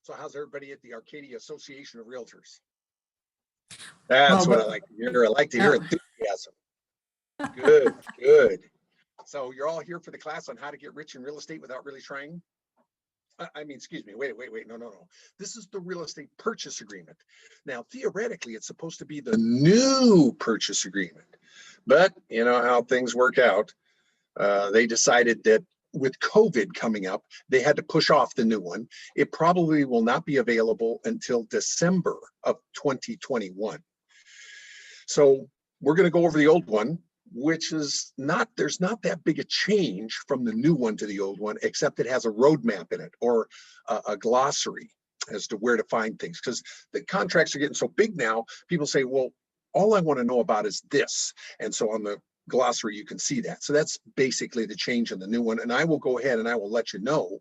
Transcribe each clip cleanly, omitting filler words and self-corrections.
So how's everybody at the Arcadia Association of Realtors? That's what I like to hear. I like to hear enthusiasm. Good, good. So you're all here for the class on how to get rich in real estate without really trying? Excuse me, wait, no. This is the real estate purchase agreement. Now, theoretically, it's supposed to be the new purchase agreement, but you know how things work out. They decided that with COVID coming up, they had to push off the new one. It probably will not be available until December of 2021. So we're going to go over the old one, which is there's not that big a change from the new one to the old one, except it has a roadmap in it or a glossary as to where to find things. Because the contracts are getting so big now, people say, well, all I want to know about is this. And so on the glossary, you can see that. So that's basically the change in the new one. And I will go ahead and I will let you know.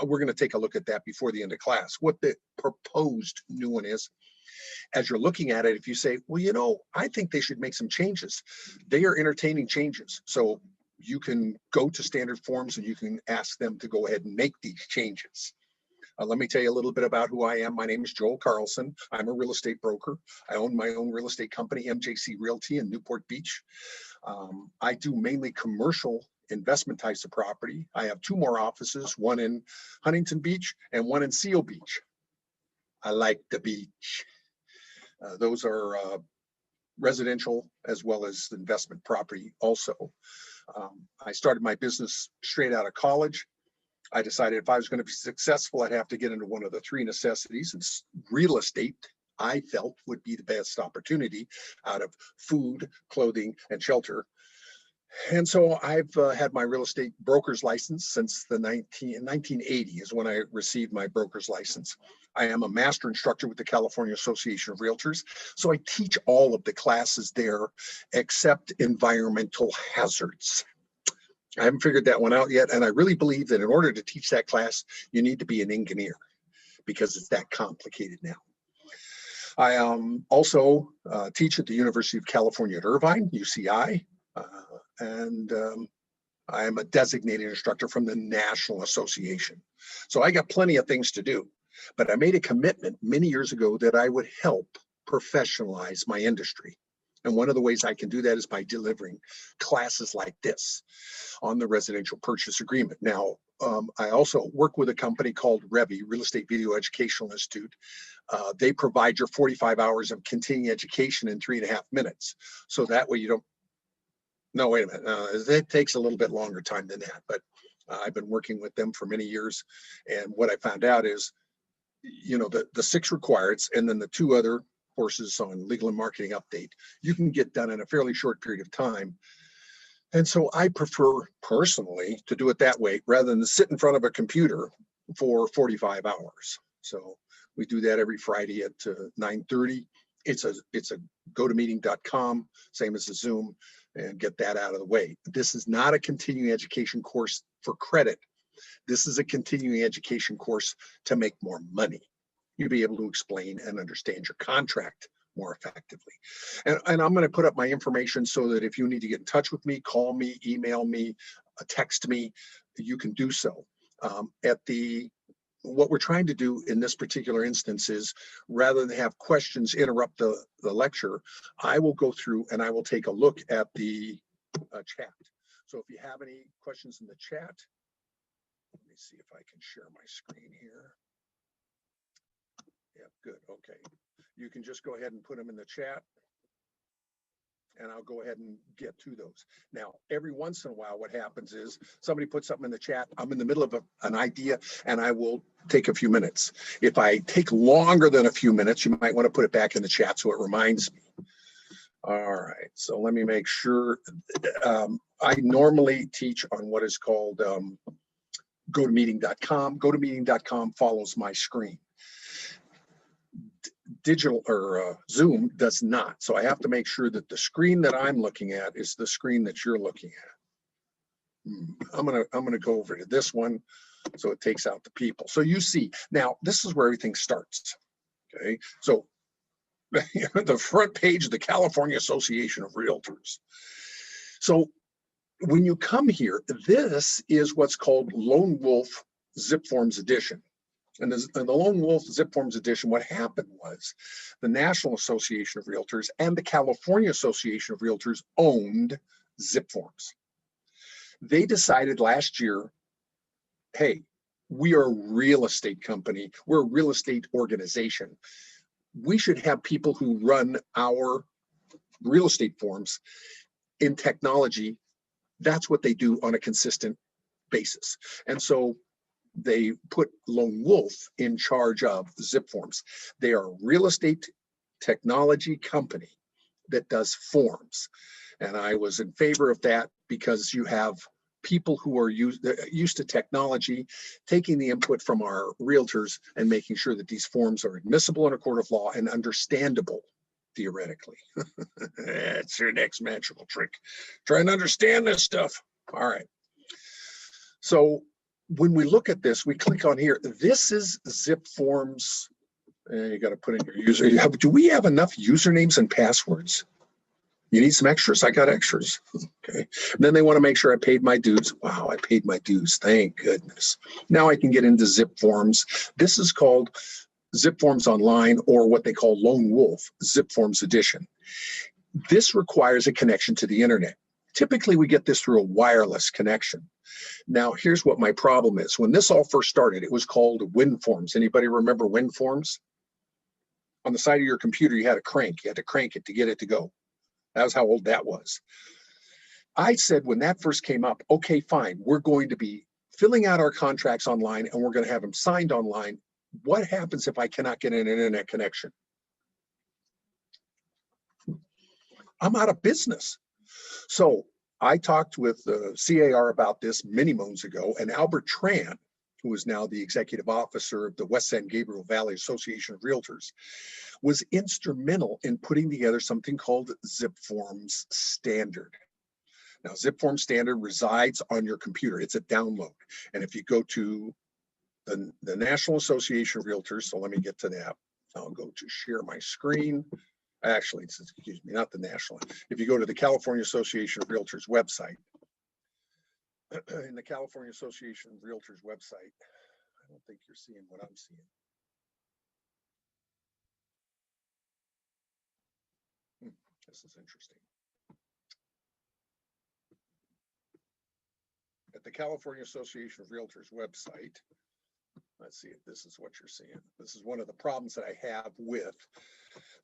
We're going to take a look at that before the end of class, what the proposed new one is. As you're looking at it, if you say, well, you know, I think they should make some changes, they are entertaining changes. So you can go to standard forms and you can ask them to go ahead and make these changes. Let me tell you a little bit about who I am. My name is Joel Carlson. I'm a real estate broker. I own my own real estate company, MJC Realty in Newport Beach. I do mainly commercial investment types of property. I have 2 more offices, one in Huntington Beach and one in Seal Beach. I like the beach. Those are residential as well as investment property also. I started my business straight out of college. I decided if I was going to be successful, I'd have to get into one of the 3 necessities, and real estate I felt would be the best opportunity out of food, clothing, and shelter. And so I've had my real estate broker's license since the 1980 is when I received my broker's license. I am a master instructor with the California Association of Realtors. So I teach all of the classes there except environmental hazards. I haven't figured that one out yet. And I really believe that in order to teach that class, you need to be an engineer because it's that complicated now. I also teach at the University of California at Irvine, UCI. And I am a designated instructor from the National Association. So I got plenty of things to do, but I made a commitment many years ago that I would help professionalize my industry. And one of the ways I can do that is by delivering classes like this on the residential purchase agreement. Now, I also work with a company called REVI, Real Estate Video Educational Institute. They provide your 45 hours of continuing education in 3.5 minutes. So that way you don't, no, wait a minute. It takes a little bit longer time than that, but I've been working with them for many years. And what I found out is, you know, the 6 requireds and then the 2 other courses on legal and marketing update, you can get done in a fairly short period of time. And so I prefer personally to do it that way rather than sit in front of a computer for 45 hours. So we do that every Friday at 9:30. It's a gotomeeting.com, same as a Zoom, and get that out of the way. This is not a continuing education course for credit. This is a continuing education course to make more money. You'll be able to explain and understand your contract more effectively. And I'm going to put up my information so that if you need to get in touch with me, call me, email me, text me, you can do so. What we're trying to do in this particular instance is rather than have questions interrupt the lecture, I will go through and I will take a look at the chat. So if you have any questions in the chat, let me see if I can share my screen here. Yeah, good. Okay. You can just go ahead and put them in the chat and I'll go ahead and get to those. Now, every once in a while, what happens is somebody puts something in the chat. I'm in the middle of an idea and I will take a few minutes. If I take longer than a few minutes, you might want to put it back in the chat so it reminds me. All right, so let me make sure. I normally teach on what is called gotomeeting.com. Gotomeeting.com follows my screen. Digital or Zoom does not. So I have to make sure that the screen that I'm looking at is the screen that you're looking at. I'm gonna go over to this one so it takes out the people. So you see, now this is where everything starts. Okay, so the front page of the California Association of Realtors. So when you come here, this is what's called Lone Wolf Zip Forms Edition. And the Lone Wolf Zip Forms Edition, what happened was the National Association of Realtors and the California Association of Realtors owned Zip Forms. They decided last year, hey, we are a real estate company. We're a real estate organization. We should have people who run our real estate forms in technology. That's what they do on a consistent basis. And so they put Lone Wolf in charge of Zip Forms. They are a real estate technology company that does forms. And I was in favor of that because you have people who are used to technology, taking the input from our realtors and making sure that these forms are admissible in a court of law and understandable theoretically. That's your next magical trick. Try and understand this stuff. All right. So when we look at this, we click on here. This is Zip Forms. You got to put in your user. Do we have enough usernames and passwords? You need some extras? I got extras. Okay. And then they want to make sure I paid my dues. Wow, I paid my dues. Thank goodness. Now I can get into Zip Forms. This is called Zip Forms Online, or what they call Lone Wolf Zip Forms Edition. This requires a connection to the internet. Typically, we get this through a wireless connection. Now, here's what my problem is. When this all first started, it was called WinForms. Anybody remember WinForms? On the side of your computer, you had a crank. You had to crank it to get it to go. That was how old that was. I said when that first came up, okay, fine. We're going to be filling out our contracts online and we're going to have them signed online. What happens if I cannot get an internet connection? I'm out of business. So I talked with the CAR about this many moons ago, and Albert Tran, who is now the executive officer of the West San Gabriel Valley Association of Realtors, was instrumental in putting together something called Zip Forms Standard. Now, Zip Forms Standard resides on your computer. It's a download. And if you go to the National Association of Realtors, so let me get to that. I'll go to share my screen. Actually, excuse me, not the national. If you go to the California Association of Realtors website, in the California Association of Realtors website, I don't think you're seeing what I'm seeing. This is interesting. At the California Association of Realtors website, let's see if this is what you're seeing. This is one of the problems that I have with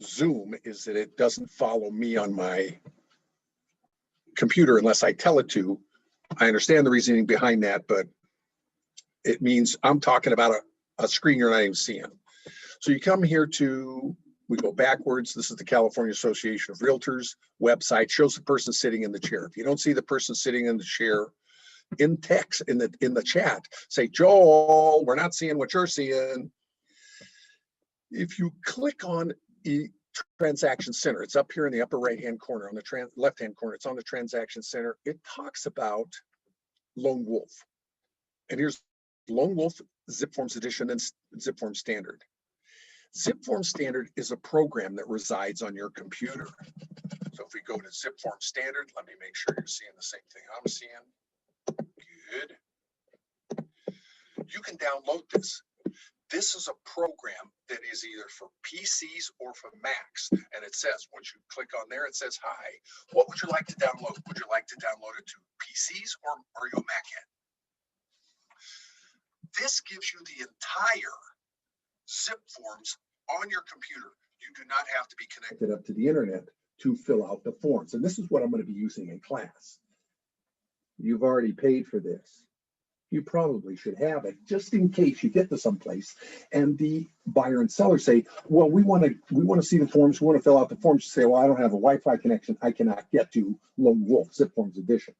Zoom, is that it doesn't follow me on my computer unless I tell it to. I understand the reasoning behind that, but it means I'm talking about a screen you're not even seeing. So you come here to, we go backwards. This is the California Association of Realtors website, shows the person sitting in the chair. If you don't see the person sitting in the chair, in text, in the chat, say, Joel, we're not seeing what you're seeing. If you click on Transaction Center, it's up here in the upper right-hand corner, on the left-hand corner, it's on the Transaction Center. It talks about Lone Wolf. And here's Lone Wolf Zip Forms Edition and Zip Forms Standard. Zip Forms Standard is a program that resides on your computer. So if we go to Zip Forms Standard, let me make sure you're seeing the same thing I'm seeing. Good. You can download this. This is a program that is either for PCs or for Macs. And it says, once you click on there, it says, hi, what would you like to download? Would you like to download it to PCs or are you a Mac head? This gives you the entire Zip Forms on your computer. You do not have to be connected up to the internet to fill out the forms. And this is what I'm going to be using in class. You've already paid for this. You probably should have it just in case you get to someplace and the buyer and seller say, well, we want to see the forms, we want to fill out the forms. You say, well, I don't have a Wi-Fi connection, I cannot get to Lone Wolf Zip Forms Edition.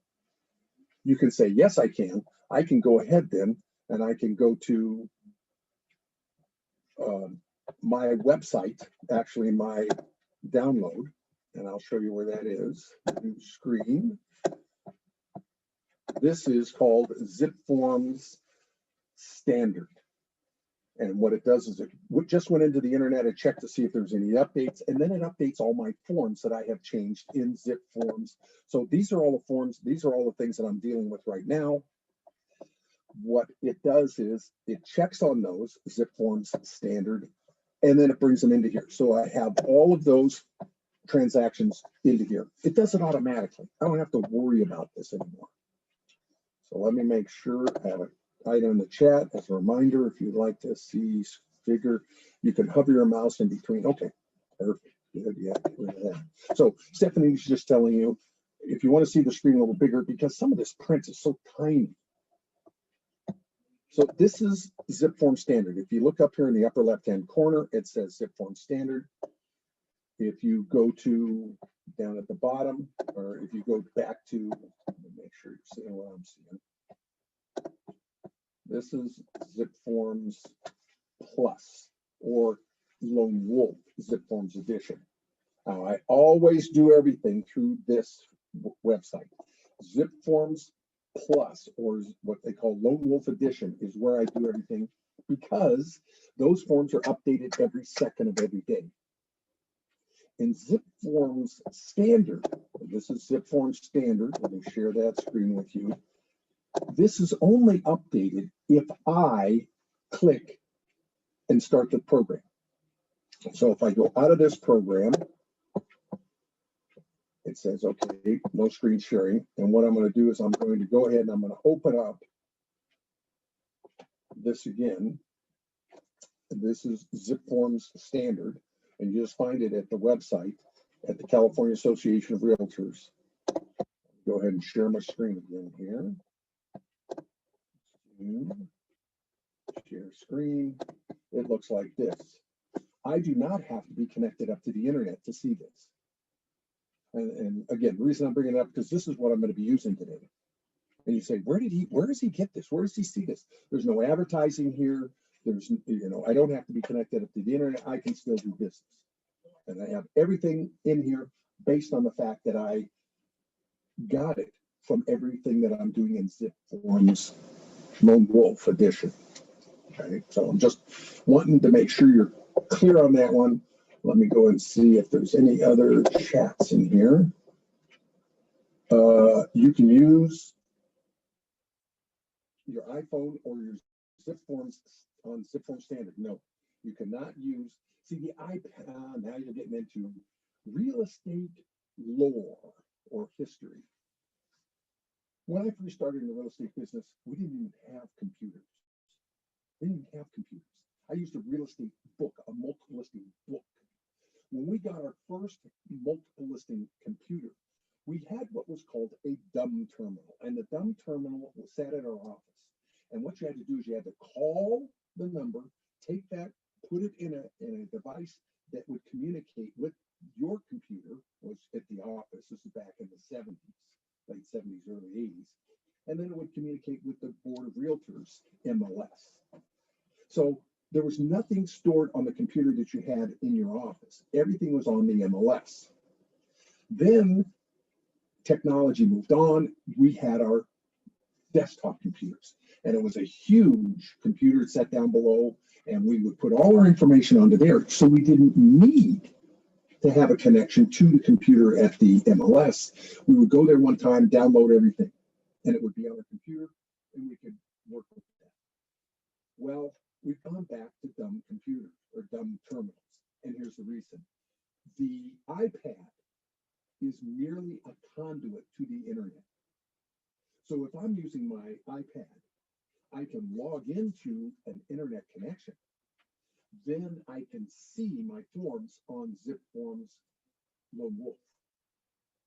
You can say, yes, I can. I can go ahead then and I can go to my website, actually my download, and I'll show you where that is. New screen. This is called Zip Forms Standard. And what it does is it just went into the internet and checked to see if there's any updates, and then it updates all my forms that I have changed in Zip Forms. So these are all the forms, these are all the things that I'm dealing with right now. what it does is it checks on those zip forms standard, and then it brings them into here. So I have all of those transactions into here. It does it automatically. I don't have to worry about this anymore. So let me make sure I have an item in the chat as a reminder. If you'd like to see figure, you can hover your mouse in between. Okay, perfect. Good, yeah, get rid of that. So Stephanie's just telling you, if you want to see the screen a little bigger, because some of this print is so tiny. So this is zip form standard. If you look up here in the upper left-hand corner, it says zip form standard. If you go to down at the bottom, or if you go back to, let me make sure you're seeing what I'm seeing. This is Zip Forms Plus, or Lone Wolf Zip Forms Edition. Now, I always do everything through this website. Zip Forms Plus, or what they call Lone Wolf Edition, is where I do everything, because those forms are updated every second of every day. In Zip Forms Standard, this is Zip Forms Standard. Let me share that screen with you. This is only updated if I click and start the program. So if I go out of this program, it says, okay, no screen sharing. And what I'm going to do is I'm going to go ahead and I'm going to open up this again. This is Zip Forms Standard, and you just find it at the website at the California Association of Realtors. Go ahead and share my screen again here. Share screen. It looks like this. I do not have to be connected up to the internet to see this. And again, the reason I'm bringing it up, because this is what I'm going to be using today. And you say, where does he get this? Where does he see this? There's no advertising here. There's, I don't have to be connected up to the internet. I can still do business. And I have everything in here based on the fact that I got it from everything that I'm doing in Zip Forms Lone Wolf Edition. Okay, so I'm just wanting to make sure you're clear on that one. Let me go and see if there's any other chats in here. You can use your iPhone or your Zip Forms on Zip Form Standard. No, you cannot use, see the iPad, now you're getting into real estate lore or history. When I first started in the real estate business, we didn't even have computers. We didn't have computers. I used a real estate book, a multiple listing book. When we got our first multiple listing computer, we had what was called a dumb terminal. And the dumb terminal was sat at our office. And what you had to do is you had to call the number, take that, put it in a device that would communicate with your computer, was at the office. This is back in the 70s, late 70s, early 80s. And then it would communicate with the Board of Realtors, MLS. So there was nothing stored on the computer that you had in your office. Everything was on the MLS. Then technology moved on. We had our desktop computers, and it was a huge computer set down below, and we would put all our information onto there. So we didn't need to have a connection to the computer at the MLS. We would go there one time, download everything, and it would be on our computer, and we could work with that. Well, we've gone back to dumb computers or dumb terminals, and here's the reason. The iPad is merely a conduit to the internet. So if I'm using my iPad, I can log into an internet connection. Then I can see my forms on Zip Forms Lone Wolf.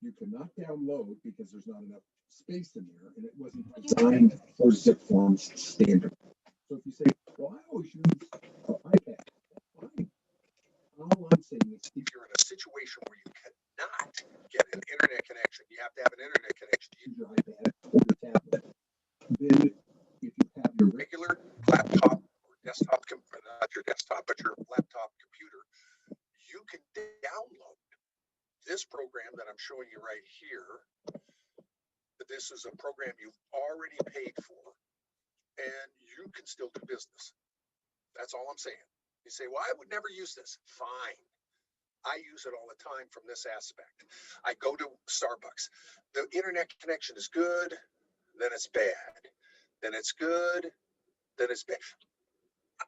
You cannot download because there's not enough space in there, and it wasn't designed for Zip Forms Standard. So if you say, well, I always use an iPad, that's fine. All I'm saying is, If you're in a situation where you cannot get an internet connection, you have to have an internet connection to use your iPad or your tablet. Then if you have your regular laptop or desktop, not your desktop, but your laptop computer, you can download this program that I'm showing you right here. This is a program you've already paid for, and you can still do business. That's all I'm saying. You say, well, I would never use this. Fine. I use it all the time from this aspect. I go to Starbucks. The internet connection is good, then it's bad. then it's good, then it's bad.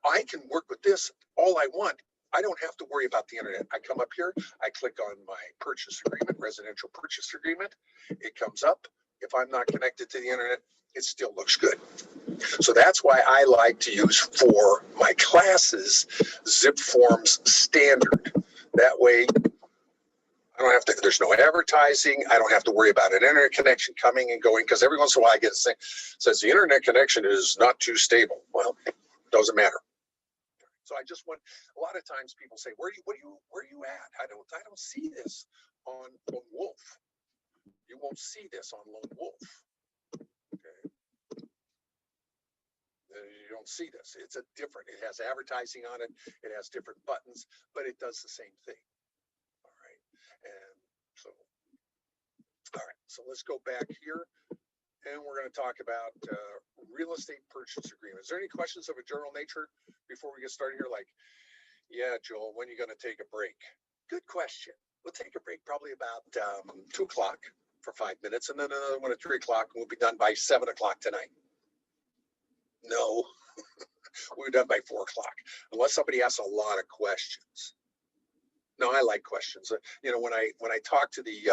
I can work with this all I want. I don't have to worry about the internet. I come up here, I click on my purchase agreement, residential purchase agreement. It comes up. If I'm not connected to the internet, it still looks good. So that's why I like to use for my classes, Zip Forms Standard. That way, I don't have to, there's no advertising. I don't have to worry about an internet connection coming and going, because every once in a while I get a thing that says the internet connection is not too stable. Well, it doesn't matter. So I just want, a lot of times people say, where are you at? I don't see this on Lone Wolf. You won't see this on Lone Wolf. Okay. You don't see this. It's a different, it has advertising on it. It has different buttons, but it does the same thing. All right. And so, all right. So let's go back here and we're going to talk about real estate purchase agreement. Is there any questions of a general nature before we get started here? Like, yeah, Joel, when are you going to take a break? Good question. We'll take a break probably about 2 o'clock for 5 minutes, and then another one at 3 o'clock, and we'll be done by 7 o'clock tonight. No, we're done by 4 o'clock, unless somebody asks a lot of questions. No, I like questions. You know, when I talk to the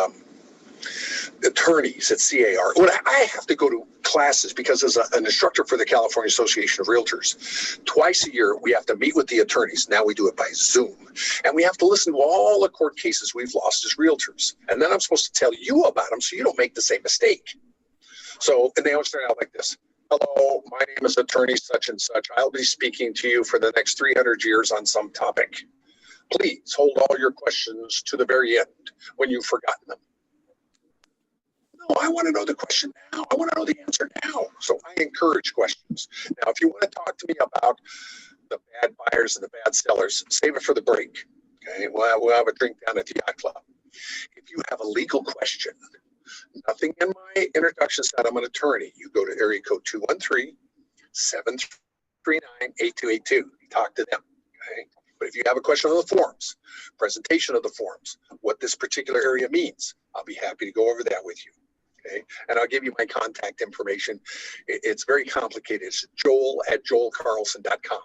attorneys at CAR, when I have to go to classes, because as an instructor for the California Association of Realtors, twice a year we have to meet with the attorneys. Now we do it by Zoom, and we have to listen to all the court cases we've lost as realtors, and then I'm supposed to tell you about them so you don't make the same mistake. So, and they always start out like this. Hello, my name is attorney such and such. I'll be speaking to you for the next 300 years on some topic. Please hold all your questions to the very end when you've forgotten them. No, I want to know the question now. I want to know the answer now. So I encourage questions. Now, if you want to talk to me about the bad buyers and the bad sellers, save it for the break. Okay, we'll have a drink down at the yacht club. If you have a legal question, nothing in my introduction said I'm an attorney. You go to area code 213-739-8282. Talk to them. Okay. But if you have a question on the forms, presentation of the forms, what this particular area means, I'll be happy to go over that with you. Okay. And I'll give you my contact information. It's very complicated. It's joel@joelcarlson.com.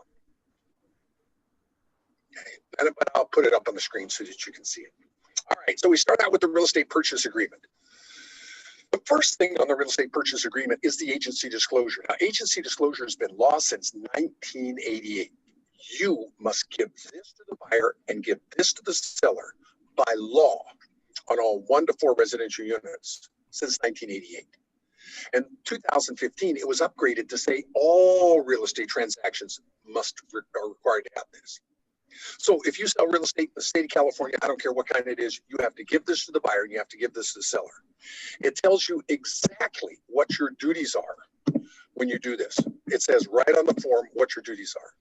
Okay. But I'll put it up on the screen so that you can see it. All right. So we start out with the real estate purchase agreement. The first thing on the real estate purchase agreement is the agency disclosure. Now, agency disclosure has been law since 1988. You must give this to the buyer and give this to the seller by law on all 1 to 4 residential units since 1988. In 2015, it was upgraded to say all real estate transactions are required to have this. So if you sell real estate in the state of California, I don't care what kind it is, you have to give this to the buyer and you have to give this to the seller. It tells you exactly what your duties are when you do this. It says right on the form what your duties are.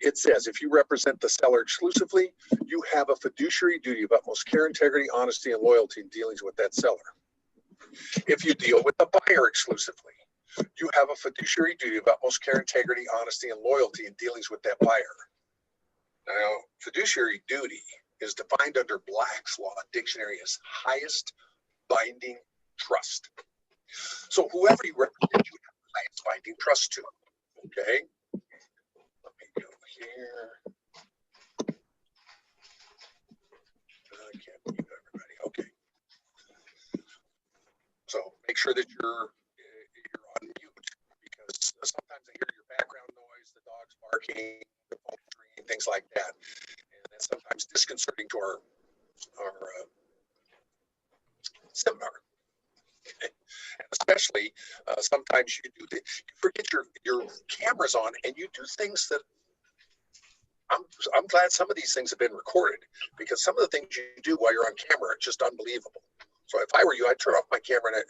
It says if you represent the seller exclusively, you have a fiduciary duty of utmost care, integrity, honesty, and loyalty in dealings with that seller. If you deal with the buyer exclusively, you have a fiduciary duty of utmost care, integrity, honesty, and loyalty in dealings with that buyer. Now, fiduciary duty is defined under Black's Law Dictionary as highest binding trust. So whoever you represent, you have the highest binding trust to. Okay. Let me go here. I can't mute everybody. Okay. So make sure that you're on mute, because sometimes I hear your background noise, the dog's barking, the phone ringing, things like that, and that's sometimes disconcerting to our seminar. Okay. And especially sometimes you forget your cameras on and you do things that I'm glad some of these things have been recorded, because some of the things you do while you're on camera are just unbelievable. So if I were you, I'd turn off my camera and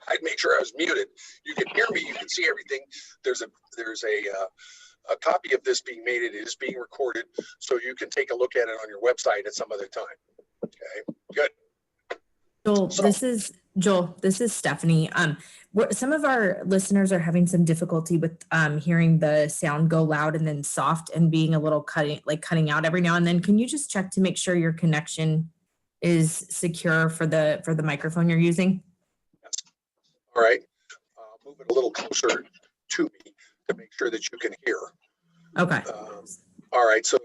I'd make sure I was muted. You can hear me, you can see everything. There's a copy of this being made. It is being recorded, so you can take a look at it on your website at some other time. Okay, good. Joel, this is Stephanie. Some of our listeners are having some difficulty with hearing the sound go loud and then soft and being a little cutting out every now and then. Can you just check to make sure your connection is secure for the microphone you're using? Yes. All right. Moving it a little closer to me to make sure that you can hear. Okay. All right, so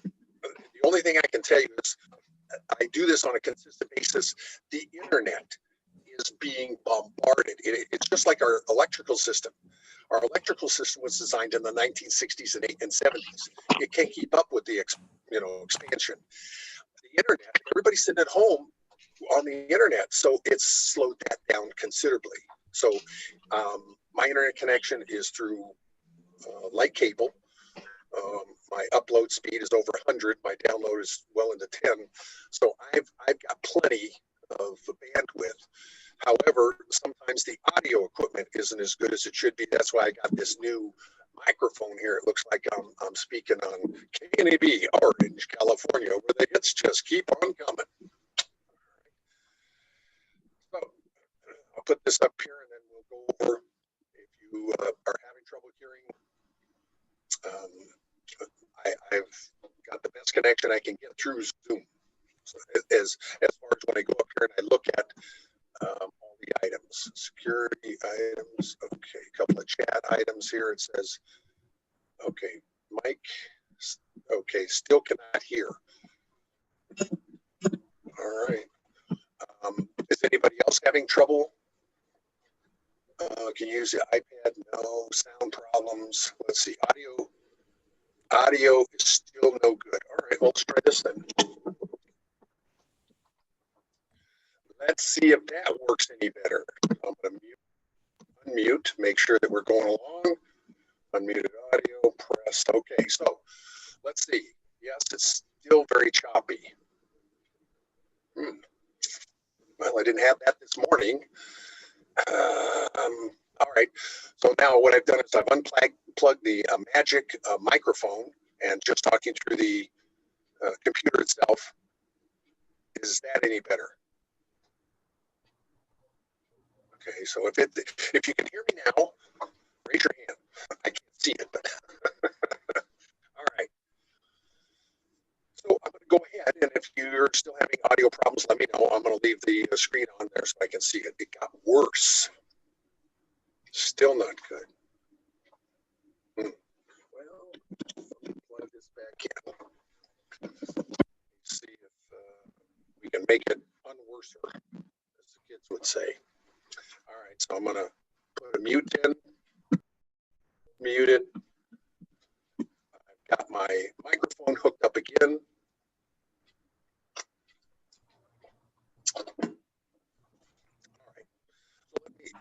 the only thing I can tell you is I do this on a consistent basis. The internet is being bombarded. It's just like our electrical system. Our electrical system was designed in the 1960s and 70s. It can't keep up with the expansion. The internet, everybody's sitting at home on the internet, so it's slowed that down considerably. So my internet connection is through light cable. My upload speed is over 100. My download is well into 10. So I've got plenty of bandwidth. However, sometimes the audio equipment isn't as good as it should be. That's why I got this new microphone here. It looks like I'm speaking on KNAB, Orange, California, where the hits just keep on coming. So I'll put this up here and then we'll go over if you are having trouble hearing. I've got the best connection I can get through Zoom. So as far as when I go up here and I look at all the items, security items, okay, a couple of chat items here. It says, okay, Mike, okay, still cannot hear. All right. Is anybody else having trouble? Can you use the iPad? No. Sound problems. Let's see. Audio is still no good. All right, well, let's try this then. Let's see if that works any better. I'm going to unmute, make sure that we're going along. Unmuted audio, press. Okay, so let's see. Yes, it's still very choppy. Well, I didn't have that this morning. All right, so now what I've done is I've unplugged the Magic microphone and just talking through the computer itself. Is that any better? Okay, so if you can hear me now, raise your hand. I can't see it, but all right. So I'm going to go ahead, and if you're still having audio problems, let me know. I'm going to leave the screen on there so I can see it. It got worse. Still not good. Well, let me plug this back in. See if we can make it unworser, as the kids would say. All right, so I'm going to put a mute in. Muted. I've got my microphone hooked up again.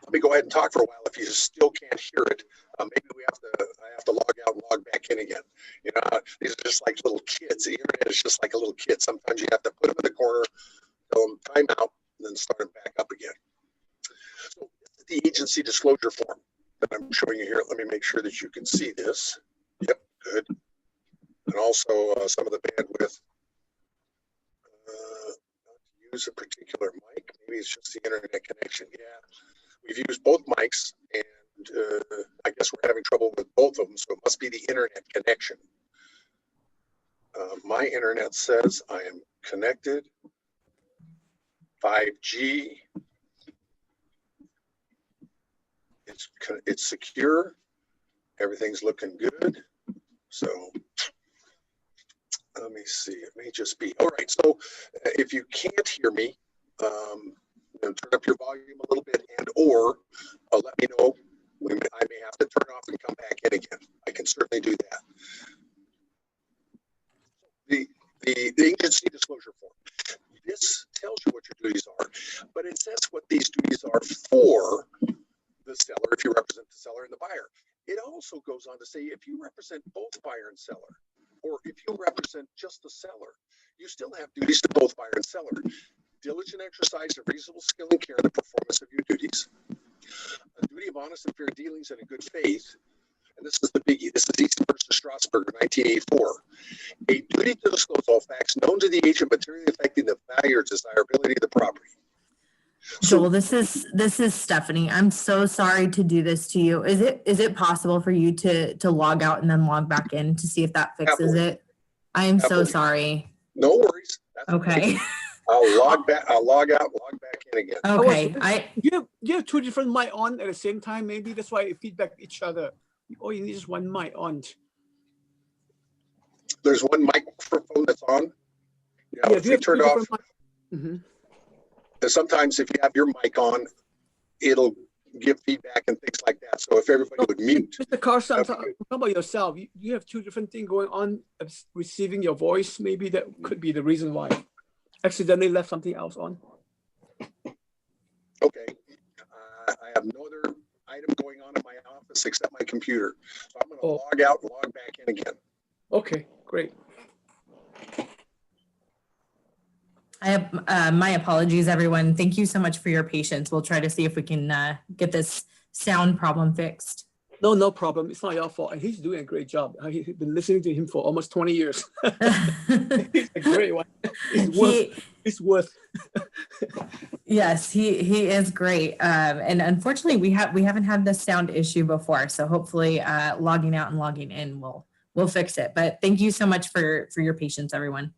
Let me go ahead and talk for a while. If you still can't hear it, maybe I have to log out and log back in again. You know, these are just like little kids. The internet is just like a little kid. Sometimes you have to put them in the corner, tell them time out, and then start them back up again. So this is the agency disclosure form that I'm showing you here. Let me make sure that you can see this. Yep, good. And also some of the bandwidth. Not to use a particular mic. Maybe it's just the internet connection. Yeah. We've used both mics, and I guess we're having trouble with both of them, so it must be the internet connection. My internet says I am connected, 5G. It's secure. Everything's looking good. So let me see. It may just be. All right. So if you can't hear me, turn up your volume a little bit, and or let me know. I may have to turn off and come back in again. I can certainly do that. The agency disclosure form. This tells you what your duties are, but it says what these duties are for the seller if you represent the seller and the buyer. It also goes on to say if you represent both buyer and seller, or if you represent just the seller, you still have duties to both buyer and seller. Diligent exercise of reasonable skill and care in the performance of your duties. A duty of honest and fair dealings and in good faith. And this is the biggie. This is Easton versus Strasburg, 1984. A duty to disclose all facts known to the agent materially affecting the value or desirability of the property. Joel, this is Stephanie. I'm so sorry to do this to you. Is it possible for you to log out and then log back in to see if that fixes it? I am so sorry. No worries. That's okay. I'll log out, log back in and again. Okay, You have two different mic on at the same time. Maybe that's why it feedback each other. Or you need just one mic on. There's one microphone that's on. Yeah, If you turn it off, Mm-hmm. sometimes if you have your mic on, it'll give feedback and things like that. So if everybody would mute. Mr. Carlson, that'd be good. how about yourself? You have two different things going on, receiving your voice. Maybe that could be the reason why. Accidentally left something else on. Okay. I have no other item going on in my office except my computer. So I'm going to log out and log back in again. Okay, great. I have my apologies, everyone. Thank you so much for your patience. We'll try to see if we can get this sound problem fixed. No problem. It's not your fault. And he's doing a great job. I've been listening to him for almost 20 years. He's a great one. It's worth. Yes, he is great. And unfortunately, we haven't had this sound issue before. So hopefully logging out and logging in will fix it. But thank you so much for your patience, everyone.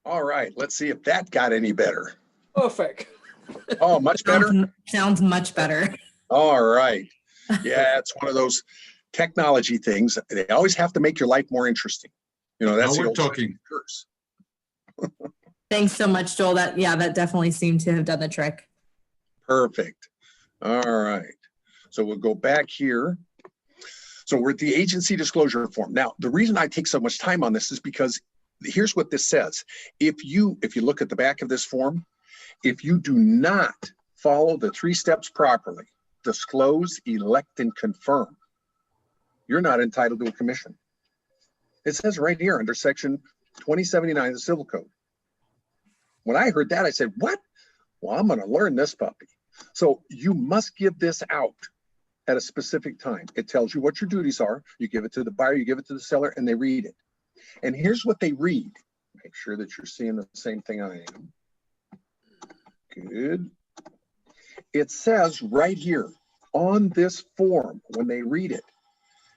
All right. Let's see if that got any better. Perfect. Oh, much better? Sounds much better. All right. Yeah, it's one of those technology things. They always have to make your life more interesting. You know, that's Now the we're old talking. curse. Thanks so much, Joel. That definitely seemed to have done the trick. Perfect. All right. So we'll go back here. So we're at the agency disclosure form. Now, the reason I take so much time on this is because here's what this says. If you look at the back of this form, if you do not follow the 3 steps properly, disclose, elect, and confirm, you're not entitled to a commission. It says right here under section 2079 of the Civil Code. When I heard that, I said, what? Well, I'm going to learn this puppy. So you must give this out at a specific time. It tells you what your duties are. You give it to the buyer, you give it to the seller, and they read it. And here's what they read. Make sure that you're seeing the same thing I am. Good. It says right here on this form, when they read it,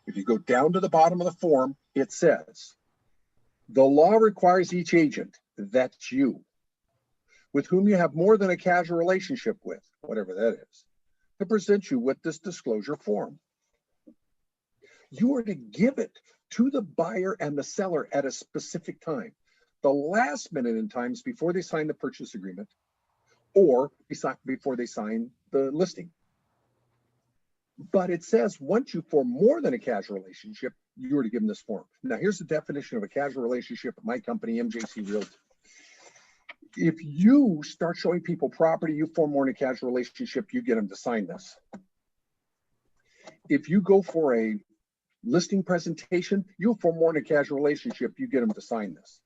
if you go down to the bottom of the form, it says, the law requires each agent, that's you, with whom you have more than a casual relationship with, whatever that is, to present you with this disclosure form. You are to give it to the buyer and the seller at a specific time, the last minute in times before they sign the purchase agreement or before they sign the listing. But it says once you form more than a casual relationship, you are to give them this form. Now, here's the definition of a casual relationship at my company, MJC Realty. If you start showing people property, you form more than a casual relationship, you get them to sign this. If you go for a listing presentation, you'll form more than a casual relationship, you get them to sign this.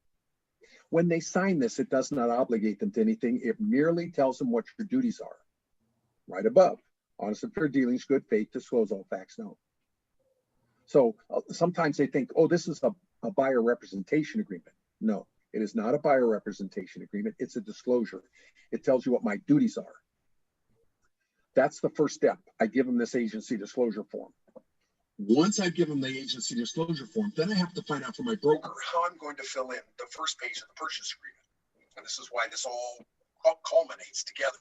When they sign this, it does not obligate them to anything. It merely tells them what your duties are. Right above, honest and fair dealings, good faith, disclose all facts known. So sometimes they think, oh, this is a buyer representation agreement. No, it is not a buyer representation agreement. It's a disclosure. It tells you what my duties are. That's the first step. I give them this agency disclosure form. Once I give them the agency disclosure form, then I have to find out from my broker how I'm going to fill in the first page of the purchase agreement. And this is why this all culminates together.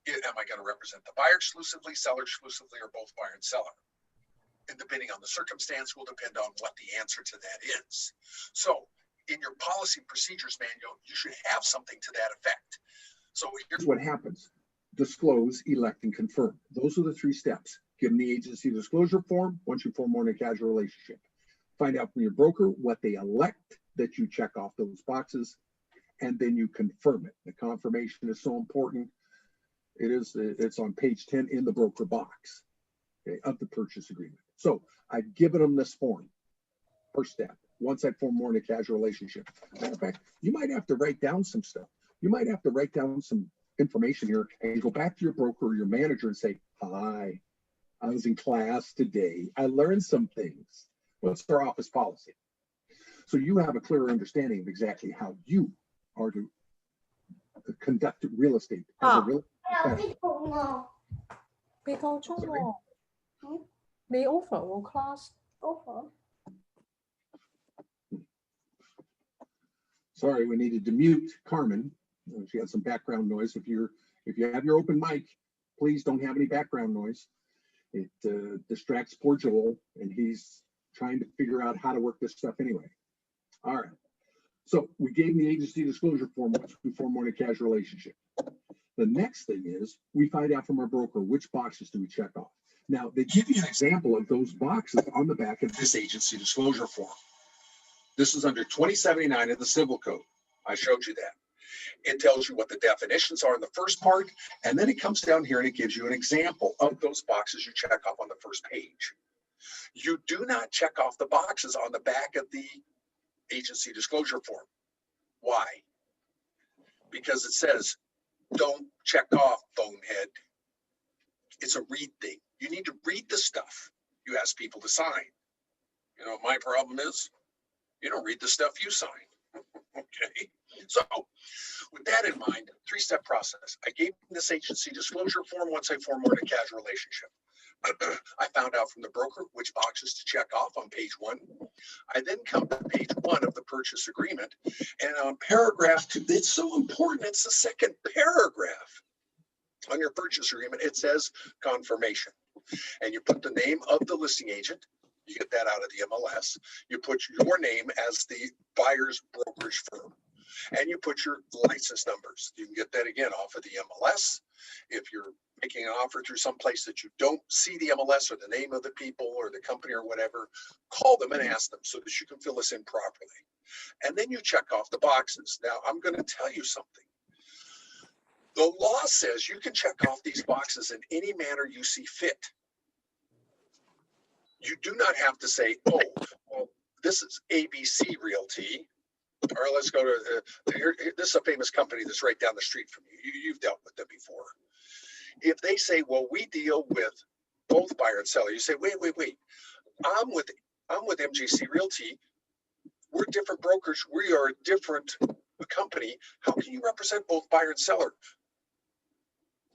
Am I going to represent the buyer exclusively, seller exclusively, or both buyer and seller? And depending on the circumstance will depend on what the answer to that is. So in your policy procedures manual, you should have something to that effect. So here's what happens. Disclose, elect, and confirm. Those are the 3 steps. Give them the agency disclosure form once you form more than a casual relationship. Find out from your broker what they elect, that you check off those boxes, and then you confirm it. The confirmation is so important. It's on page 10 in the broker box, okay, of the purchase agreement. So I've given them this form. First step. Once I form more in a casual relationship. Matter of fact, you might have to write down some stuff. You might have to write down some information here and go back to your broker or your manager and say, hi, I was in class today. I learned some things. What's their office policy? So you have a clearer understanding of exactly how you are to conduct real estate as a real professional. 未夠鐘喎，未 over 喎 class over。 Sorry, we needed to mute Carmen. She had some background noise. If you have your open mic, please don't have any background noise. It distracts poor Joel, and he's trying to figure out how to work this stuff anyway. All right. So we gave him the agency disclosure form once we form more in a casual relationship. The next thing is we find out from our broker which boxes do we check off. Now they give you an example of those boxes on the back of This agency disclosure form. This is under 2079 of the Civil Code. I showed you that. It tells you what the definitions are in the first part, and then it comes down here and it gives you an example of those boxes you check off on the first page. You do not check off the boxes on the back of the agency disclosure form. Why? Because it says, don't check off, bonehead. It's a read thing. You need to read the stuff you ask people to sign. You know what my problem is? You don't read the stuff you sign. Okay. So with that in mind, three-step process. I gave this agency disclosure form once I formed more in a casual relationship. I found out from the broker which boxes to check off on page 1. I then come to page 1 of the purchase agreement, and on paragraph 2, it's so important, it's the second paragraph on your purchase agreement. It says confirmation, and you put the name of the listing agent. You get that out of the MLS. You put your name as the buyer's brokerage firm, and you put your license numbers. You can get that again off of the MLS. If you're making an offer through some place that you don't see the MLS or the name of the people or the company or whatever, call them and ask them so that you can fill this in properly. And then you check off the boxes. Now, I'm going to tell you something. The law says you can check off these boxes in any manner you see fit. You do not have to say, oh, well, this is ABC Realty, or let's go to, this is a famous company that's right down the street from you. You've dealt with them before. If they say, well, we deal with both buyer and seller, you say, wait. I'm with MGC Realty. We're different brokers. We are a different company. How can you represent both buyer and seller?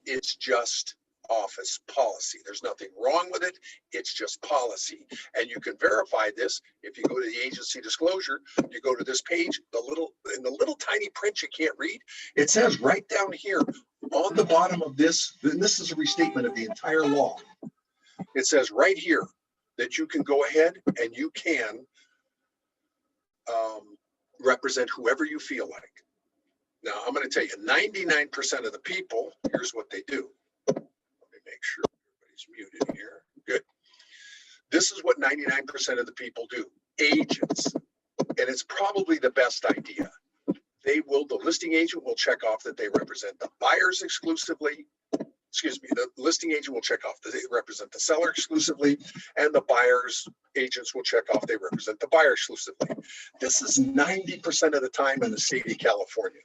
It's just office policy. There's nothing wrong with it. It's just policy. And you can verify this if you go to the agency disclosure. You go to this page, in the little tiny print you can't read, it says right down here on the bottom of this, and this is a restatement of the entire law. It says right here that you can go ahead and you can represent whoever you feel like. Now, I'm going to tell you, 99% of the people, here's what they do. Make sure everybody's muted here. Good. This is what 99% of the people do. Agents, and it's probably the best idea. The listing agent will check off that they represent the buyers exclusively. Excuse me, the listing agent will check off that they represent the seller exclusively, and the buyers agents will check off they represent the buyer exclusively. This is 90% of the time in the state of California.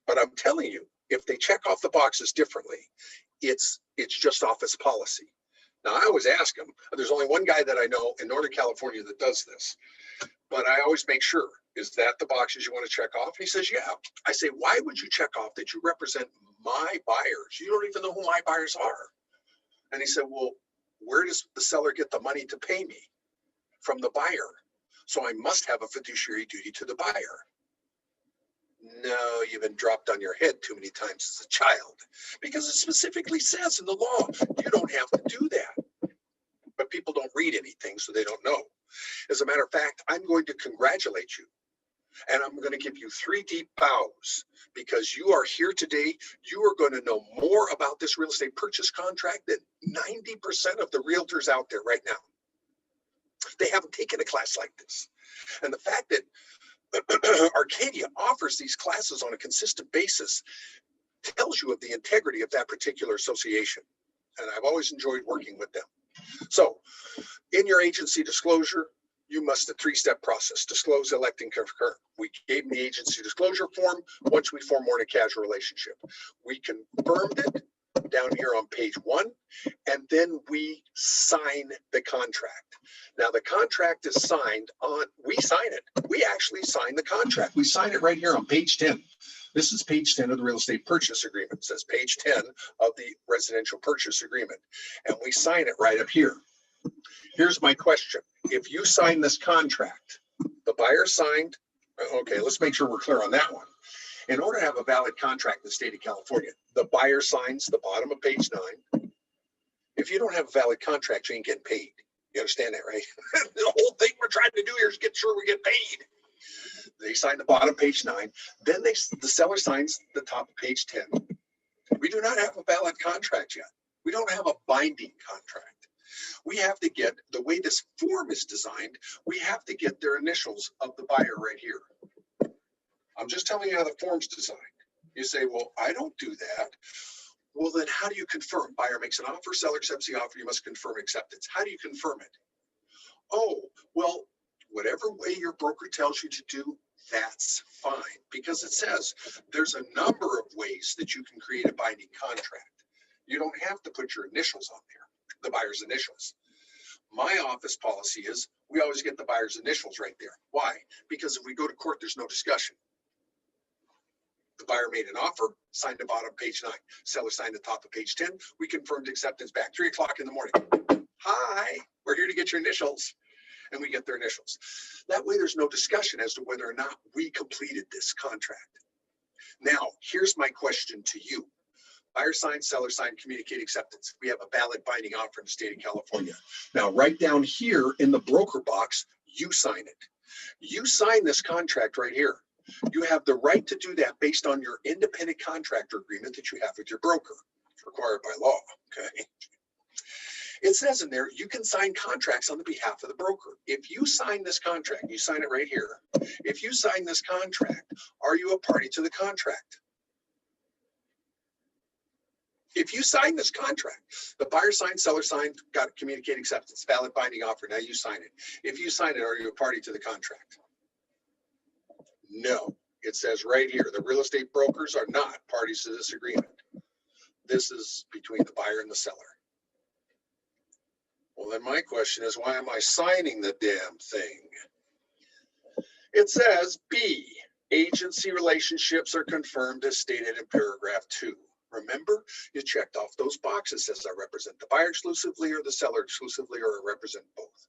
But I'm telling you, if they check off the boxes differently, it's just office policy. Now, I always ask them, there's only one guy that I know in Northern California that does this, but I always make sure, is that the boxes you want to check off? He says, yeah. I say, why would you check off that you represent my buyers? You don't even know who my buyers are. And he said, well, where does the seller get the money to pay me? From the buyer. So I must have a fiduciary duty to the buyer. No, you've been dropped on your head too many times as a child, because it specifically says in the law, you don't have to do that. But people don't read anything, so they don't know. As a matter of fact, I'm going to congratulate you, and I'm going to give you 3 deep bows, because you are here today. You are going to know more about this real estate purchase contract than 90% of the realtors out there right now. They haven't taken a class like this. And the fact that Arcadia offers these classes on a consistent basis tells you of the integrity of that particular association. And I've always enjoyed working with them. So in your agency disclosure, you must, a 3-step process, disclose, elect, and concur. We gave them the agency disclosure form once we form more than a casual relationship. We confirmed it down here on page 1, and then we sign the contract. Now the contract is signed on, we sign it. We actually sign the contract. We sign it right here on page 10. This is page 10 of the real estate purchase agreement. It says page 10 of the residential purchase agreement. And we sign it right up here. Here's my question. If you sign this contract, the buyer signed, okay, let's make sure we're clear on that one. In order to have a valid contract in the state of California, the buyer signs the bottom of page 9. If you don't have a valid contract, you ain't getting paid. You understand that, right? The whole thing we're trying to do here is get sure we get paid. They sign the bottom page 9. Then the seller signs the top of page 10. We do not have a valid contract yet. We don't have a binding contract. We have to get, the way this form is designed, we have to get their initials of the buyer right here. I'm just telling you how the form's designed. You say, well, I don't do that. Well, then how do you confirm? Buyer makes an offer, seller accepts the offer, you must confirm acceptance. How do you confirm it? Oh, well, whatever way your broker tells you to do, that's fine. Because it says there's a number of ways that you can create a binding contract. You don't have to put your initials on there, the buyer's initials. My office policy is we always get the buyer's initials right there. Why? Because if we go to court, there's no discussion. The buyer made an offer, signed the bottom page 9. Seller signed the top of page 10. We confirmed acceptance back 3 o'clock in the morning. Hi, we're here to get your initials. And we get their initials. That way there's no discussion as to whether or not we completed this contract. Now, here's my question to you. Buyer signed, seller signed, communicate acceptance. We have a valid binding offer in the state of California. Now, right down here in the broker box, you sign it. You sign this contract right here. You have the right to do that based on your independent contractor agreement that you have with your broker. It's required by law, okay? It says in there, you can sign contracts on the behalf of the broker. If you sign this contract, you sign it right here. If you sign this contract, are you a party to the contract? If you sign this contract, the buyer signed, seller signed, got to communicate acceptance, valid binding offer, now you sign it. If you sign it, are you a party to the contract? No, it says right here, the real estate brokers are not parties to this agreement. This is between the buyer and the seller. Well, then my question is, why am I signing the damn thing? It says B, agency relationships are confirmed as stated in paragraph 2. Remember, you checked off those boxes. It says I represent the buyer exclusively or the seller exclusively, or I represent both.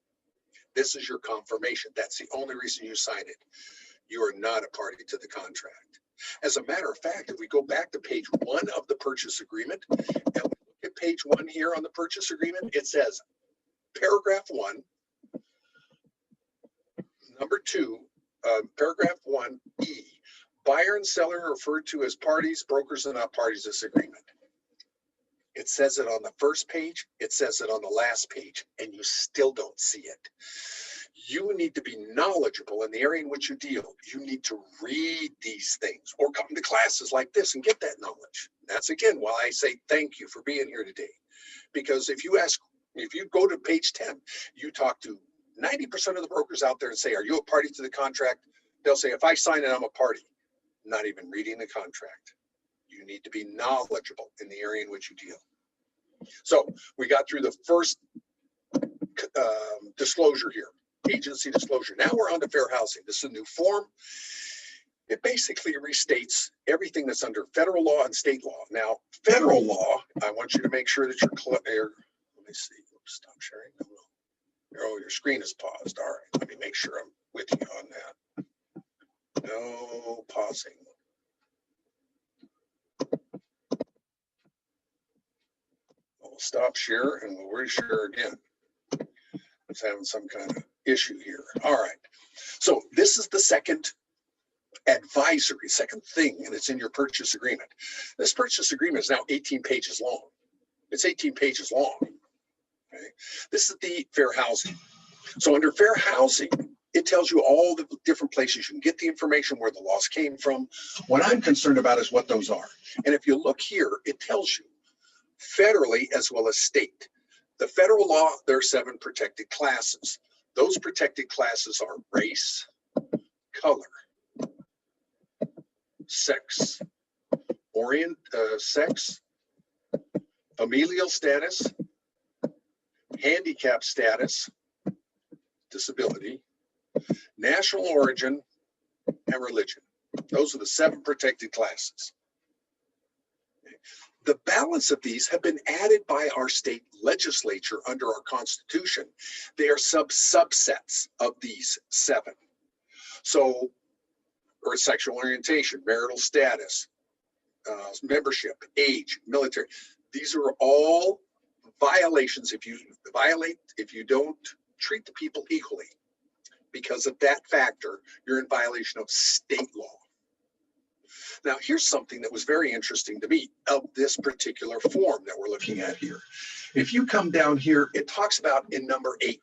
This is your confirmation. That's the only reason you sign it. You are not a party to the contract. As a matter of fact, if we go back to page 1 of the purchase agreement, and we look at page 1 here on the purchase agreement, it says paragraph 1, number 2, paragraph 1E, buyer and seller are referred to as parties, brokers are not parties to this agreement. It says it on the first page, it says it on the last page, and you still don't see it. You need to be knowledgeable in the area in which you deal. You need to read these things or come to classes like this and get that knowledge. That's again why I say thank you for being here today. Because if you go to page 10, you talk to 90% of the brokers out there and say, are you a party to the contract? They'll say, if I sign it, I'm a party. Not even reading the contract. You need to be knowledgeable in the area in which you deal. So we got through the first disclosure here, agency disclosure. Now we're on to fair housing. This is a new form. It basically restates everything that's under federal law and state law. Now, federal law, I want you to make sure that you're clear. Let me see. Oops, stop sharing. Oh, your screen is paused. All right. Let me make sure I'm with you on that. No pausing. We'll stop share and we'll reshare again. It's having some kind of issue here. All right. So this is the second advisory, second thing, and it's in your purchase agreement. This purchase agreement is now 18 pages long. It's 18 pages long. Okay. This is the fair housing. So under fair housing, it tells you all the different places you can get the information, where the loss came from. What I'm concerned about is what those are. And if you look here, it tells you federally as well as state. The federal law, there are 7 protected classes. Those protected classes are race, color, sex, sex, familial status, handicap status, disability, national origin, and religion. Those are the 7 protected classes. The balance of these have been added by our state legislature under our Constitution. They are subsets of these 7. So, or sexual orientation, marital status, membership, age, military. These are all violations if you don't treat the people equally. Because of that factor, you're in violation of state law. Now, here's something that was very interesting to me of this particular form that we're looking at here. If you come down here, it talks about in number 8,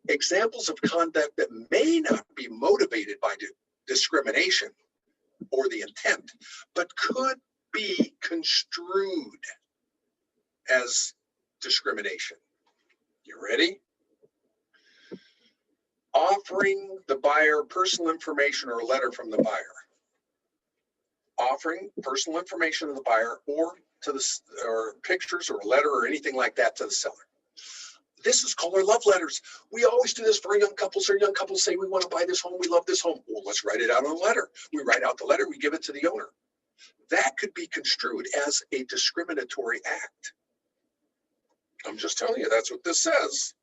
examples of conduct that may not be motivated by discrimination or the intent, but could be construed as discrimination. You ready? Offering the buyer personal information or a letter from the buyer. Offering personal information of the buyer or pictures or a letter or anything like that to the seller. This is called our love letters. We always do this for young couples. Or young couples say, we want to buy this home, we love this home. Well, let's write it out on a letter. We write out the letter, we give it to the owner. That could be construed as a discriminatory act. I'm just telling you, that's what this says.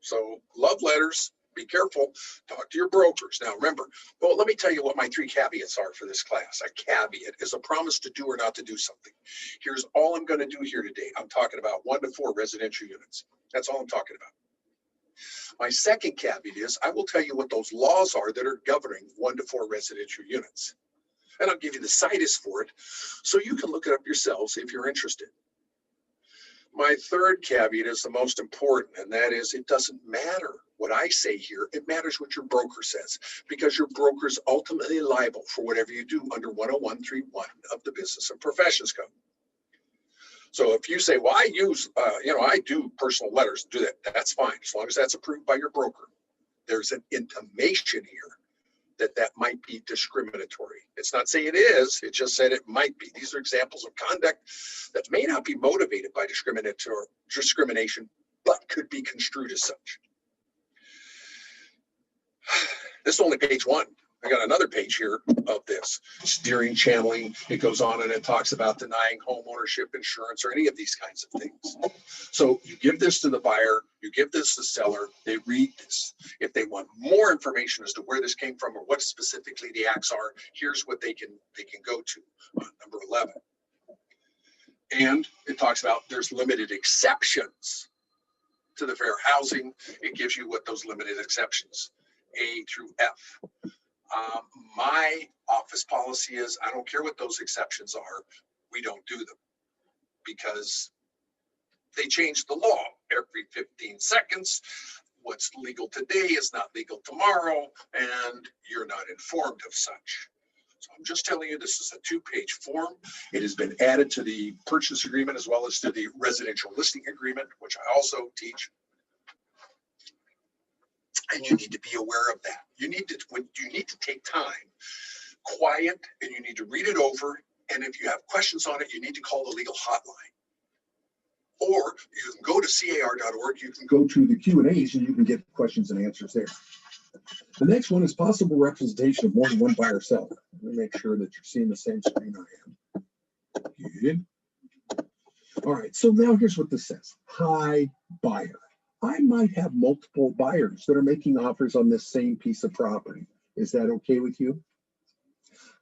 So love letters, be careful, talk to your brokers. Now remember, well, let me tell you what my 3 caveats are for this class. A caveat is a promise to do or not to do something. Here's all I'm going to do here today. I'm talking about 1 to 4 residential units. That's all I'm talking about. My second caveat is I will tell you what those laws are that are governing 1 to 4 residential units. And I'll give you the citus for it so you can look it up yourselves if you're interested. My third caveat is the most important, and that is it doesn't matter what I say here. It matters what your broker says, because your broker is ultimately liable for whatever you do under 101.3.1 of the Business and Professions Code. So if you say, well, I use, I do personal letters, do that, that's fine, as long as that's approved by your broker. There's an intimation here that might be discriminatory. It's not saying it is, it just said it might be. These are examples of conduct that may not be motivated by discrimination, but could be construed as such. This is only page 1. I got another page here of this. Steering, channeling, it goes on and it talks about denying home ownership insurance or any of these kinds of things. So you give this to the buyer, you give this to the seller, they read this. If they want more information as to where this came from or what specifically the acts are, here's what they can go to on number 11. And it talks about there's limited exceptions to the fair housing. It gives you what those limited exceptions, A through F. My office policy is I don't care what those exceptions are. We don't do them because they change the law every 15 seconds. What's legal today is not legal tomorrow, and you're not informed of such. So I'm just telling you, this is a 2-page form. It has been added to the purchase agreement as well as to the residential listing agreement, which I also teach. And you need to be aware of that. You need to take time, quiet, and you need to read it over. And if you have questions on it, you need to call the legal hotline. Or you can go to car.org. You can go to the Q&As and you can get questions and answers there. The next one is possible representation of more than one buyer or seller. Let me make sure that you're seeing the same screen I am. Good. All right, so now here's what this says. Hi, buyer. I might have multiple buyers that are making offers on this same piece of property. Is that okay with you?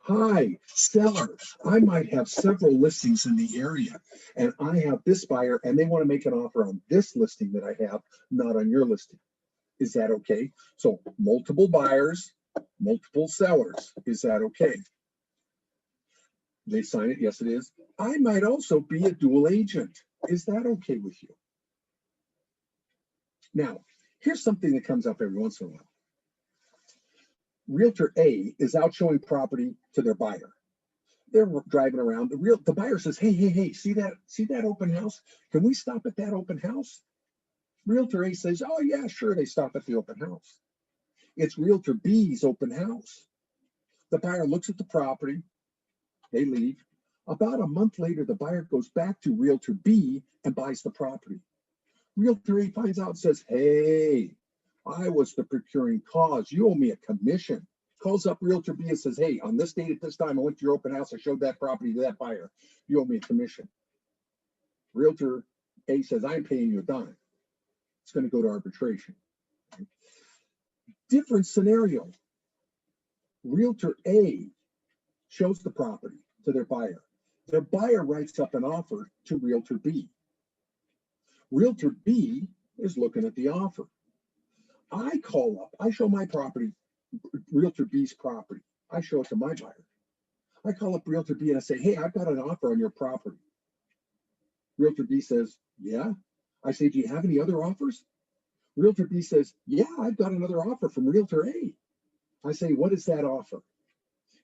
Hi, seller. I might have several listings in the area, and I have this buyer, and they want to make an offer on this listing that I have, not on your listing. Is that okay? So multiple buyers, multiple sellers. Is that okay? They sign it. Yes, it is. I might also be a dual agent. Is that okay with you? Now, here's something that comes up every once in a while. Realtor A is out showing property to their buyer. They're driving around. The buyer says, hey, see that open house? Can we stop at that open house? Realtor A says, oh yeah, sure, they stop at the open house. It's Realtor B's open house. The buyer looks at the property, they leave. About a month later, the buyer goes back to Realtor B and buys the property. Realtor A finds out and says, hey, I was the procuring cause. You owe me a commission. Calls up Realtor B and says, hey, on this date at this time, I went to your open house. I showed that property to that buyer. You owe me a commission. Realtor A says, I'm paying you a dime. It's going to go to arbitration. Different scenario. Realtor A shows the property to their buyer. Their buyer writes up an offer to Realtor B. Realtor B is looking at the offer. I call up, I show my property, Realtor B's property. I show it to my buyer. I call up Realtor B and I say, hey, I've got an offer on your property. Realtor B says, yeah. I say, do you have any other offers? Realtor B says, yeah, I've got another offer from Realtor A. I say, what is that offer?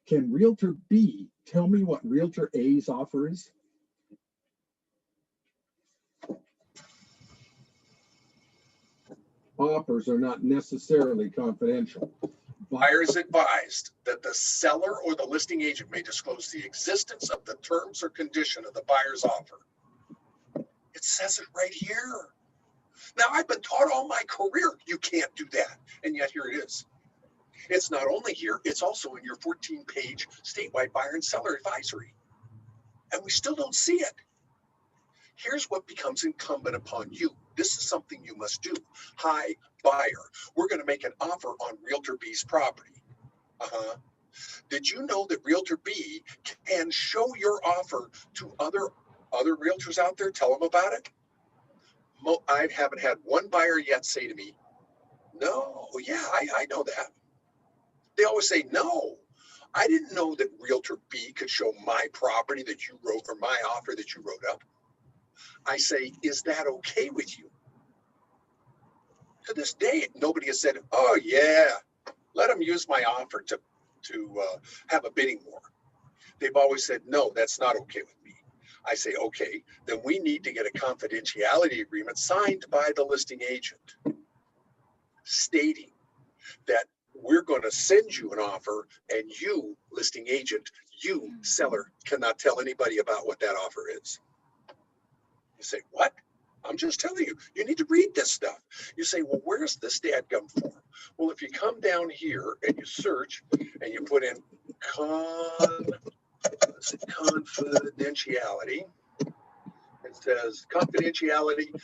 Can Realtor B tell me what Realtor A's offer is? Offers are not necessarily confidential. Buyer is advised that the seller or the listing agent may disclose the existence of the terms or condition of the buyer's offer. It says it right here. Now, I've been taught all my career you can't do that, and yet here it is. It's not only here, it's also in your 14-page statewide buyer and seller advisory, and we still don't see it. Here's what becomes incumbent upon you. This is something you must do. Hi, buyer, we're going to make an offer on Realtor B's property. Did you know that Realtor B can show your offer to other realtors out there? Tell them about it. I haven't had one buyer yet say to me, no, yeah, I know that. They always say, no, I didn't know that Realtor B could show my property that you wrote, or my offer that you wrote up. I say, is that okay with you? To this day, nobody has said, oh yeah, let them use my offer to have a bidding war. They've always said, no, that's not okay with me. I say, okay, then we need to get a confidentiality agreement signed by the listing agent stating that we're going to send you an offer, and you, listing agent, you, seller, cannot tell anybody about what that offer is. You say, what? I'm just telling you, you need to read this stuff. You say, well, where's this dadgum form? Well, if you come down here and you search and you put in confidentiality, it says confidentiality,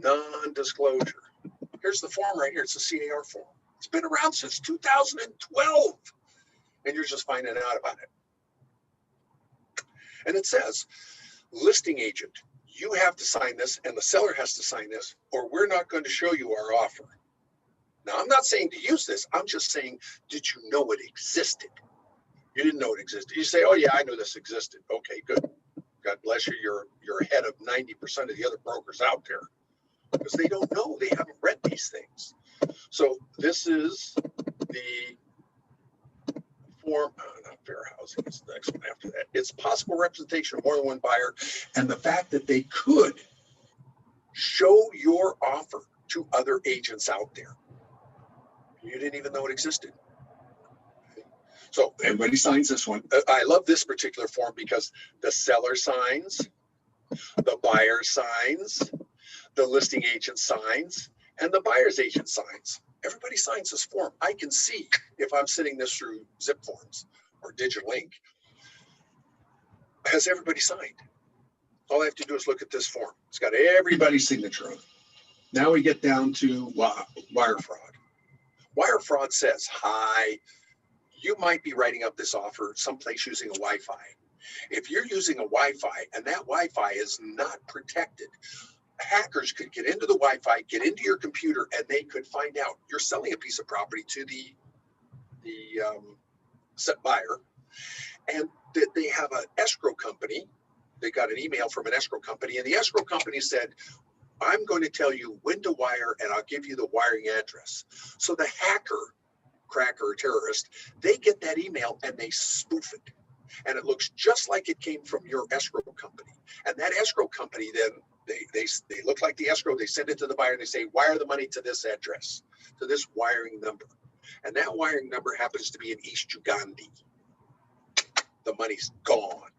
non-disclosure. Here's the form right here. It's a CAR form. It's been around since 2012, and you're just finding out about it. And it says, listing agent, you have to sign this, and the seller has to sign this, or we're not going to show you our offer. Now, I'm not saying to use this. I'm just saying, did you know it existed? You didn't know it existed. You say, oh, yeah, I know this existed. Okay, good. God bless you. You're ahead of 90% of the other brokers out there, because they don't know. They haven't read these things. So this is the form, not fair housing, it's the next one after that. It's possible representation of more than one buyer, and the fact that they could show your offer to other agents out there. You didn't even know it existed. So everybody signs this one. I love this particular form because the seller signs, the buyer signs, the listing agent signs, and the buyer's agent signs. Everybody signs this form. I can see if I'm sending this through zip forms or digital ink. Has everybody signed? All I have to do is look at this form. It's got everybody's signature on it. Now we get down to wire fraud. Wire fraud says, hi, you might be writing up this offer someplace using a Wi-Fi. If you're using a Wi-Fi and that Wi-Fi is not protected, hackers could get into the Wi-Fi, get into your computer, and they could find out you're selling a piece of property to the set buyer, and that they have an escrow company. They got an email from an escrow company, and the escrow company said, I'm going to tell you when to wire, and I'll give you the wiring address. So the hacker, cracker, or terrorist, they get that email and they spoof it. And it looks just like it came from your escrow company. And that escrow company then They look like the escrow. They send it to the buyer and they say, wire the money to this address, to this wiring number. And that wiring number happens to be in East Uganda. The money's gone.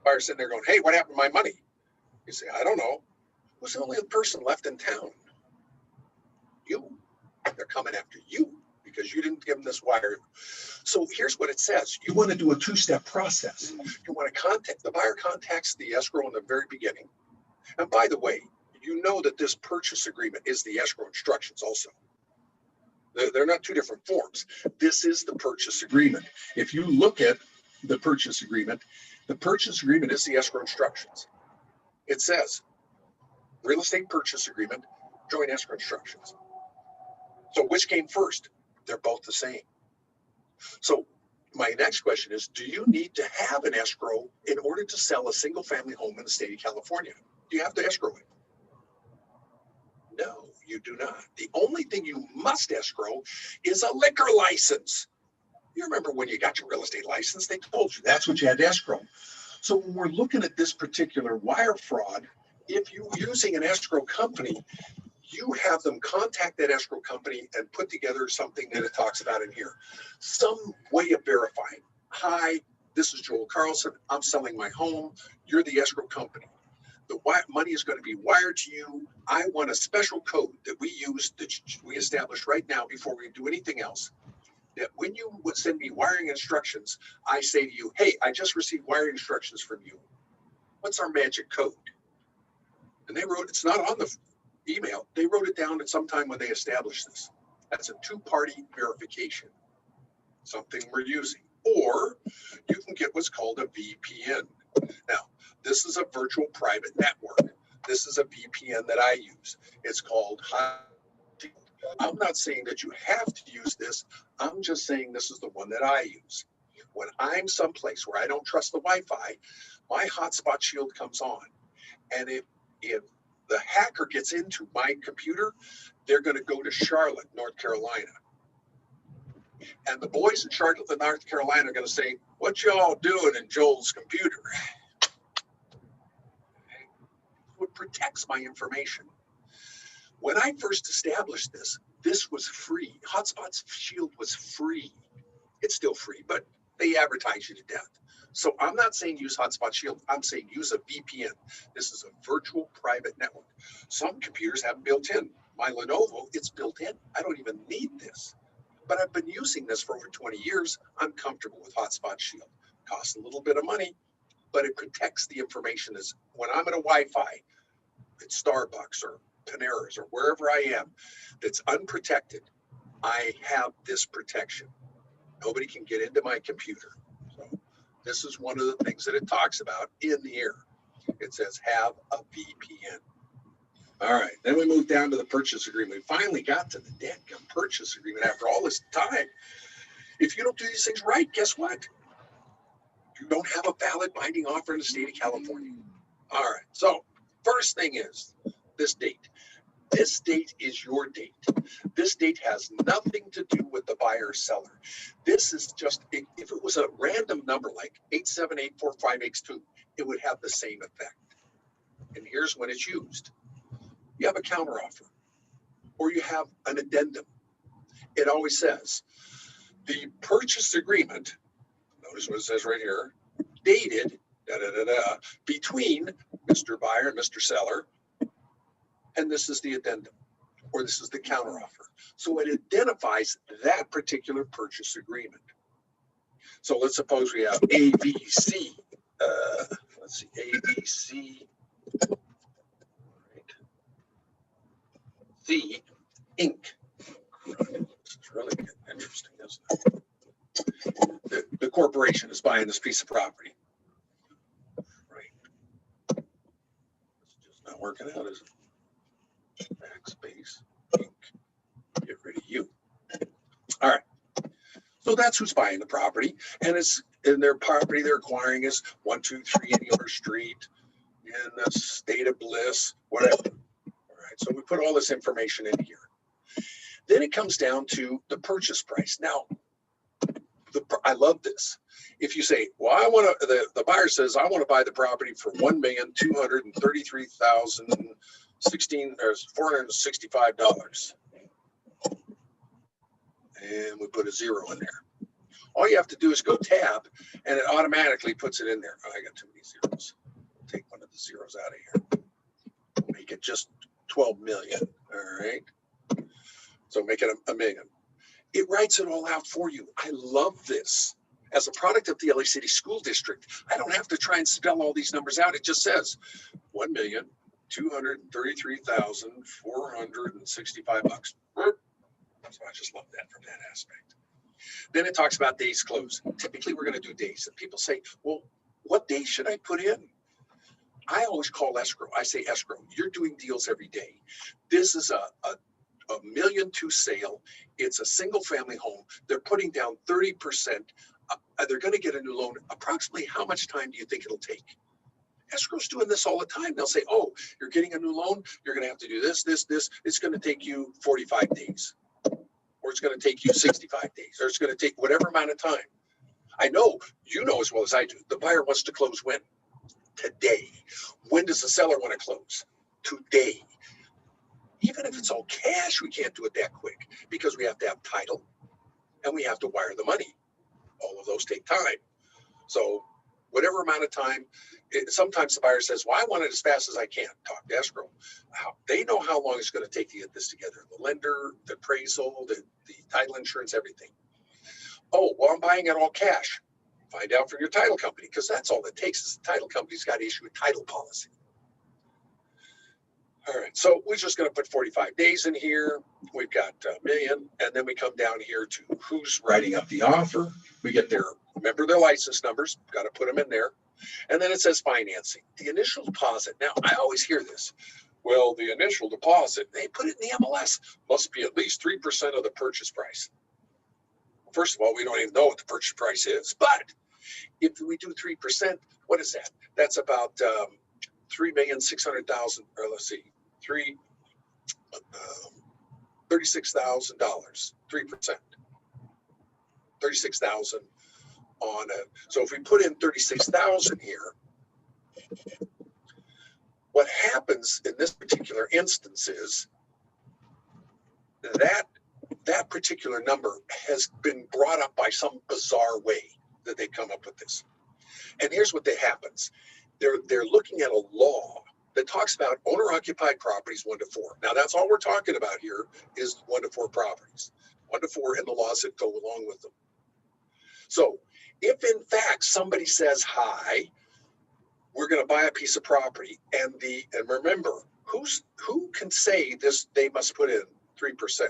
Buyer's sitting there going, hey, what happened to my money? You say, I don't know. Who's the only person left in town? You. They're coming after you because you didn't give them this wire. So here's what it says. You want to do a two-step process. You want to contact, the buyer contacts the escrow in the very beginning. And by the way, you know that this purchase agreement is the escrow instructions also. They're not two different forms. This is the purchase agreement. If you look at the purchase agreement is the escrow instructions. It says, real estate purchase agreement, joint escrow instructions. So which came first? They're both the same. So my next question is, do you need to have an escrow in order to sell a single family home in the state of California? Do you have to escrow it? No, you do not. The only thing you must escrow is a liquor license. You remember when you got your real estate license, they told you that's what you had to escrow. So when we're looking at this particular wire fraud, if you're using an escrow company, you have them contact that escrow company and put together something that it talks about in here. Some way of verifying. Hi, this is Joel Carlson. I'm selling my home. You're the escrow company. The money is going to be wired to you. I want a special code that we use, that we establish right now before we do anything else. That when you would send me wiring instructions, I say to you, hey, I just received wiring instructions from you. What's our magic code? And they wrote, it's not on the email. They wrote it down at some time when they established this. That's a two-party verification, something we're using. Or you can get what's called a VPN. Now, this is a virtual private network. This is a VPN that I use. It's called I'm not saying that you have to use this. I'm just saying this is the one that I use. When I'm someplace where I don't trust the Wi-Fi, my hotspot shield comes on. And if the hacker gets into my computer, they're going to go to Charlotte, North Carolina. And the boys in Charlotte, North Carolina are going to say, what y'all doing in Joel's computer? What protects my information. When I first established this, this was free. Hotspot's Shield was free. It's still free, but they advertise you to death. So I'm not saying use Hotspot Shield. I'm saying use a VPN. This is a virtual private network. Some computers have built in. My Lenovo, it's built in. I don't even need this. But I've been using this for over 20 years. I'm comfortable with Hotspot Shield. Costs a little bit of money, but it protects the information. As when I'm at a Wi-Fi at Starbucks or Panera's or wherever I am that's unprotected, I have this protection. Nobody can get into my computer. So this is one of the things that it talks about in here. It says have a VPN. All right, then we move down to the purchase agreement. We finally got to the dadgum purchase agreement after all this time. If you don't do these things right, guess what? You don't have a valid binding offer in the state of California. All right, so first thing is this date. This date is your date. This date has nothing to do with the buyer or seller. This is just, if it was a random number like 8784582, it would have the same effect. And here's when it's used. You have a counteroffer or you have an addendum. It always says the purchase agreement, notice what it says right here, dated between Mr. Buyer and Mr. Seller, and this is the addendum, or this is the counteroffer. So it identifies that particular purchase agreement. So let's suppose we have ABC. Let's see, ABC. C Inc. This is really interesting, isn't it? The corporation is buying this piece of property. Right. It's just not working out, is it? Backspace Inc. Get rid of you. All right. So that's who's buying the property, and it's in their property they're acquiring is 123 Indiana Street in the state of Bliss, whatever. So we put all this information in here. Then it comes down to the purchase price. Now, I love this. If you say, well, I want to, the buyer says, I want to buy the property for $1,233,465. And we put a 0 in there. All you have to do is go tab and it automatically puts it in there. Oh, I got too many zeros. Take one of the zeros out of here. Make it just 12 million. All right. So make it a million. It writes it all out for you. I love this. As a product of the LA City School District, I don't have to try and spell all these numbers out. It just says $1,233,465. So I just love that from that aspect. Then it talks about days closed. Typically, we're going to do days. And people say, well, what day should I put in? I always call escrow. I say escrow. You're doing deals every day. This is a $1.2 million sale. It's a single family home. They're putting down 30%. They're going to get a new loan. Approximately how much time do you think it'll take? Escrow's doing this all the time. They'll say, oh, you're getting a new loan. You're going to have to do this, this, this. It's going to take you 45 days. Or it's going to take you 65 days. Or it's going to take whatever amount of time. I know, you know as well as I do, the buyer wants to close when? Today. When does the seller want to close? Today. Even if it's all cash, we can't do it that quick because we have to have title and we have to wire the money. All of those take time. So whatever amount of time, sometimes the buyer says, well, I want it as fast as I can. Talk to escrow. They know how long it's going to take to get this together. The lender, the appraisal, the title insurance, everything. Oh, well, I'm buying it all cash. Find out from your title company because that's all it takes is the title company's got to issue a title policy. All right, so we're just going to put 45 days in here. We've got $1 million, and then we come down here to who's writing up the offer. We get remember their license numbers, got to put them in there. And then it says financing, the initial deposit. Now, I always hear this. Well, the initial deposit, they put it in the MLS, must be at least 3% of the purchase price. First of all, we don't even know what the purchase price is, but if we do 3%, what is that? That's about $3,600,000, or let's see, $36,000, 3%, 36,000 on a. So if we put in 36,000 here, what happens in this particular instance is that particular number has been brought up by some bizarre way that they come up with this. And here's what happens. They're looking at a law that talks about owner-occupied properties 1 to 4. Now, that's all we're talking about here is 1 to 4 properties, 1 to 4 and the laws that go along with them. So if in fact somebody says, hi, we're going to buy a piece of property and remember, who can say this, they must put in 3%.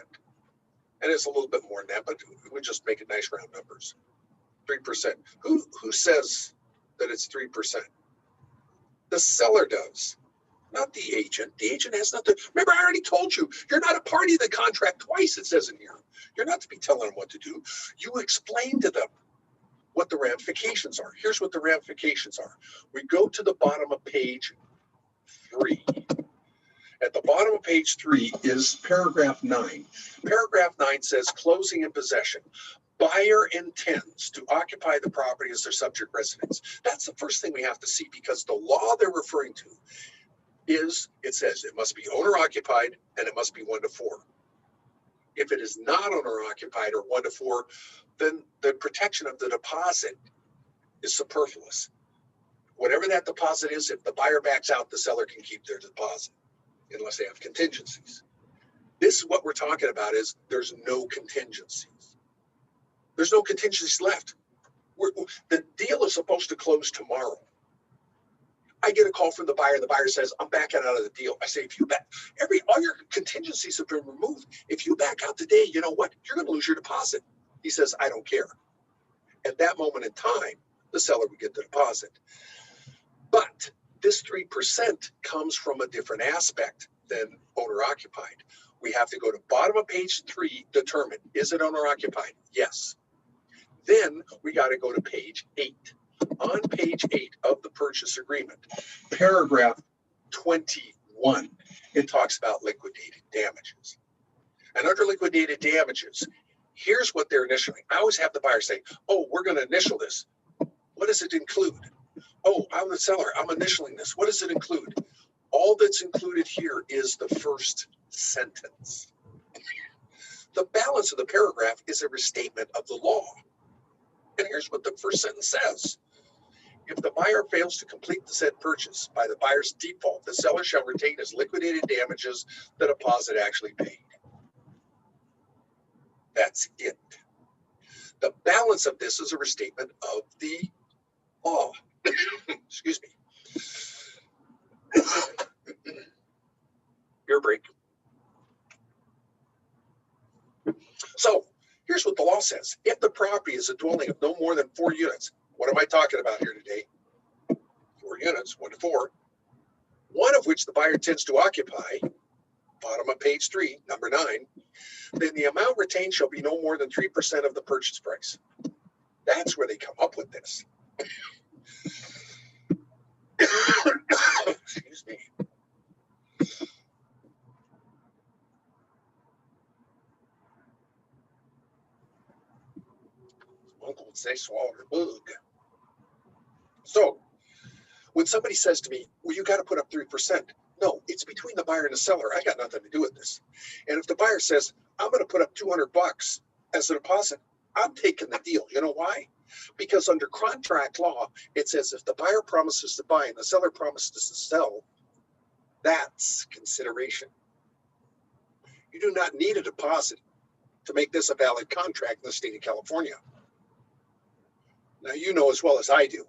And it's a little bit more than that, but we just make it nice round numbers. 3%. Who says that it's 3%? The seller does, not the agent. The agent has nothing. Remember, I already told you, you're not a party to the contract twice, it says in here. You're not to be telling them what to do. You explain to them what the ramifications are. Here's what the ramifications are. We go to the bottom of page 3. At the bottom of page 3 is paragraph 9. Paragraph 9 says closing and possession. Buyer intends to occupy the property as their subject residence. That's the first thing we have to see because the law they're referring to is, it says it must be owner occupied and it must be 1 to 4. If it is not owner occupied or 1 to 4, then the protection of the deposit is superfluous. Whatever that deposit is, if the buyer backs out, the seller can keep their deposit unless they have contingencies. This is what we're talking about is there's no contingencies. There's no contingencies left. The deal is supposed to close tomorrow. I get a call from the buyer. The buyer says, I'm backing out of the deal. I say, if you back, all your contingencies have been removed. If you back out today, you know what? You're going to lose your deposit. He says, I don't care. At that moment in time, the seller would get the deposit. But this 3% comes from a different aspect than owner occupied. We have to go to bottom of page 3, determine, is it owner occupied? Yes. Then we got to go to page 8. On page 8 of the purchase agreement, paragraph 21, it talks about liquidated damages. And under liquidated damages, Here's what they're initialing. I always have the buyer say, oh, we're going to initial this. What does it include? Oh, I'm the seller. I'm initialing this. What does it include? All that's included here is the first sentence. The balance of the paragraph is a restatement of the law. And here's what the first sentence says. If the buyer fails to complete the said purchase by the buyer's default, the seller shall retain as liquidated damages the deposit actually paid. That's it. The balance of this is a restatement of the law. Excuse me. Beer break. So here's what the law says. If the property is a dwelling of no more than 4 units, what am I talking about here today? 4 units, 1 to 4, one of which the buyer intends to occupy, bottom of page 3, number 9, then the amount retained shall be no more than 3% of the purchase price. That's where they come up with this. Excuse me. Uncle would say swallowed a bug. So when somebody says to me, well, you got to put up 3%. No, it's between the buyer and the seller. I got nothing to do with this. And if the buyer says, I'm going to put up $200 as a deposit, I'm taking the deal. You know why? Because under contract law, it says if the buyer promises to buy and the seller promises to sell, that's consideration. You do not need a deposit to make this a valid contract in the state of California. Now, you know as well as I do,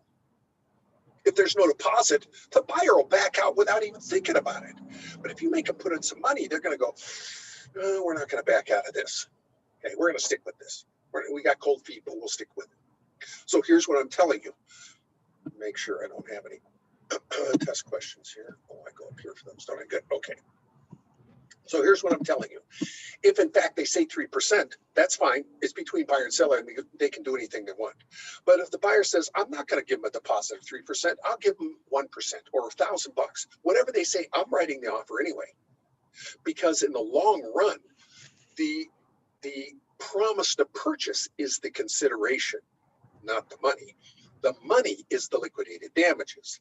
if there's no deposit, the buyer will back out without even thinking about it. But if you make them put in some money, they're going to go, oh, we're not going to back out of this. Okay, we're going to stick with this. We got cold feet, but we'll stick with it. So here's what I'm telling you. Make sure I don't have any test questions here. Oh, I go up here for them. Don't I? Good. Okay. So here's what I'm telling you. If in fact they say 3%, that's fine. It's between buyer and seller, and they can do anything they want. But if the buyer says, I'm not going to give them a deposit of 3%, I'll give them 1% or $1,000. Whatever they say, I'm writing the offer anyway. Because in the long run, the promise to purchase is the consideration, not the money. The money is the liquidated damages.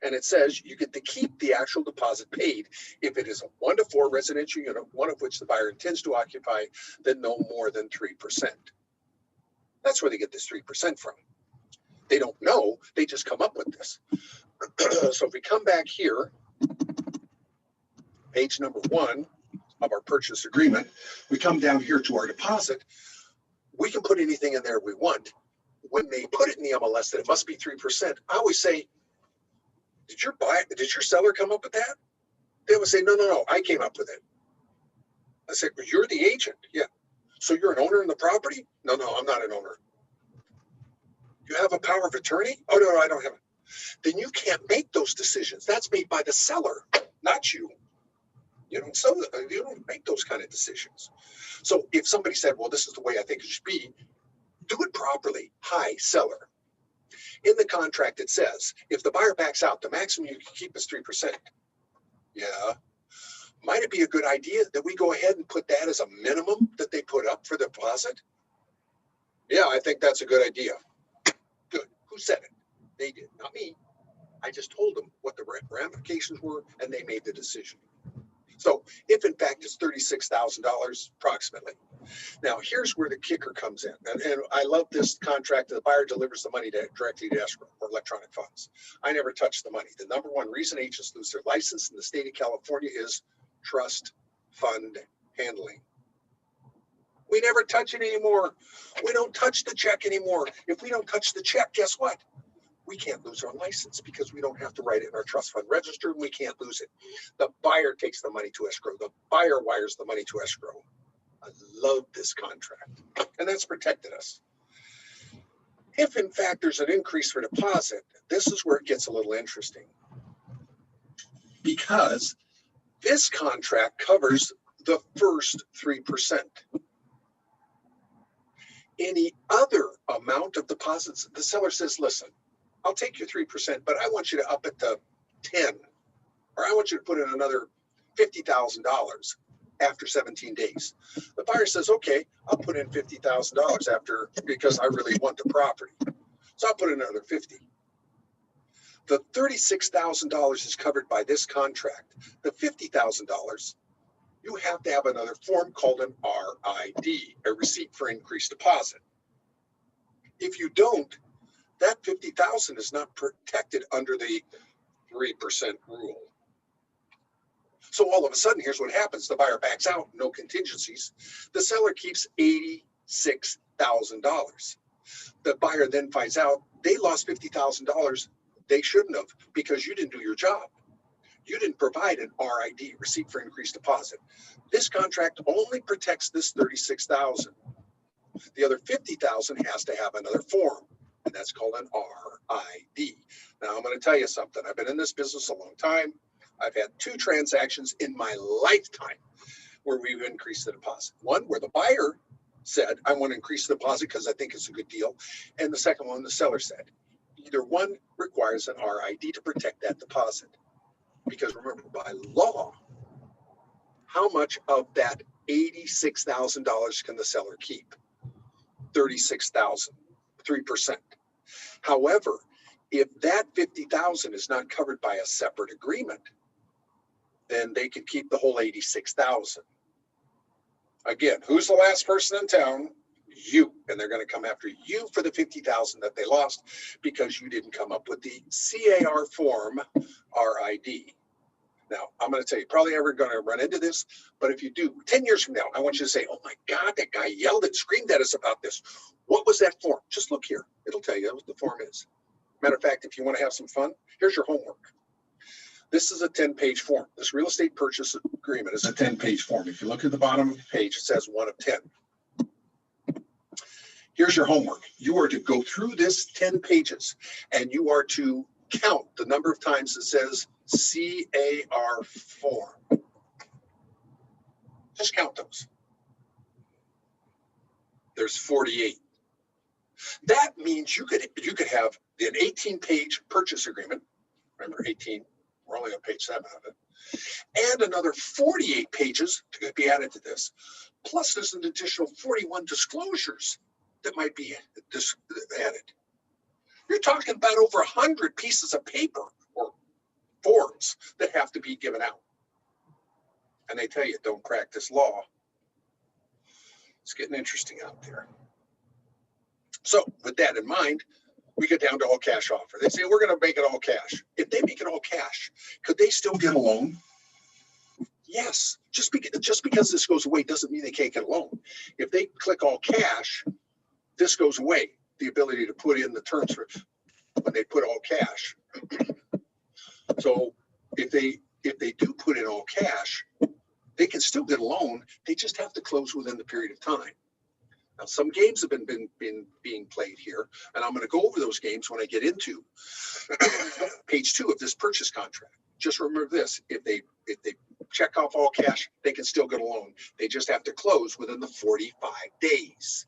And it says you get to keep the actual deposit paid if it is a 1 to 4 residential unit, one of which the buyer intends to occupy, then no more than 3%. That's where they get this 3% from. They don't know, they just come up with this. So if we come back here, page number 1 of our purchase agreement, we come down here to our deposit. We can put anything in there we want. When they put it in the MLS that it must be 3%, I always say, did your seller come up with that? They would say, no, I came up with it. I said, well, you're the agent. Yeah. So you're an owner in the property? No, I'm not an owner. You have a power of attorney? Oh, no, I don't have it. Then you can't make those decisions. That's made by the seller, not you. You don't make those kind of decisions. So if somebody said, well, this is the way I think it should be, do it properly. Hi, seller. In the contract, it says, if the buyer backs out, the maximum you can keep is 3%. Yeah. Might it be a good idea that we go ahead and put that as a minimum that they put up for the deposit? Yeah, I think that's a good idea. Good. Who said it? They did, not me. I just told them what the ramifications were, and they made the decision. So if in fact it's $36,000 approximately. Now here's where the kicker comes in. And I love this contract. The buyer delivers the money directly to escrow or electronic funds. I never touch the money. The number one reason agents lose their license in the state of California is trust fund handling. We never touch it anymore. We don't touch the check anymore. If we don't touch the check, guess what? We can't lose our license because we don't have to write it in our trust fund register, and we can't lose it. The buyer takes the money to escrow. The buyer wires the money to escrow. I love this contract, and that's protected us. If in fact there's an increase for deposit, this is where it gets a little interesting, because this contract covers the first 3%. Any other amount of deposits, the seller says, listen, I'll take your 3%, but I want you to up it to 10, or I want you to put in another $50,000. after 17 days. The buyer says, okay, I'll put in $50,000 after, because I really want the property. So I'll put in another 50. The $36,000 is covered by this contract. The $50,000, you have to have another form called an RID, a receipt for increased deposit. If you don't, that $50,000 is not protected under the 3% rule. So all of a sudden, here's what happens. The buyer backs out, no contingencies. The seller keeps $86,000. The buyer then finds out they lost $50,000 they shouldn't have, because you didn't do your job. You didn't provide an RID, receipt for increased deposit. This contract only protects this $36,000. The other $50,000 has to have another form, and that's called an RID. Now, I'm going to tell you something. I've been in this business a long time. I've had 2 transactions in my lifetime where we've increased the deposit. One where the buyer said, I want to increase the deposit because I think it's a good deal. And the second one, the seller said. Either one requires an RID to protect that deposit. Because remember, by law, how much of that $86,000 can the seller keep? $36,000, 3%. However, if that $50,000 is not covered by a separate agreement, then they could keep the whole $86,000. Again, who's the last person in town? You. And they're going to come after you for the $50,000 that they lost because you didn't come up with the CAR form RID. Now, I'm going to tell you, probably never going to run into this, but if you do, 10 years from now, I want you to say, oh my God, that guy yelled and screamed at us about this. What was that form? Just look here. It'll tell you what the form is. Matter of fact, if you want to have some fun, here's your homework. This is a 10-page form. This real estate purchase agreement is a 10-page form. If you look at the bottom of the page, it says 1 of 10. Here's your homework. You are to go through this 10 pages and you are to count the number of times it says CAR form. Just count those. There's 48. That means you could have an 18-page purchase agreement. Remember, 18. We're only on page 7 of it. And another 48 pages to be added to this. Plus, there's an additional 41 disclosures that might be added. You're talking about over 100 pieces of paper or forms that have to be given out. And they tell you, don't crack this law. It's getting interesting out there. So with that in mind, we get down to all cash offer. They say, we're going to make it all cash. If they make it all cash, could they still get a loan? Yes. Just because this goes away doesn't mean they can't get a loan. If they click all cash, this goes away. The ability to put in the terms for when they put all cash. So if they do put in all cash, they can still get a loan. They just have to close within the period of time. Now, some games have been being played here, and I'm going to go over those games when I get into page 2 of this purchase contract. Just remember this: if they check off all cash, they can still get a loan. They just have to close within the 45 days.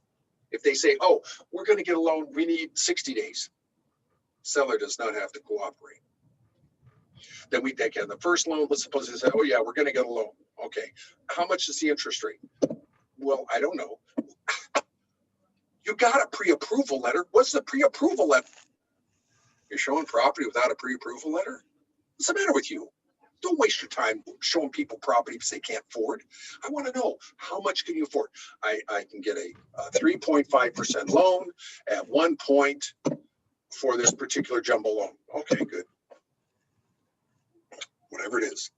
If they say, oh, we're going to get a loan, we need 60 days. Seller does not have to cooperate. Then we take in the first loan. Let's suppose they say, oh yeah, we're going to get a loan. Okay. How much is the interest rate? Well, I don't know. You got a pre-approval letter. What's the pre-approval letter? You're showing property without a pre-approval letter? What's the matter with you? Don't waste your time showing people property because they can't afford. I want to know, how much can you afford? I can get a 3.5% loan at 1 point for this particular jumbo loan. Okay, good. Whatever it is.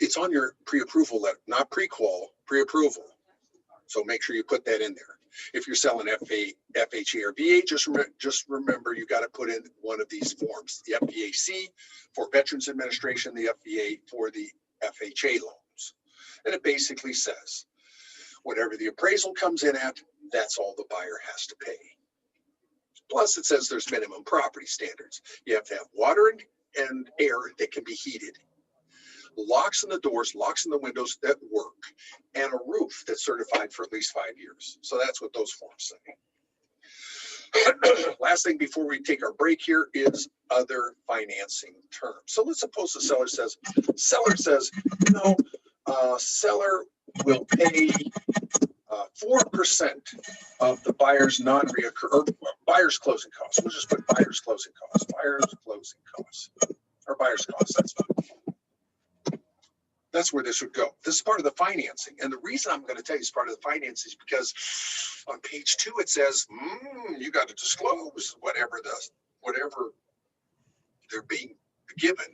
It's on your pre-approval letter, not pre-qual, pre-approval. So make sure you put that in there. If you're selling FHA or VA, just remember you got to put in one of these forms, the RPA-CA for Veterans Administration, the FVA for the FHA loans. And it basically says, whatever the appraisal comes in at, that's all the buyer has to pay. Plus it says there's minimum property standards. You have to have water and air that can be heated. Locks in the doors, locks in the windows that work, and a roof that's certified for at least 5 years. So that's what those forms say. Last thing before we take our break here is other financing terms. So let's suppose the seller says, you know, seller will pay 4% of the buyer's non-reoccur, or buyer's closing costs. We'll just put buyer's closing costs, or buyer's costs, that's fine. That's where this would go. This is part of the financing. And the reason I'm going to tell you it's part of the financing is because on page 2, it says, you got to disclose whatever they're being given.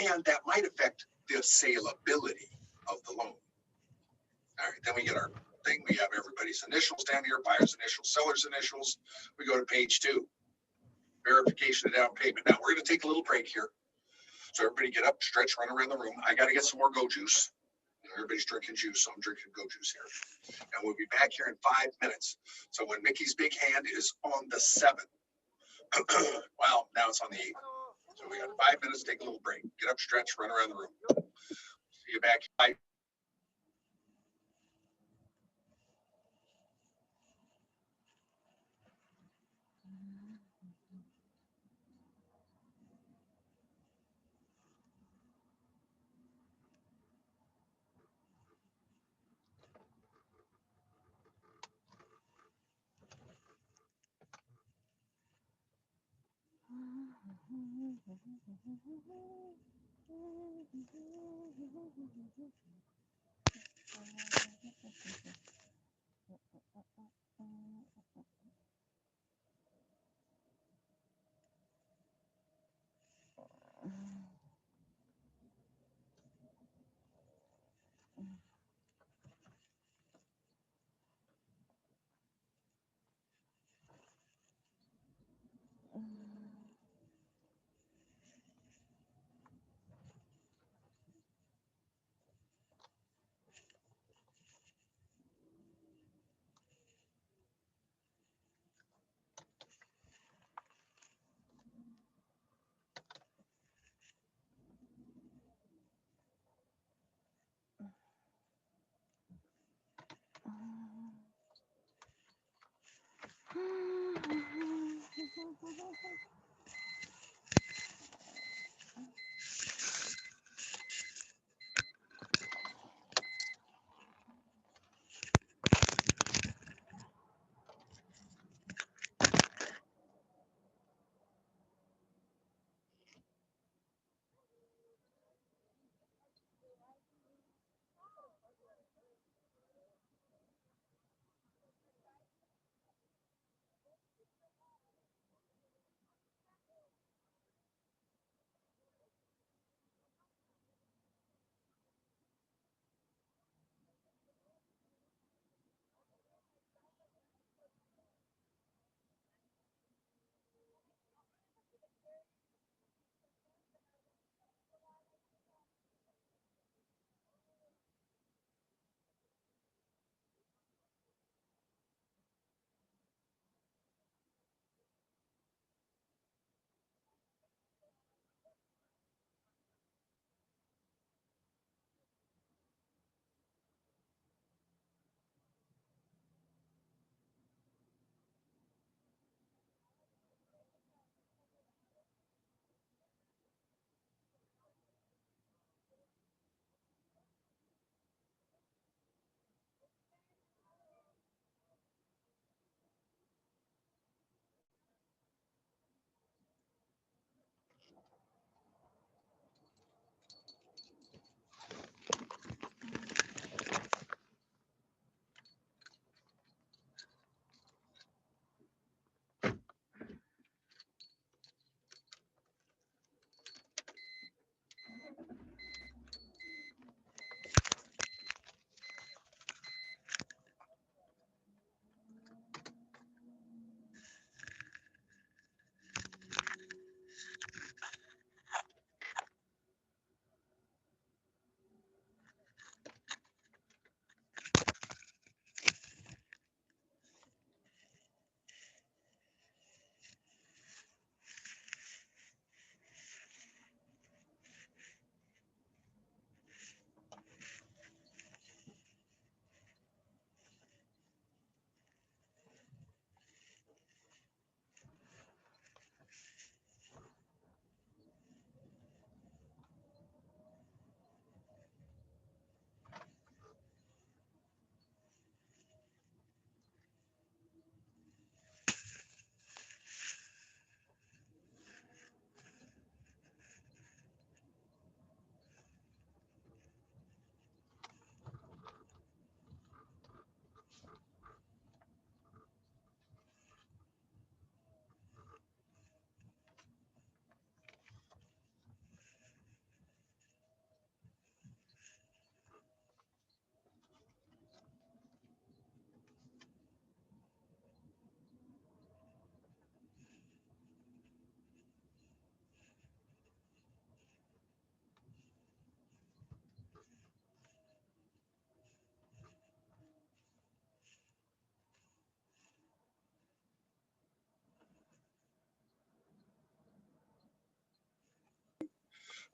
And that might affect the saleability of the loan. All right, then we get our thing. We have everybody's initials down here, buyer's initials, seller's initials. We go to page 2, verification of down payment. Now we're going to take a little break here. So everybody get up, stretch, run around the room. I got to get some more go juice. Everybody's drinking juice, so I'm drinking go juice here. And we'll be back here in 5 minutes. So when Mickey's big hand is on the 7th, well, now it's on the 8th. So we got 5 minutes, take a little break. Get up, stretch, run around the room. See you back. Bye.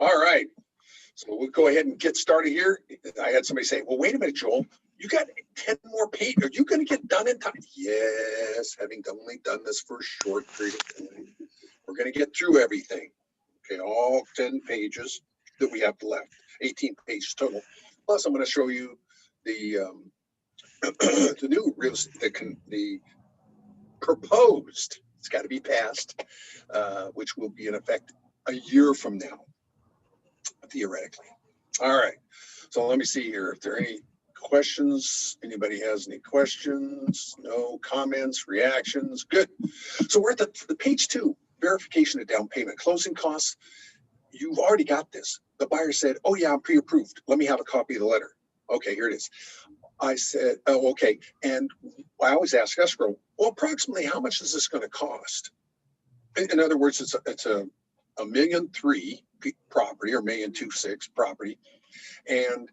All right. So we'll go ahead and get started here. I had somebody say, well, wait a minute, Joel, you got 10 more pages. Are you going to get done in time? Yes, having only done this for a short period of time. We're going to get through everything. Okay, all 10 pages that we have left, 18 pages total. Plus, I'm going to show you the the new real estate, the proposed, it's got to be passed, which will be in effect a year from now, theoretically. All right, so let me see here if there are any questions. Anybody has any questions? No comments, reactions? Good. So we're at the page 2, verification of down payment, closing costs. You've already got this. The buyer said, oh yeah, I'm pre-approved. Let me have a copy of the letter. Okay, here it is. I said, oh, okay. And I always ask escrow, well, approximately how much is this going to cost? In other words, it's a $1.3 million property or $1.26 million property. And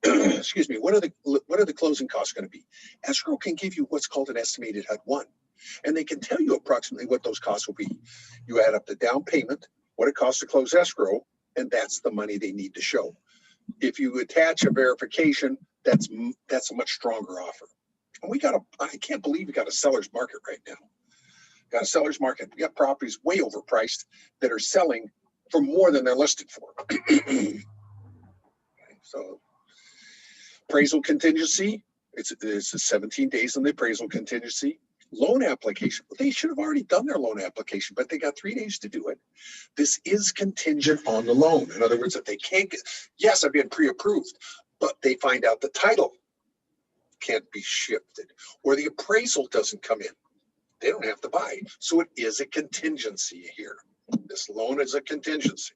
excuse me, what are the closing costs going to be? Escrow can give you what's called an estimated HUD-1, and they can tell you approximately what those costs will be. You add up the down payment, what it costs to close escrow, and that's the money they need to show. If you attach a verification, that's a much stronger offer. And I can't believe we got a seller's market right now. Got a seller's market. We got properties way overpriced that are selling for more than they're listed for. Okay, so appraisal contingency, it's 17 days on the appraisal contingency. Loan application, well, they should have already done their loan application, but they got 3 days to do it. This is contingent on the loan. In other words, if they can't get, yes, I've been pre-approved, but they find out the title can't be shifted or the appraisal doesn't come in, they don't have to buy. So it is a contingency here. This loan is a contingency.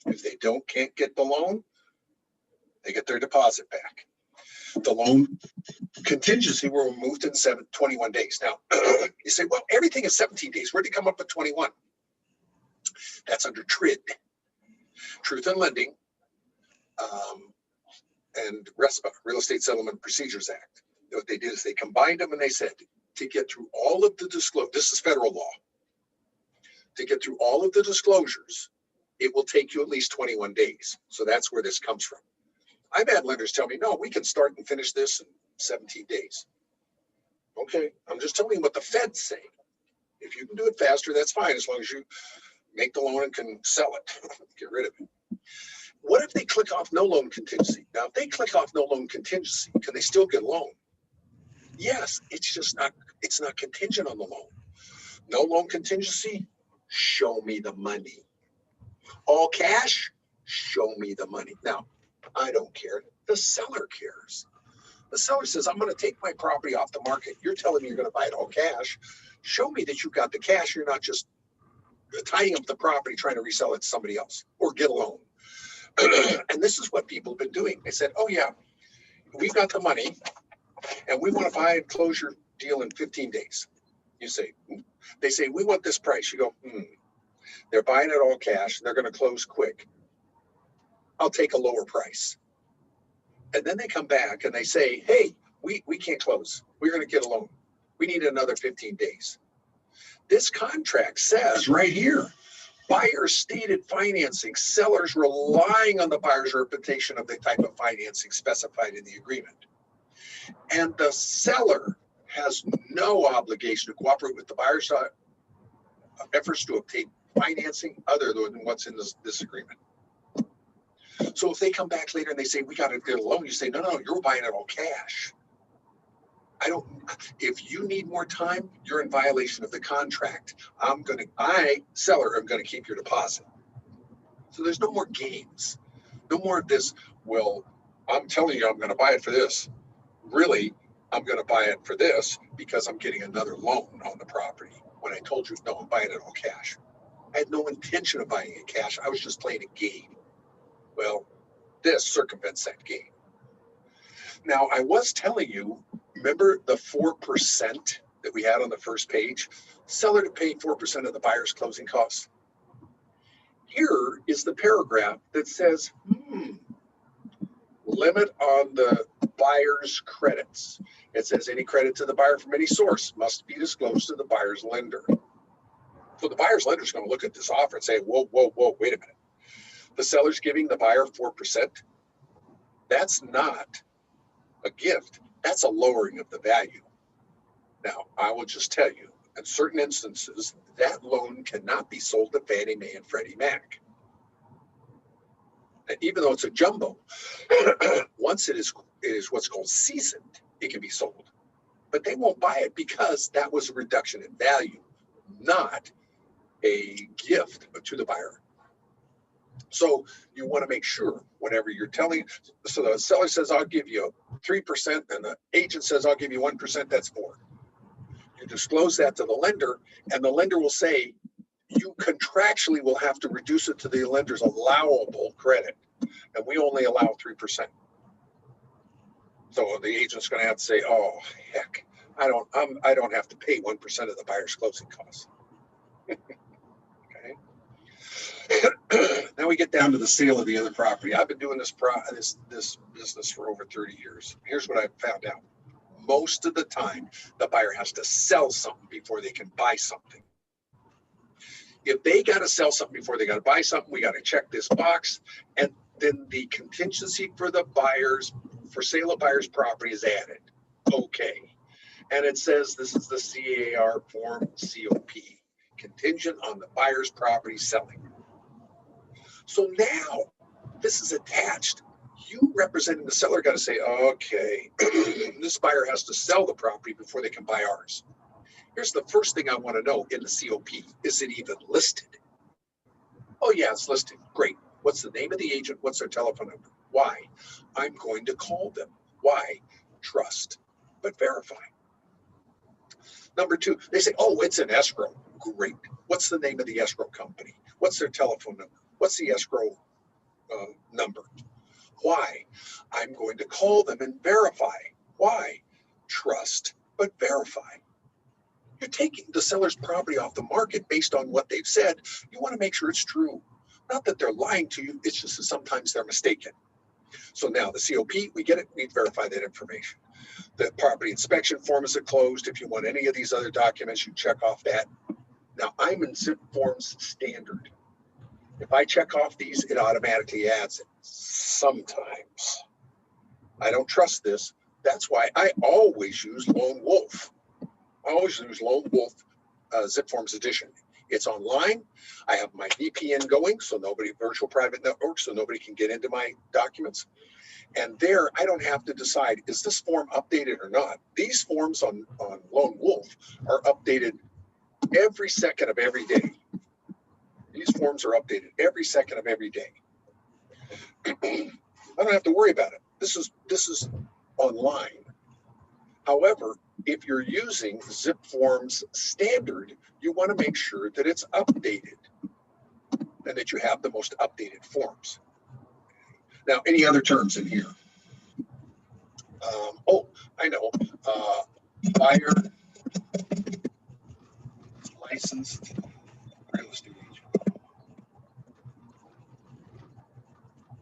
If they can't get the loan, they get their deposit back. The loan contingency were removed in 21 days. Now, you say, well, everything is 17 days. Where'd they come up with 21? That's under TRID, Truth in Lending, and RESPA, Real Estate Settlement Procedures Act. What they did is they combined them and they said, to get through all of the disclosure, this is federal law, to get through all of the disclosures, it will take you at least 21 days. So that's where this comes from. I've had lenders tell me, no, we can start and finish this in 17 days. Okay, I'm just telling you what the feds say. If you can do it faster, that's fine, as long as you make the loan and can sell it, get rid of it. What if they click off no loan contingency? Now, if they click off no loan contingency, can they still get a loan? Yes, it's not contingent on the loan. No loan contingency, show me the money. All cash, show me the money. Now, I don't care. The seller cares. The seller says, I'm going to take my property off the market. You're telling me you're going to buy it all cash. Show me that you've got the cash. You're not just tying up the property, trying to resell it to somebody else or get a loan. And this is what people have been doing. They said, oh yeah, we've got the money and we want to buy and close your deal in 15 days. You say, they say, we want this price. You go, they're buying it all cash. They're going to close quick. I'll take a lower price. And then they come back and they say, hey, we can't close. We're going to get a loan. We need another 15 days. This contract says right here, buyer's stated financing, sellers relying on the buyer's reputation of the type of financing specified in the agreement. And the seller has no obligation to cooperate with the buyer's efforts to obtain financing other than what's in this agreement. So if they come back later and they say, we got to get a loan, you say, no, you're buying it all cash. If you need more time, you're in violation of the contract. Seller, am going to keep your deposit. So there's no more games. No more of this, well, I'm telling you, I'm going to buy it for this. Really, I'm going to buy it for this because I'm getting another loan on the property. When I told you, no, I'm buying it all cash. I had no intention of buying it cash. I was just playing a game. Well, this circumvents that game. Now, I was telling you, remember the 4% that we had on the first page? Seller to pay 4% of the buyer's closing costs. Here is the paragraph that says, limit on the buyer's credits. It says any credit to the buyer from any source must be disclosed to the buyer's lender. So the buyer's lender is going to look at this offer and say, whoa, wait a minute. The seller's giving the buyer 4%. That's not a gift. That's a lowering of the value. Now, I will just tell you, in certain instances, that loan cannot be sold to Fannie Mae and Freddie Mac. And even though it's a jumbo, once it is what's called seasoned, it can be sold. But they won't buy it because that was a reduction in value, not a gift to the buyer. So you want to make sure whenever you're telling, so the seller says, I'll give you 3%, and the agent says, I'll give you 1%, that's 4%. You disclose that to the lender, and the lender will say, you contractually will have to reduce it to the lender's allowable credit, and we only allow 3%. So the agent's going to have to say, oh, heck, I don't have to pay 1% of the buyer's closing costs. Okay. Now we get down to the sale of the other property. I've been doing this business for over 30 years. Here's what I found out. Most of the time, the buyer has to sell something before they can buy something. If they got to sell something before they got to buy something, we got to check this box. And then the contingency for the buyers, for sale of buyer's property is added. Okay. And it says this is the CAR form COP, contingent on the buyer's property selling. So now this is attached. You representing the seller got to say, okay, this buyer has to sell the property before they can buy ours. Here's the first thing I want to know in the COP. Is it even listed? Oh yeah, it's listed. Great. What's the name of the agent? What's their telephone number? Why? I'm going to call them. Why? Trust, but verify. Number two, they say, oh, it's an escrow. Great. What's the name of the escrow company? What's their telephone number? What's the escrow number? Why? I'm going to call them and verify. Why? Trust, but verify. You're taking the seller's property off the market based on what they've said. You want to make sure it's true. Not that they're lying to you, it's just that sometimes they're mistaken. So now the COP, we get it, we need to verify that information. The property inspection form is closed. If you want any of these other documents, you check off that. Now I'm in Zip Forms Standard. If I check off these, it automatically adds it. Sometimes. I don't trust this. That's why I always use Lone Wolf. I always use Lone Wolf Zip Forms Edition. It's online. I have my VPN going, so nobody, virtual private network, so nobody can get into my documents. And there, I don't have to decide, is this form updated or not? These forms on Lone Wolf are updated every second of every day. These forms are updated every second of every day. I don't have to worry about it. This is online. However, if you're using Zip Forms Standard, you want to make sure that it's updated and that you have the most updated forms. Now, any other terms in here? Oh, I know. Buyer, licensed real estate agent,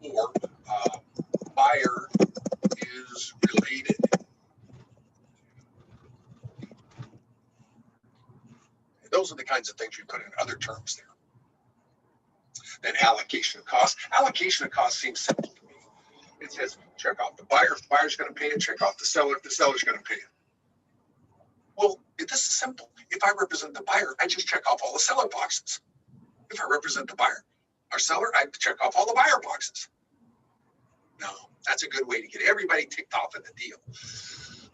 or buyer is related. Those are the kinds of things you put in other terms there. Then allocation of costs. Allocation of costs seems simple to me. It says check off the buyer. If the buyer's going to pay it, check off the seller if the seller's going to pay it. Well, this is simple. If I represent the buyer, I just check off all the seller boxes. If I represent the buyer or seller, I check off all the buyer boxes. No, that's a good way to get everybody ticked off in the deal.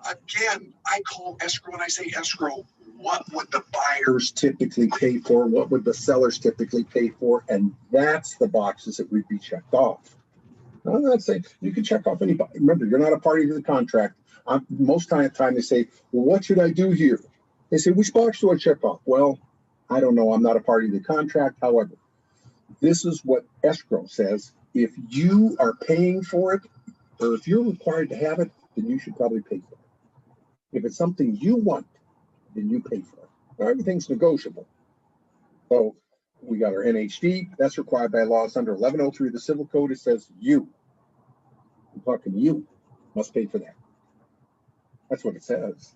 Again, I call escrow and I say escrow. What would the buyers typically pay for? What would the sellers typically pay for? And that's the boxes that would be checked off. I'm not saying you can check off anybody. Remember, you're not a party to the contract. Most time they say, well, what should I do here? They say, which box do I check off? Well, I don't know. I'm not a party to the contract. However, this is what escrow says. If you are paying for it, or if you're required to have it, then you should probably pay for it. If it's something you want, then you pay for it. Now, everything's negotiable. So we got our NHD. That's required by law. It's under 1103 of the Civil Code. It says you. I'm talking to you. Must pay for that. That's what it says.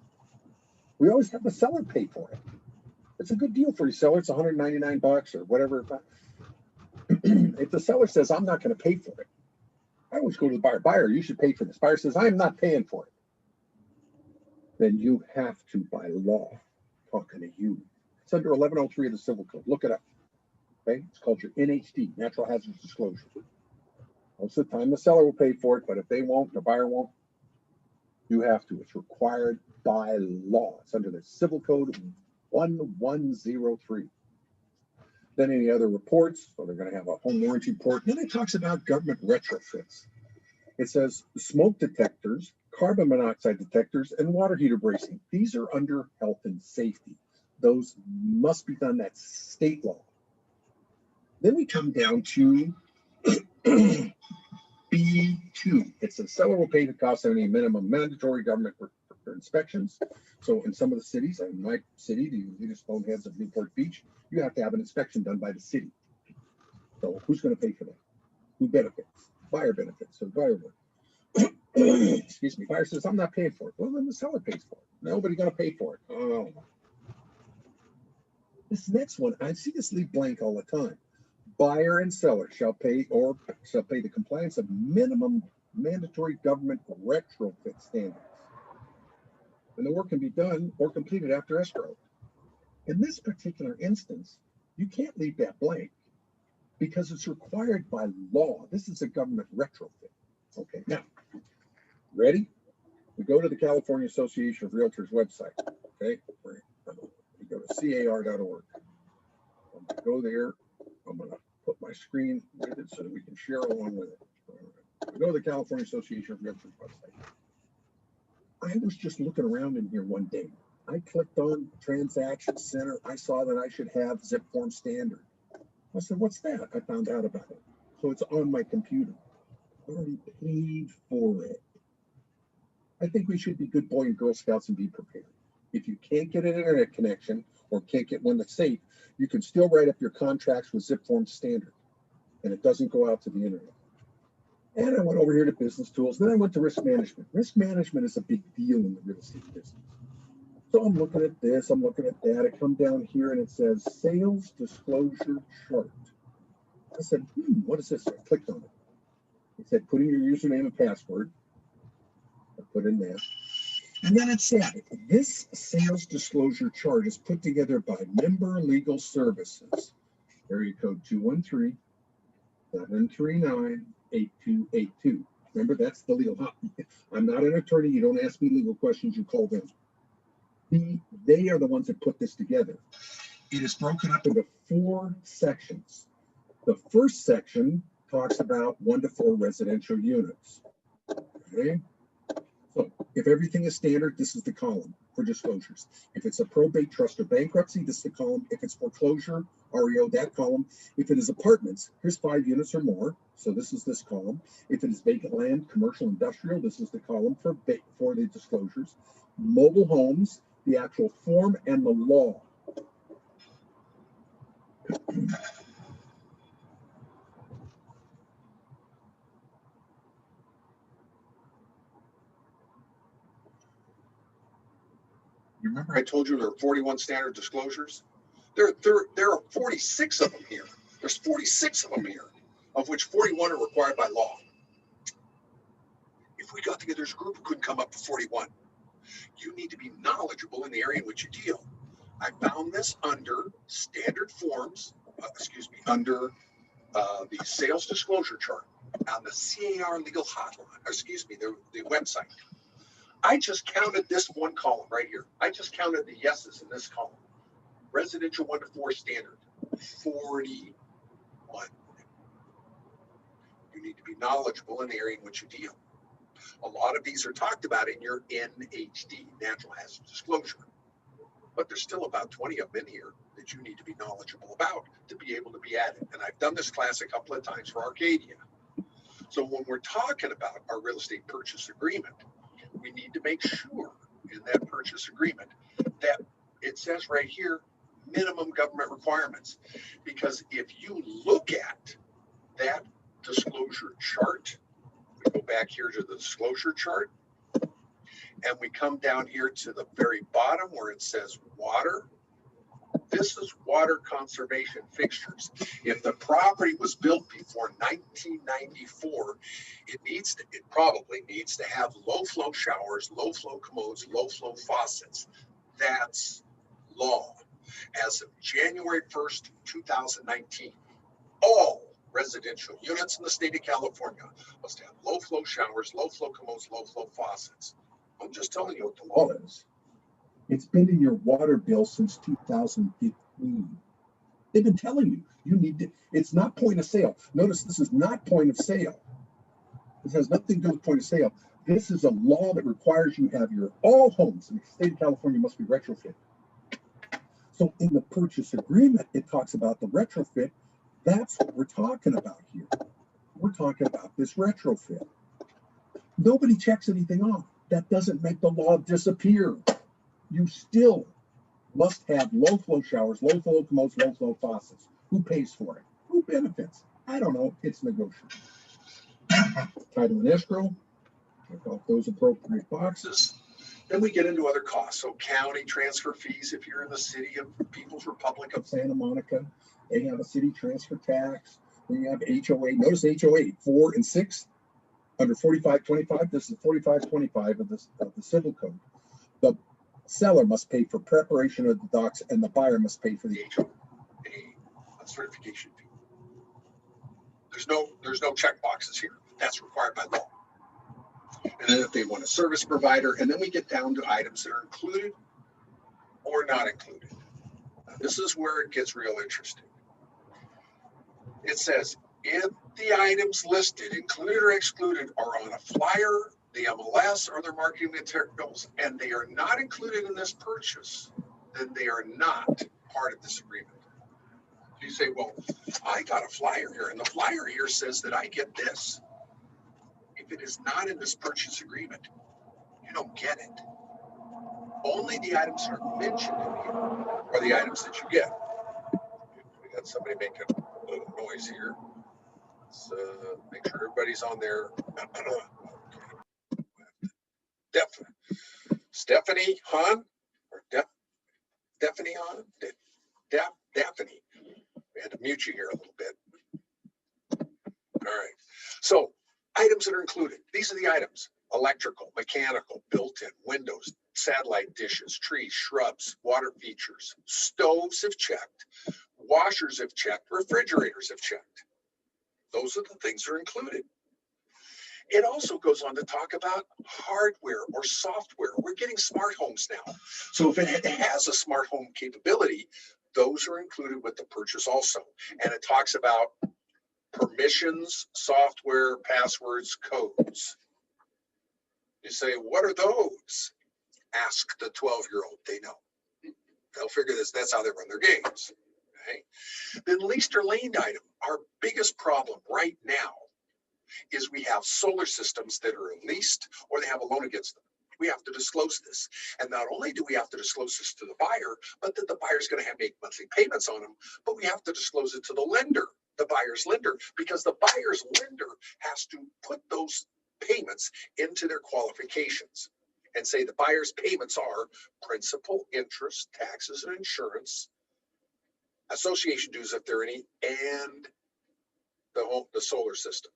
We always have the seller pay for it. It's a good deal for your seller. It's $199 or whatever. If the seller says, I'm not going to pay for it, I always go to the buyer. Buyer, you should pay for this. Buyer says, I'm not paying for it. Then you have to, by law, talking to you. It's under 1103 of the Civil Code. Look it up. Okay, it's called your NHD, Natural Hazards Disclosure. Most of the time, the seller will pay for it, but if they won't, the buyer won't, you have to. It's required by law. It's under the Civil Code 1103. Then any other reports, so they're going to have a home warranty report. Then it talks about government retrofits. It says smoke detectors, carbon monoxide detectors, and water heater bracing. These are under health and safety. Those must be done. That's state law. Then we come down to B2. It's the seller will pay the cost of any minimum mandatory government for inspections. So in some of the cities, in my city, the Leaders Boneheads of Newport Beach, you have to have an inspection done by the city. So who's going to pay for that? Who benefits? Buyer benefits. So buyer will. Excuse me. Buyer says, I'm not paying for it. Well, then the seller pays for it. Nobody's going to pay for it. Oh. This next one, I see this leave blank all the time. Buyer and seller shall pay the compliance of minimum mandatory government retrofit standards. And the work can be done or completed after escrow. In this particular instance, you can't leave that blank because it's required by law. This is a government retrofit. Okay, now, ready? We go to the California Association of Realtors website. Okay, we go to car.org. I'm going to go there. I'm going to put my screen with it so that we can share along with it. We go to the California Association of Realtors website. I was just looking around in here one day. I clicked on Transaction Center. I saw that I should have zip form standard. I said, what's that? I found out about it. So it's on my computer. I already paid for it. I think we should be good boy and Girl Scouts and be prepared. If you can't get an internet connection or can't get one that's safe, you can still write up your contracts with zip form standard, and it doesn't go out to the internet. And I went over here to business tools. Then I went to risk management. Risk management is a big deal in the real estate business. So I'm looking at this, I'm looking at that. I come down here and it says sales disclosure chart. I said, what is this? I clicked on it. It said, put in your username and password. I put in that. And then it said, this sales disclosure chart is put together by Member Legal Services. Area code 213-739-8282. Remember, that's the legal hotline. I'm not an attorney. You don't ask me legal questions. You call them. They are the ones that put this together. It is broken up into 4 sections. The first section talks about 1 to 4 residential units. Okay. So if everything is standard, this is the column for disclosures. If it's a probate, trust, or bankruptcy, this is the column. If it's foreclosure, REO, that column. If it is apartments, here's 5 units or more. So this is this column. If it is vacant land, commercial, industrial, this is the column for the disclosures. Mobile homes, the actual form and the law. You remember I told you there are 41 standard disclosures? There are 46 of them here. There's 46 of them here, of which 41 are required by law. If we got together as a group, we couldn't come up with 41. You need to be knowledgeable in the area in which you deal. I found this under standard forms, under the sales disclosure chart on the CAR legal hotline, the website. I just counted this one column right here. I just counted the yeses in this column. Residential 1 to 4 standard, 41. You need to be knowledgeable in the area in which you deal. A lot of these are talked about in your NHD, Natural Hazard Disclosure. But there's still about 20 of them in here that you need to be knowledgeable about to be able to be added. And I've done this class a couple of times for Arcadia. So when we're talking about our real estate purchase agreement, we need to make sure in that purchase agreement that it says right here, minimum government requirements. Because if you look at that disclosure chart, we go back here to the disclosure chart, and we come down here to the very bottom where it says water, This is water conservation fixtures. If the property was built before 1994, it probably needs to have low flow showers, low flow commodes, low flow faucets. That's law. As of January 1st, 2019, all residential units in the state of California must have low flow showers, low flow commodes, low flow faucets. I'm just telling you what the law is. It's been in your water bill since 2015. They've been telling you, you need to, it's not point of sale. Notice this is not point of sale. This has nothing to do with point of sale. This is a law that requires you have all homes in the state of California must be retrofit. So in the purchase agreement, it talks about the retrofit. That's what we're talking about here. We're talking about this retrofit. Nobody checks anything off. That doesn't make the law disappear. You still must have low flow showers, low flow commodes, low flow faucets. Who pays for it? Who benefits? I don't know. It's negotiable. Title and escrow. Check off those appropriate boxes. Then we get into other costs. So county transfer fees, if you're in the city of People's Republic of Santa Monica, they have a city transfer tax. Then you have HOA. Notice HOA 4 and 6 under 4525. This is 4525 of the civil code. The seller must pay for preparation of the docs, and the buyer must pay for the HOA certification fee. There's no check boxes here. That's required by law. And then if they want a service provider, and then we get down to items that are included or not included. Now, this is where it gets real interesting. It says if the items listed, included or excluded, are on a flyer, the MLS, or their marketing materials, and they are not included in this purchase, then they are not part of this agreement. You say, well, I got a flyer here, and the flyer here says that I get this. If it is not in this purchase agreement, you don't get it. Only the items that are mentioned in here are the items that you get. We got somebody making a little noise here. Let's make sure everybody's on there. Stephanie Hahn or Stephanie Hahn? Daphne. We had to mute you here a little bit. All right. So items that are included. These are the items: electrical, mechanical, built-in, windows, satellite dishes, trees, shrubs, water features, stoves if checked, washers if checked, refrigerators if checked. Those are the things that are included. It also goes on to talk about hardware or software. We're getting smart homes now. So if it has a smart home capability, those are included with the purchase also. And it talks about permissions, software, passwords, codes. You say, what are those? Ask the 12-year-old. They know. They'll figure this. That's how they run their games. Okay? Then leased or liened item. Our biggest problem right now is we have solar systems that are leased or they have a loan against them. We have to disclose this. And not only do we have to disclose this to the buyer, but that the buyer's going to have to make monthly payments on them, but we have to disclose it to the lender, the buyer's lender, because the buyer's lender has to put those payments into their qualifications and say the buyer's payments are principal, interest, taxes, and insurance, association dues if there are any, and the solar system.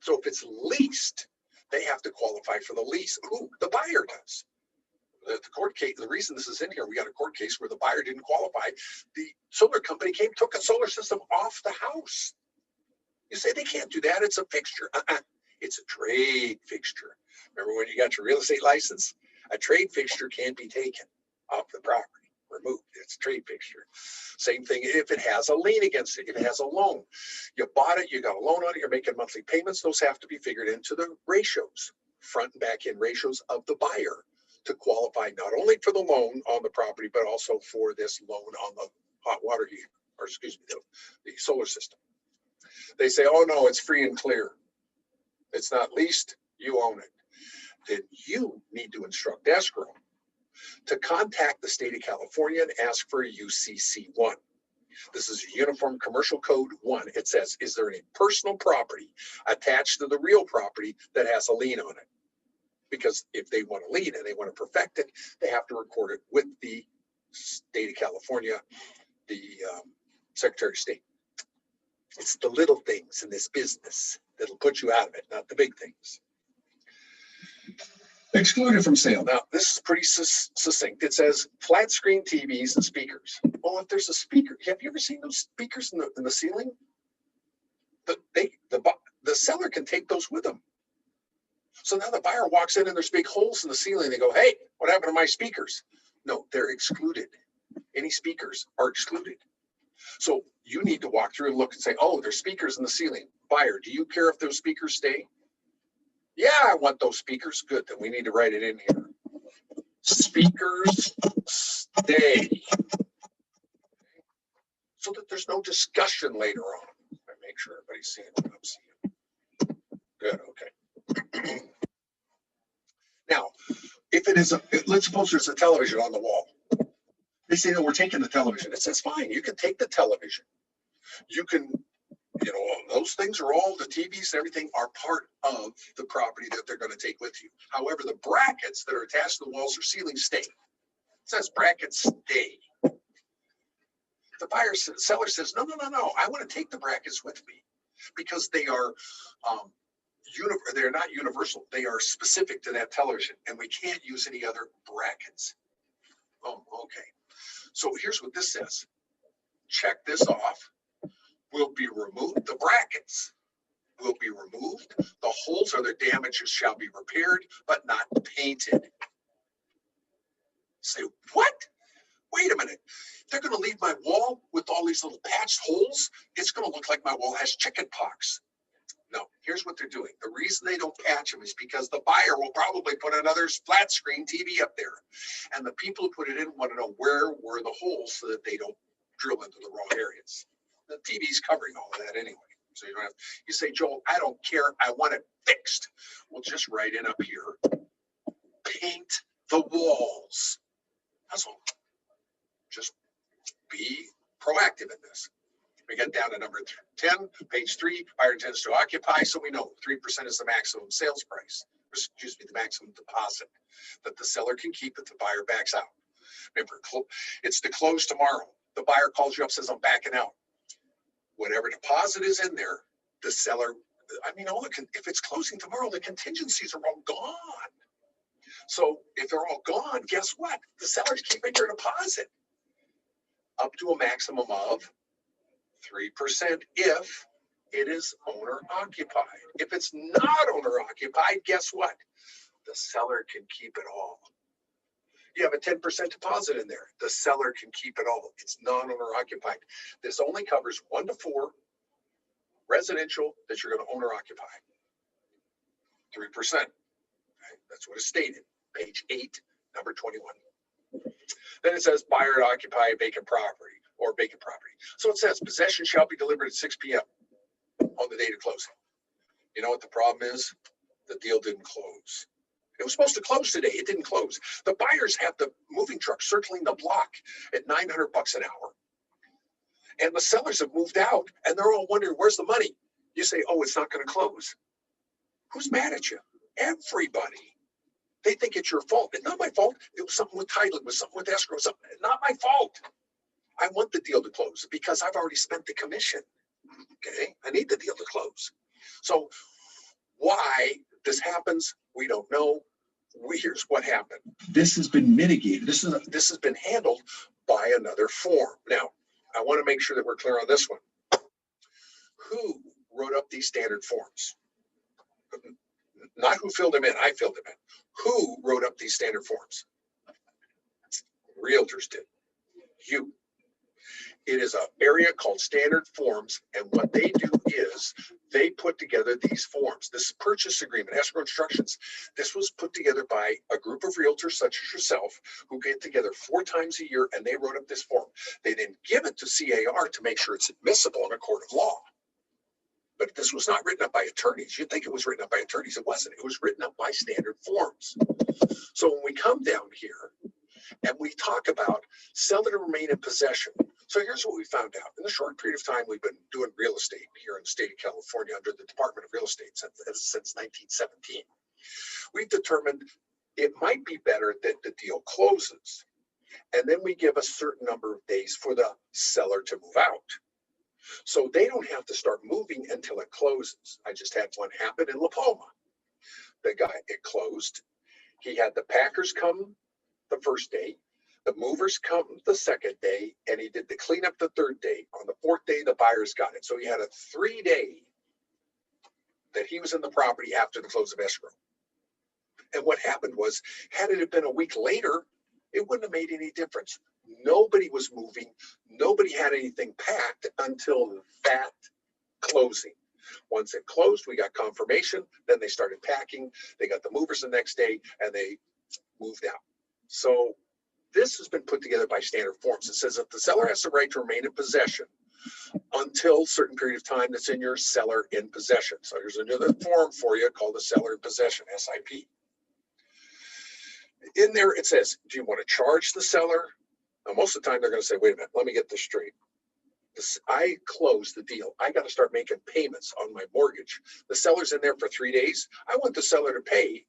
So if it's leased, they have to qualify for the lease. Who? The buyer does. The court case, the reason this is in here, we got a court case where the buyer didn't qualify. The solar company took a solar system off the house. You say they can't do that. It's a fixture. It's a trade fixture. Remember when you got your real estate license? A trade fixture can't be taken off the property, removed. It's a trade fixture. Same thing if it has a lien against it, if it has a loan. You bought it, you got a loan on it, you're making monthly payments. Those have to be figured into the ratios, front and back end ratios of the buyer to qualify not only for the loan on the property, but also for this loan on the hot water heater, or excuse me, the solar system. They say, oh no, it's free and clear. It's not leased, you own it. Then you need to instruct escrow to contact the state of California and ask for a UCC1. This is Uniform Commercial Code 1. It says, is there any personal property attached to the real property that has a lien on it? Because if they want a lien and they want to perfect it, they have to record it with the State of California, the Secretary of State. It's the little things in this business that'll put you out of it, not the big things. Excluded from sale. Now, this is pretty succinct. It says flat screen TVs and speakers. Well, if there's a speaker, have you ever seen those speakers in the ceiling? The seller can take those with them. So now the buyer walks in and there's big holes in the ceiling. They go, hey, what happened to my speakers? No, they're excluded. Any speakers are excluded. So you need to walk through and look and say, oh, there's speakers in the ceiling. Buyer, do you care if those speakers stay? Yeah, I want those speakers. Good, then we need to write it in here. Speakers stay. So that there's no discussion later on. I make sure everybody's seeing what I'm seeing. Good, okay. Now, if it is let's suppose there's a television on the wall. They say, no, we're taking the television. It says, fine, you can take the television. You can, you know, those things are all, the TVs and everything are part of the property that they're going to take with you. However, the brackets that are attached to the walls or ceiling stay. It says brackets stay. The seller says, no, I want to take the brackets with me because they are, they're not universal. They are specific to that television and we can't use any other brackets. Oh, okay. So here's what this says. Check this off. Will be removed. The brackets will be removed. The holes or their damages shall be repaired, but not painted. Say, what? Wait a minute. They're going to leave my wall with all these little patched holes. It's going to look like my wall has chicken pox. No, here's what they're doing. The reason they don't patch them is because the buyer will probably put another flat screen TV up there. And the people who put it in want to know where were the holes so that they don't drill into the wrong areas. The TV's covering all of that anyway. So you don't have, you say, Joel, I don't care. I want it fixed. We'll just write in up here, paint the walls. That's all. Just be proactive in this. We get down to number 10, page 3, buyer intends to occupy. So we know 3% is the maximum sales price, or excuse me, the maximum deposit that the seller can keep if the buyer backs out. Remember, it's to close tomorrow. The buyer calls you up, says, I'm backing out. Whatever deposit is in there, the seller, I mean, if it's closing tomorrow, the contingencies are all gone. So if they're all gone, guess what? The seller's keeping your deposit up to a maximum of 3% if it is owner occupied. If it's not owner occupied, guess what? The seller can keep it all. You have a 10% deposit in there. The seller can keep it all. It's non-owner occupied. This only covers 1 to 4 residential that you're going to owner occupy. 3%. Okay, that's what is stated. Page 8, number 21. Then it says buyer to occupy a vacant property or vacant property. So it says possession shall be delivered at 6 p.m. on the date of closing. You know what the problem is? The deal didn't close. It was supposed to close today. It didn't close. The buyers have the moving truck circling the block at $900 an hour. And the sellers have moved out and they're all wondering, where's the money? You say, oh, it's not going to close. Who's mad at you? Everybody. They think it's your fault. It's not my fault. It was something with title. It was something with escrow. Something. Not my fault. I want the deal to close because I've already spent the commission. Okay. I need the deal to close. So why this happens, we don't know. Here's what happened. This has been mitigated. This has been handled by another form. Now, I want to make sure that we're clear on this one. Who wrote up these standard forms? Not who filled them in. I filled them in. Who wrote up these standard forms? Realtors did. You. It is an area called standard forms, and what they do is they put together these forms. This purchase agreement, escrow instructions, this was put together by a group of realtors such as yourself who get together 4 times a year, and they wrote up this form. They then give it to CAR to make sure it's admissible in a court of law. But this was not written up by attorneys. You'd think it was written up by attorneys. It wasn't. It was written up by standard forms. So when we come down here and we talk about seller to remain in possession. So here's what we found out. In the short period of time we've been doing real estate here in the state of California under the Department of Real Estate since 1917, we've determined it might be better that the deal closes. And then we give a certain number of days for the seller to move out. So they don't have to start moving until it closes. I just had one happen in La Palma. The guy, it closed. He had the packers come the first day, the movers come the second day, and he did the cleanup the third day. On the fourth day, the buyers got it. So he had a 3-day that he was in the property after the close of escrow. And what happened was, had it been a week later, it wouldn't have made any difference. Nobody was moving. Nobody had anything packed until that closing. Once it closed, we got confirmation. Then they started packing. They got the movers the next day, and they moved out. So this has been put together by standard forms. It says that the seller has the right to remain in possession until a certain period of time that's in your seller in possession. So here's another form for you called the seller in possession, SIP. In there, it says, do you want to charge the seller? Now, most of the time, they're going to say, wait a minute, let me get this straight. I closed the deal. I got to start making payments on my mortgage. The seller's in there for 3 days. I want the seller to pay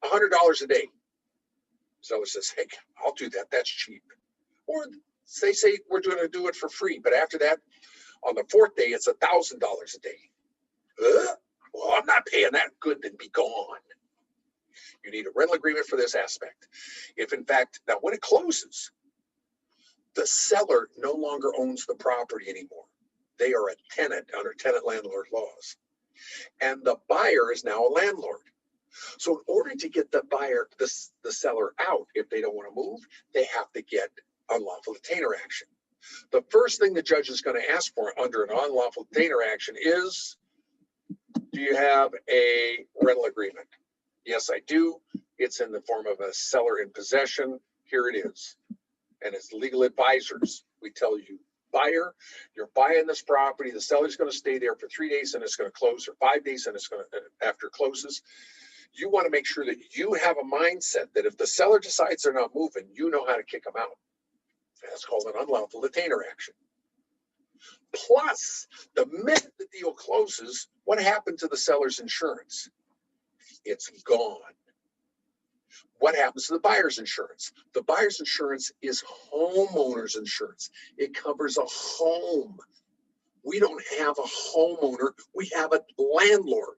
$100 a day. Seller says, hey, I'll do that. That's cheap. Or they say, we're going to do it for free. But after that, on the fourth day, it's $1,000 a day. Well, I'm not paying that. Good, then be gone. You need a rental agreement for this aspect. If in fact, now when it closes, the seller no longer owns the property anymore. They are a tenant under tenant landlord laws. And the buyer is now a landlord. So in order to get the buyer, the seller out, if they don't want to move, they have to get unlawful detainer action. The first thing the judge is going to ask for under an unlawful detainer action is, do you have a rental agreement? Yes, I do. It's in the form of a seller in possession. Here it is. And as legal advisors, we tell you, buyer, you're buying this property. The seller's going to stay there for 3 days and it's going to close, or 5 days and it's going to, after it closes. You want to make sure that you have a mindset that if the seller decides they're not moving, you know how to kick them out. That's called an unlawful detainer action. Plus, the minute the deal closes, what happened to the seller's insurance? It's gone. What happens to the buyer's insurance? The buyer's insurance is homeowner's insurance. It covers a home. We don't have a homeowner. We have a landlord.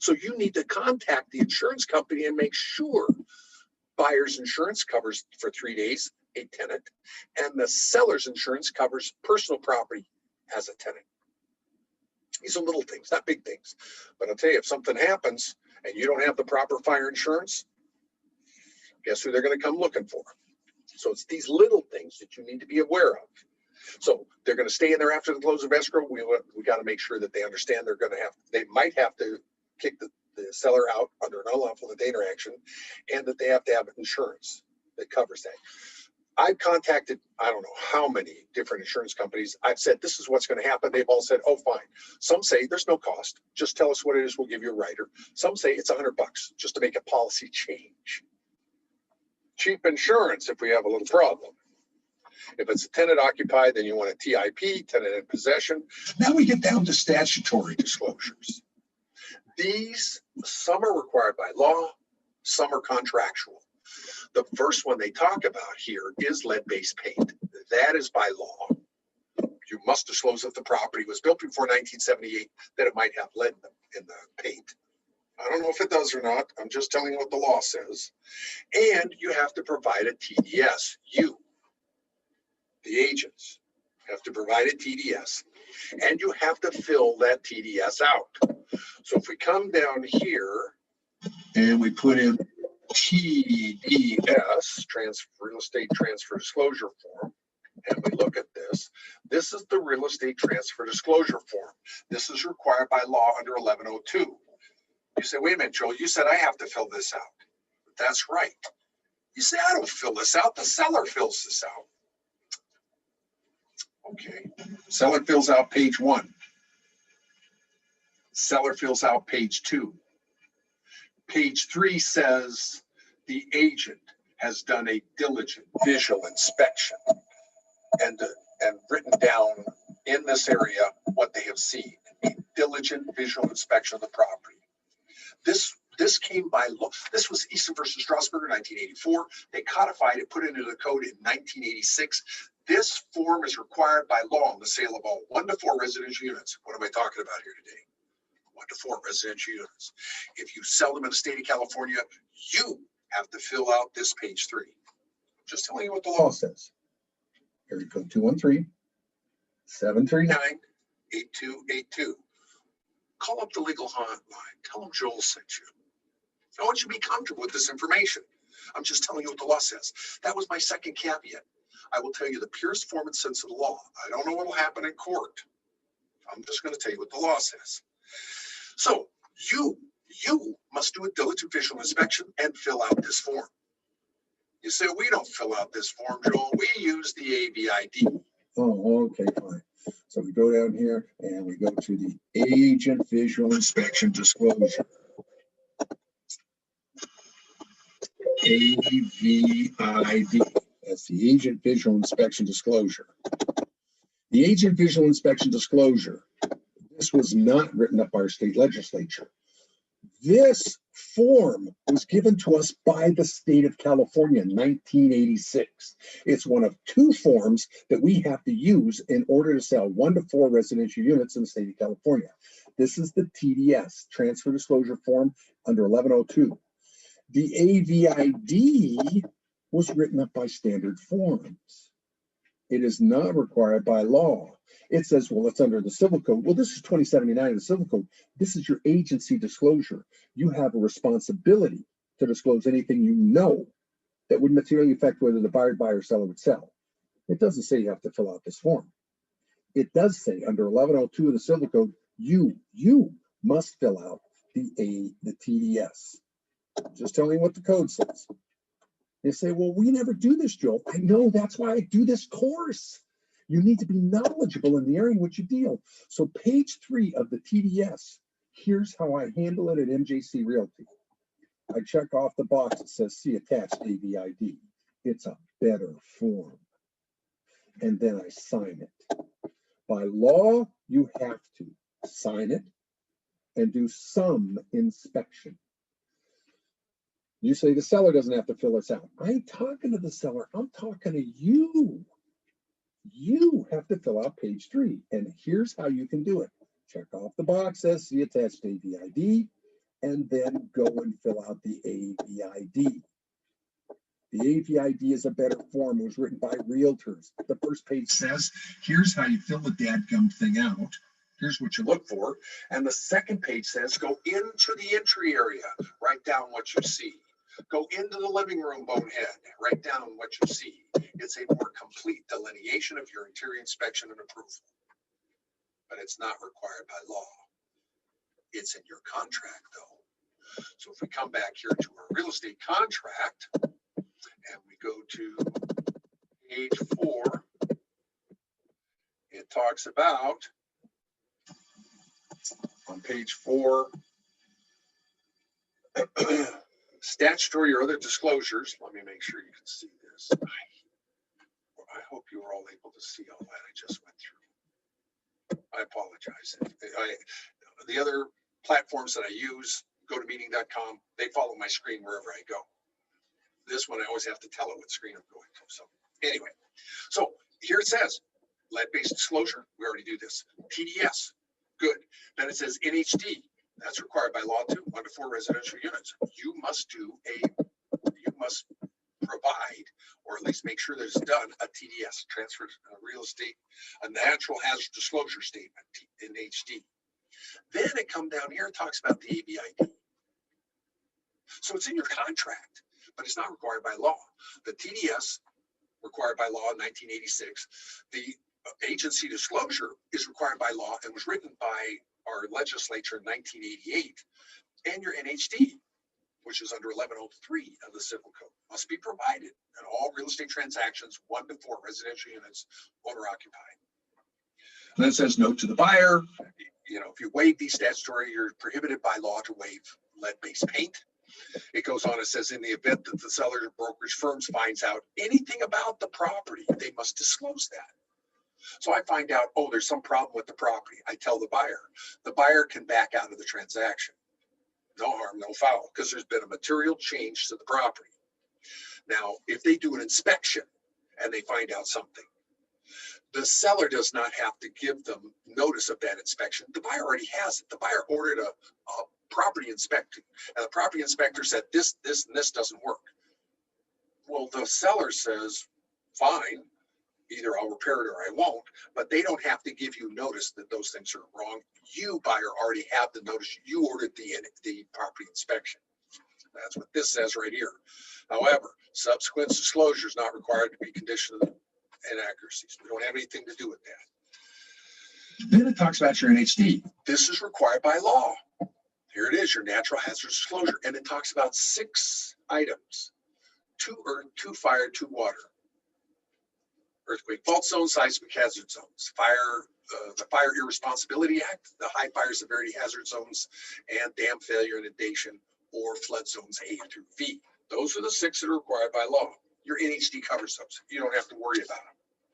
So you need to contact the insurance company and make sure buyer's insurance covers for 3 days a tenant, and the seller's insurance covers personal property as a tenant. These are little things, not big things. But I'll tell you, if something happens and you don't have the proper fire insurance, guess who they're going to come looking for? So it's these little things that you need to be aware of. So they're going to stay in there after the close of escrow. We got to make sure that they understand they might have to kick the seller out under an unlawful detainer action, and that they have to have insurance that covers that. I've contacted, I don't know how many different insurance companies. I've said, this is what's going to happen. They've all said, oh, fine. Some say there's no cost. Just tell us what it is. We'll give you a rider. Some say it's $100 just to make a policy change. Cheap insurance if we have a little problem. If it's a tenant occupied, then you want a TIP, tenant in possession. Now we get down to statutory disclosures. These, some are required by law, some are contractual. The first one they talk about here is lead-based paint. That is by law. You must disclose if the property was built before 1978 that it might have lead in the paint. I don't know if it does or not. I'm just telling you what the law says. And you have to provide a TDS. You, the agents, have to provide a TDS. And you have to fill that TDS out. So if we come down here and we put in TDS, Real Estate Transfer Disclosure Form, and we look at this, this is the Real Estate Transfer Disclosure Form. This is required by law under 1102. You say, wait a minute, Joel, you said I have to fill this out. That's right. You say, I don't fill this out. The seller fills this out. Okay. Seller fills out page 1. Seller fills out page 2. Page 3 says the agent has done a diligent visual inspection and written down in this area what they have seen. A diligent visual inspection of the property. This This came by law. This was Easton versus Strasburg in 1984. They codified it, put it into the code in 1986. This form is required by law in the sale of all 1 to 4 residential units. What am I talking about here today? 1 to 4 residential units. If you sell them in the state of California, you have to fill out this page 3. Just telling you what the law says. Area code 213-739-8282. Call up the legal hotline. Tell them Joel sent you. I want you to be comfortable with this information. I'm just telling you what the law says. That was my second caveat. I will tell you the purest form and sense of the law. I don't know what will happen in court. I'm just going to tell you what the law says. So you must do a diligent visual inspection and fill out this form. You say, we don't fill out this form, Joel. We use the AVID. Oh, okay, fine. So we go down here and we go to the agent visual inspection disclosure. AVID. That's the agent visual inspection disclosure. The agent visual inspection disclosure. This was not written up by our state legislature. This form was given to us by the state of California in 1986. It's one of 2 forms that we have to use in order to sell 1 to 4 residential units in the state of California. This is the TDS, Transfer Disclosure Form under 1102. The AVID was written up by standard forms. It is not required by law. It says, well, it's under the civil code. Well, this is 2079 of the civil code. This is your agency disclosure. You have a responsibility to disclose anything you know that would materially affect whether the buyer or seller would sell. It doesn't say you have to fill out this form. It does say under 1102 of the civil code, you must fill out the TDS. Just telling you what the code says. They say, well, we never do this, Joel. I know, that's why I do this course. You need to be knowledgeable in the area in which you deal. So page 3 of the TDS, here's how I handle it at MJC Realty. I check off the box that says see attached AVID. It's a better form. And then I sign it. By law, you have to sign it and do some inspection. You say the seller doesn't have to fill this out. I ain't talking to the seller. I'm talking to you. You have to fill out page 3. And here's how you can do it. Check off the box, says see attached AVID, and then go and fill out the AVID. The AVID is a better form. It was written by realtors. The first page says, here's how you fill the dadgum thing out. Here's what you look for. And the second page says, go into the entry area, write down what you see. Go into the living room, bonehead, write down what you see. It's a more complete delineation of your interior inspection and approval. But it's not required by law. It's in your contract, though. So if we come back here to our real estate contract, and we go to page 4, it talks about, on page 4, statutory or other disclosures. Let me make sure you can see this. I hope you were all able to see all that I just went through. I apologize. The other platforms that I use, GoToMeeting.com, they follow my screen wherever I go. This one, I always have to tell it what screen I'm going to. So anyway, so here it says, lead-based disclosure. We already do this. TDS, good. Then it says NHD. That's required by law too, 1 to 4 residential units. You must provide, or at least make sure that it's done, a TDS, transfer real estate, a natural hazard disclosure statement in HD. Then it comes down here and talks about the AVID. So it's in your contract, but it's not required by law. The TDS, required by law in 1986. The agency disclosure is required by law and was written by our legislature in 1988. And your NHD, which is under 1103 of the Civil Code, must be provided in all real estate transactions, 1 to 4 residential units, owner occupied. And then it says note to the buyer, if you waive these statutory, you're prohibited by law to waive lead-based paint. It goes on, it says in the event that the seller or brokerage firms finds out anything about the property, they must disclose that. So I find out, oh, there's some problem with the property. I tell the buyer can back out of the transaction. no harm, no foul, because there's been a material change to the property. Now, if they do an inspection and they find out something, the seller does not have to give them notice of that inspection. The buyer already has it. The buyer ordered a property inspection, and the property inspector said this, and this doesn't work. Well, the seller says, fine, either I'll repair it or I won't, but they don't have to give you notice that those things are wrong. You, buyer, already have the notice. You ordered the property inspection. That's what this says right here. However, subsequent disclosure is not required to be conditioned of inaccuracies. We don't have anything to do with that. Then it talks about your NHD. This is required by law. Here it is, your natural hazard disclosure. And it talks about 6 items: 2 earth, 2 fire, 2 water, earthquake, fault zone, seismic hazard zones, fire, the Fire Irresponsibility Act, the high fire severity hazard zones, and dam failure, inundation, or flood zones A through V. Those are the 6 that are required by law. Your NHD covers those. You don't have to worry about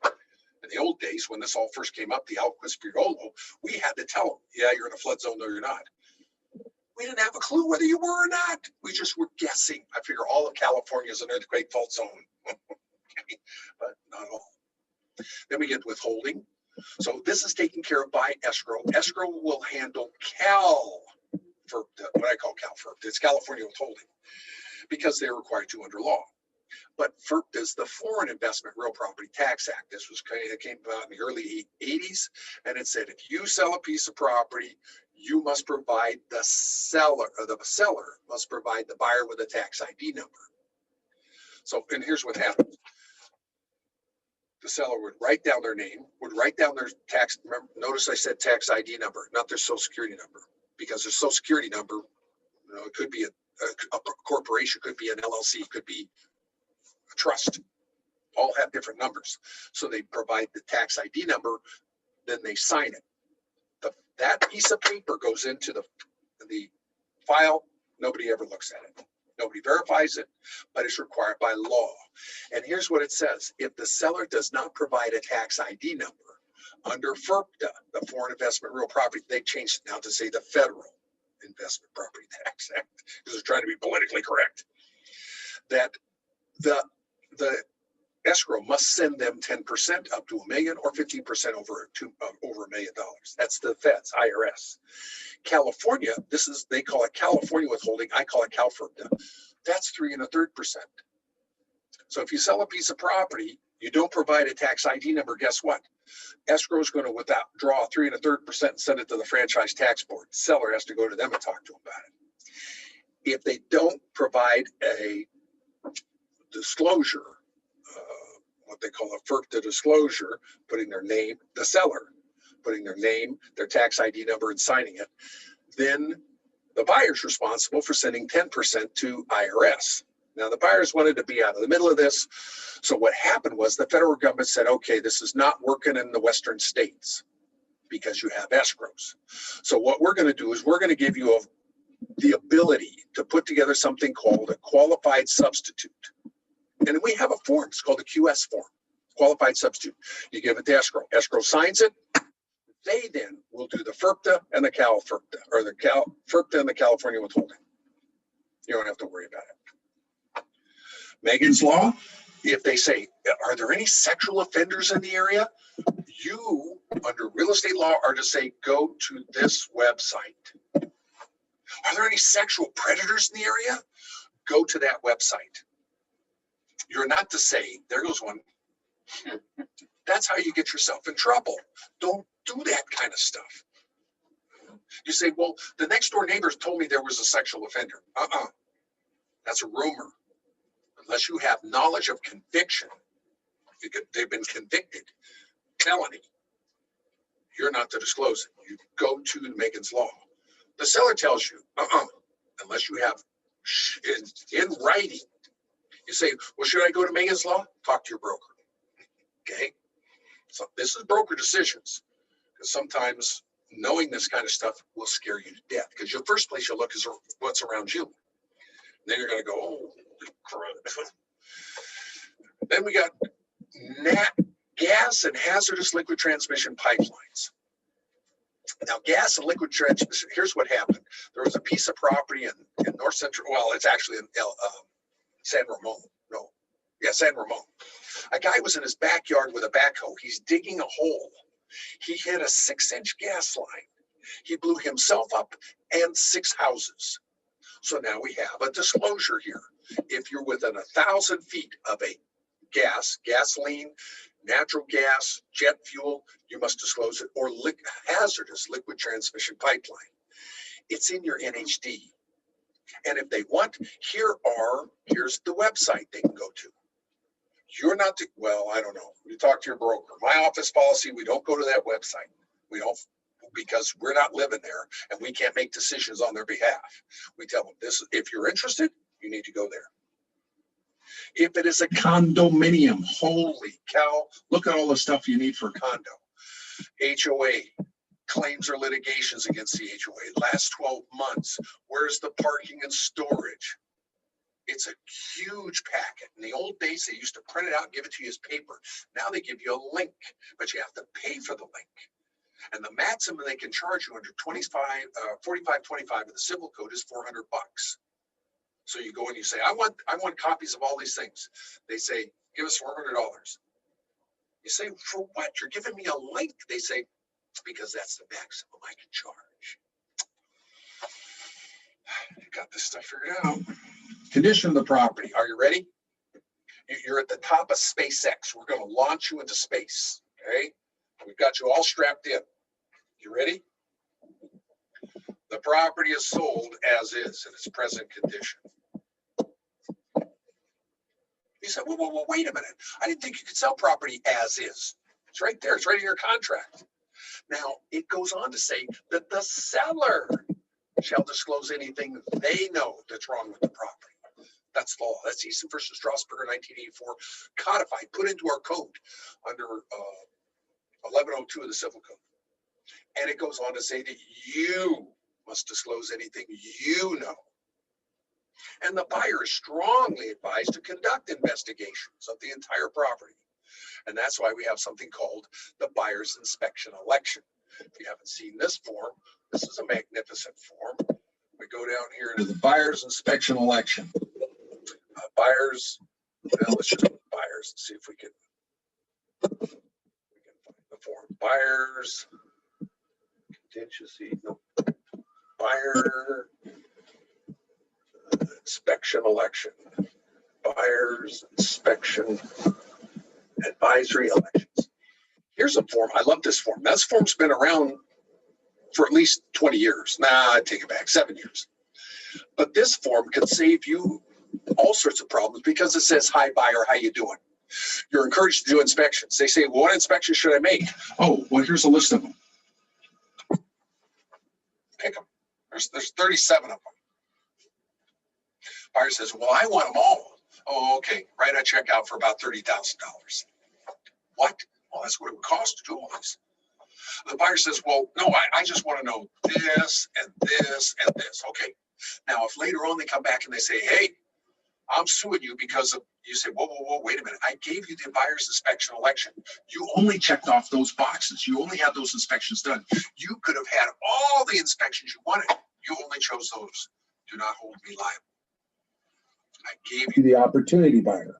them. In the old days, when this all first came up, the Alquist Piolo, we had to tell them, yeah, you're in a flood zone, no, you're not. We didn't have a clue whether you were or not. We just were guessing. I figure all of California is an earthquake fault zone, but not all. Then we get withholding. So this is taken care of by Escrow. Escrow will handle what I call CalFIRP. It's California withholding, because they're required to under law. But FIRP is the Foreign Investment Real Property Tax Act. This was came about in the early 80s, and it said if you sell a piece of property, you must provide the seller must provide the buyer with a tax ID number. So, and here's what happens. The seller would write down their name, would write down their tax, notice I said tax ID number, not their social security number, because their social security number, it could be a corporation, could be an LLC, could be a trust, all have different numbers. So they provide the tax ID number, then they sign it. That piece of paper goes into the file. Nobody ever looks at it. Nobody verifies it, but it's required by law. And here's what it says. If the seller does not provide a tax ID number under FIRPTA, the Foreign Investment Real Property, they changed it now to say the Federal Investment Property Tax Act, because they're trying to be politically correct, that the escrow must send them 10% up to $1 million or 15% over $1 million. That's the feds, IRS. California, they call it California withholding. I call it CalFIRPTA. That's 3 1/3%. So if you sell a piece of property, you don't provide a tax ID number, guess what? Escrow is going to draw 3 1/3% and send it to the franchise tax board. Seller has to go to them and talk to them about it. If they don't provide a disclosure, what they call a FIRPTA disclosure, putting their name, the seller, putting their name, their tax ID number and signing it, then the buyer's responsible for sending 10% to IRS. Now the buyers wanted to be out of the middle of this. So what happened was the federal government said, okay, this is not working in the Western states because you have escrows. So what we're going to do is we're going to give you the ability to put together something called a qualified substitute. And we have a form, it's called a QS form, qualified substitute. You give it to escrow. Escrow signs it. They then will do the FIRPTA and the CalFIRPTA, or the FIRPTA and the California withholding. You don't have to worry about it. Megan's Law, if they say, are there any sexual offenders in the area? You, under real estate law, are to say, go to this website. Are there any sexual predators in the area? Go to that website. You're not to say, there goes one. That's how you get yourself in trouble. Don't do that kind of stuff. You say, well, the next door neighbors told me there was a sexual offender. That's a rumor. Unless you have knowledge of conviction, they've been convicted, felony, you're not to disclose it. You go to Megan's Law. The seller tells you, unless you have in writing. You say, well, should I go to Megan's Law? Talk to your broker. Okay. So this is broker decisions, because sometimes knowing this kind of stuff will scare you to death, because your first place you'll look is what's around you. Then you're going to go, oh, crud. Then we got gas and hazardous liquid transmission pipelines. Now, gas and liquid transmission, here's what happened. There was a piece of property in North Central, well, it's actually in San Ramon. No, yeah, San Ramon. A guy was in his backyard with a backhoe. He's digging a hole. He hit a 6-inch gas line. He blew himself up and 6 houses. So now we have a disclosure here. If you're within 1,000 feet of a gasoline, natural gas, jet fuel, you must disclose it, or hazardous liquid transmission pipeline. It's in your NHD. And if they want, here's the website they can go to. You're not to, well, I don't know. You talk to your broker. My office policy, we don't go to that website. We don't, because we're not living there and we can't make decisions on their behalf. We tell them this, if you're interested, you need to go there. If it is a condominium, holy cow, look at all the stuff you need for a condo. HOA, claims or litigations against the HOA, last 12 months, where's the parking and storage? It's a huge packet. In the old days, they used to print it out and give it to you as paper. Now they give you a link, but you have to pay for the link. And the maximum they can charge you under 4525 of the civil code is $400. So you go and you say, I want copies of all these things. They say, give us $400. You say, for what? You're giving me a link. They say, because that's the maximum I can charge. You got this stuff figured out. Condition of the property. Are you ready? You're at the top of SpaceX. We're going to launch you into space. Okay. We've got you all strapped in. You ready? The property is sold as is in its present condition. You said, well, wait a minute. I didn't think you could sell property as is. It's right there. It's right in your contract. Now, it goes on to say that the seller shall disclose anything they know that's wrong with the property. That's law. That's Easton versus Strasburger, 1984, codified, put into our code under 1102 of the Civil Code. And it goes on to say that you must disclose anything you know. And the buyer is strongly advised to conduct investigations of the entire property. And that's why we have something called the buyer's inspection election. If you haven't seen this form, this is a magnificent form. We go down here to the buyer's inspection election. Buyers, well, let's just put buyers and see if we can find the form. Buyers, contingency, no. Buyer inspection election. Buyers inspection advisory elections. Here's a form. I love this form. This form's been around for at least 20 years. Nah, I take it back, 7 years. But this form can save you all sorts of problems because it says, hi buyer, how you doing? You're encouraged to do inspections. They say, well, what inspection should I make? Oh, well, here's a list of them. Pick them. There's 37 of them. Buyer says, well, I want them all. Oh, okay. Write a check out for about $30,000. What? Well, that's what it would cost to do all this. The buyer says, well, no, I just want to know this and this and this. Okay. Now, if later on they come back and they say, hey, I'm suing you because of, you say, whoa, wait a minute. I gave you the buyer's inspection election. You only checked off those boxes. You only had those inspections done. You could have had all the inspections you wanted. You only chose those. Do not hold me liable. I gave you the opportunity, buyer.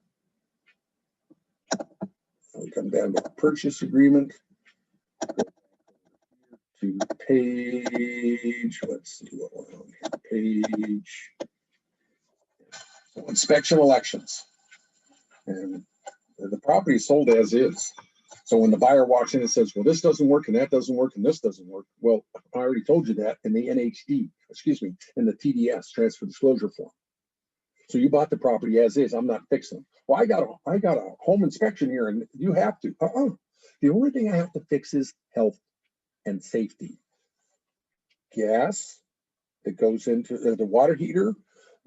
We come down to the purchase agreement. To page, let's see what we're on here. Page. So inspection elections. And the property is sold as is. So when the buyer walks in and says, well, this doesn't work and that doesn't work and this doesn't work. Well, I already told you that in the NHD, in the TDS, transfer disclosure form. So you bought the property as is. I'm not fixing them. Well, I got a home inspection here and you have to. The only thing I have to fix is health and safety. Gas that goes into the water heater,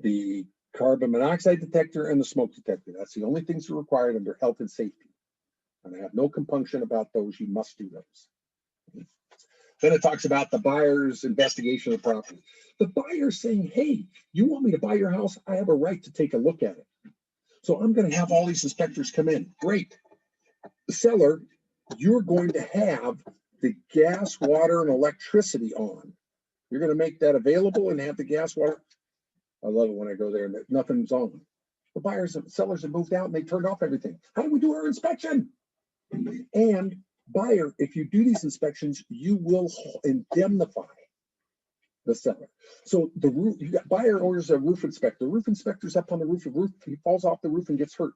the carbon monoxide detector, and the smoke detector. That's the only things that are required under health and safety. And I have no compunction about those. You must do those. Then it talks about the buyer's investigation of the property. The buyer's saying, hey, you want me to buy your house? I have a right to take a look at it. So I'm going to have all these inspectors come in. Great. The seller, you're going to have the gas, water, and electricity on. You're gonna make that available and have the gas, water. I love it when I go there and nothing's on. The buyers and sellers have moved out and they turned off everything. How do we do our inspection? And buyer, if you do these inspections, you will indemnify the seller. So the roof, you got buyer orders a roof inspector. Roof inspector's up on the roof. He falls off the roof and gets hurt.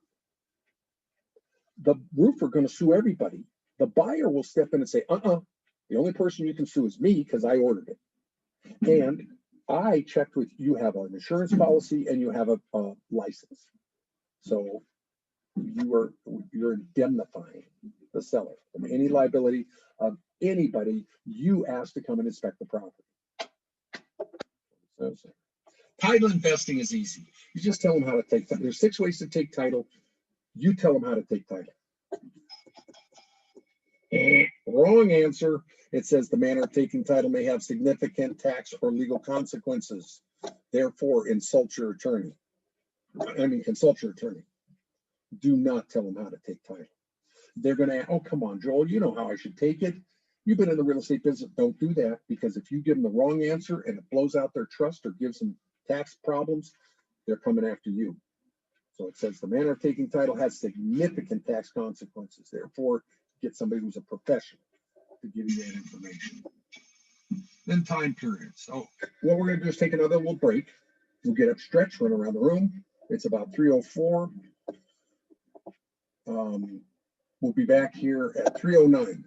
The roofer going to sue everybody. The buyer will step in and say, the only person you can sue is me because I ordered it. And I checked with you have an insurance policy and you have a license. So you're indemnifying the seller from any liability of anybody you asked to come and inspect the property. So, title investing is easy. You just tell them how to take title. There's 6 ways to take title. You tell them how to take title. Wrong answer. It says the manner of taking title may have significant tax or legal consequences. Therefore, consult your attorney. Do not tell them how to take title. They're going to, oh, come on, Joel, you know how I should take it. You've been in the real estate business. Don't do that, because if you give them the wrong answer and it blows out their trust or gives them tax problems, they're coming after you. So it says the manner of taking title has significant tax consequences. Therefore, get somebody who's a professional to give you that information. Then time periods. So what we're going to do is take another little break. We'll get up, stretch, run around the room. It's about 3:04. We'll be back here at 3:09.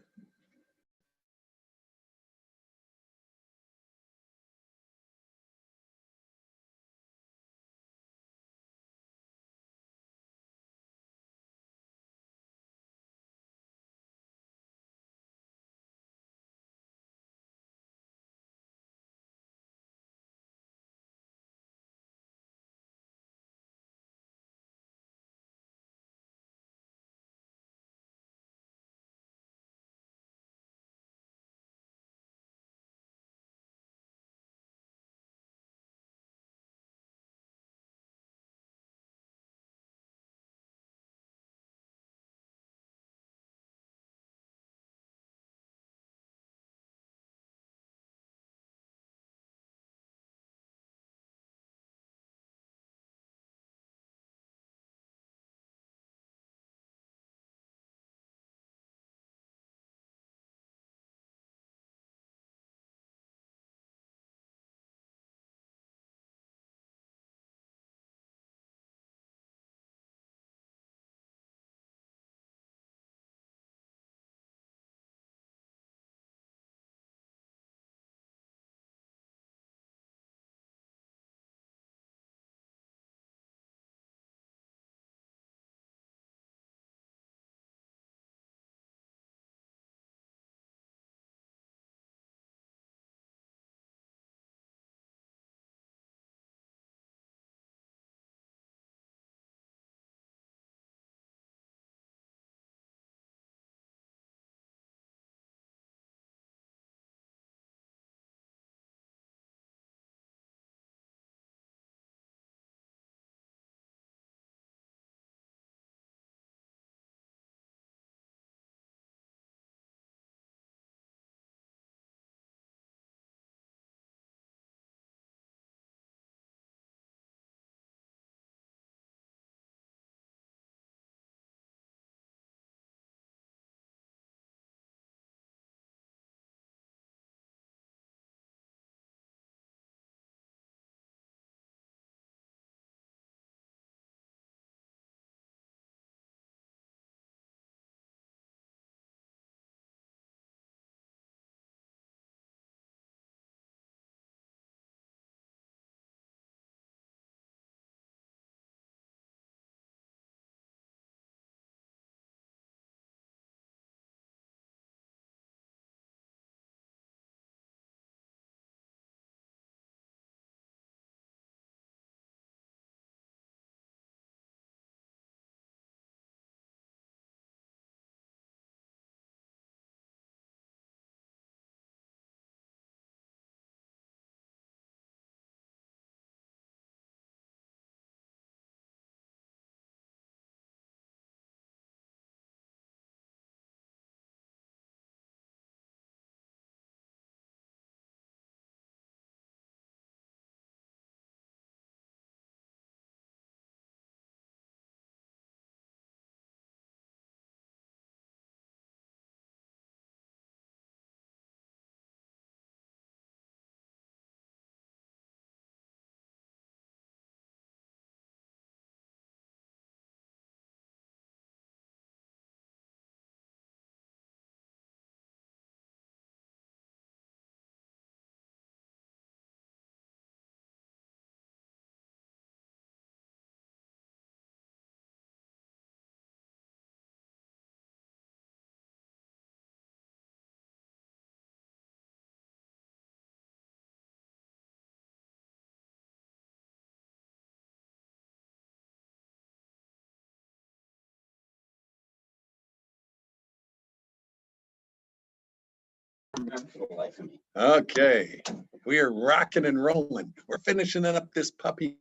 Okay, we are rocking and rolling. We're finishing up this puppy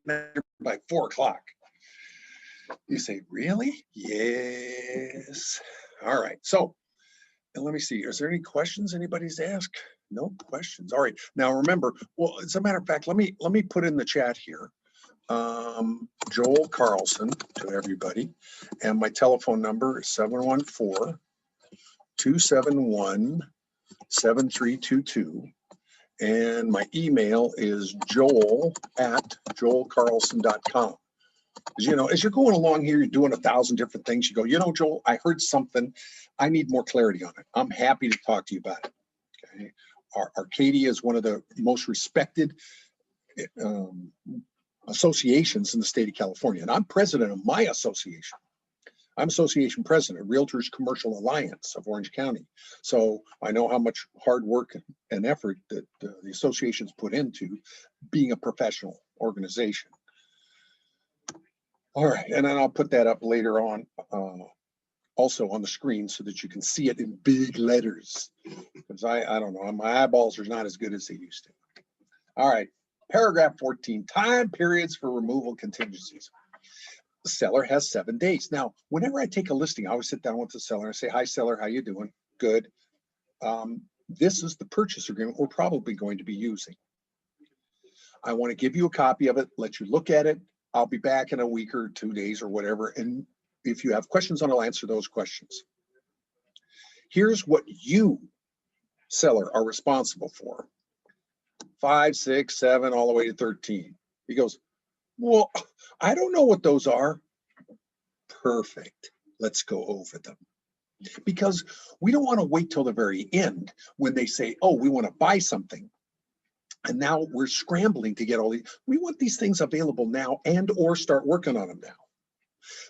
by 4 o'clock. You say, really? Yes. All right. So let me see. Is there any questions anybody's asked? No questions. All right. Now remember, well, as a matter of fact, let me put in the chat here. Joel Carlson to everybody. And my telephone number is 714-271-7322. And my email is joel@joelcarlson.com. You know, as you're going along here, you're doing 1,000 different things. You go, you know, Joel, I heard something. I need more clarity on it. I'm happy to talk to you about it. Okay. Arcadia is one of the most respected associations in the state of California. And I'm president of my association. I'm association president of Realtors Commercial Alliance of Orange County. So I know how much hard work and effort that the association's put into being a professional organization. All right, and then I'll put that up later on, also on the screen so that you can see it in big letters. Because I don't know, my eyeballs are not as good as they used to. All right, paragraph 14, time periods for removal contingencies. The seller has 7 days. Now, whenever I take a listing, I always sit down with the seller and say, hi, seller, how you doing? Good. This is the purchase agreement we're probably going to be using. I want to give you a copy of it, let you look at it. I'll be back in a week or 2 days or whatever. And if you have questions on it, I'll answer those questions. Here's what you, seller, are responsible for. 5, 6, 7, all the way to 13. He goes, well, I don't know what those are. Perfect. Let's go over them. Because we don't want to wait till the very end when they say, oh, we want to buy something. And now we're scrambling to get all these. We want these things available now and or start working on them now.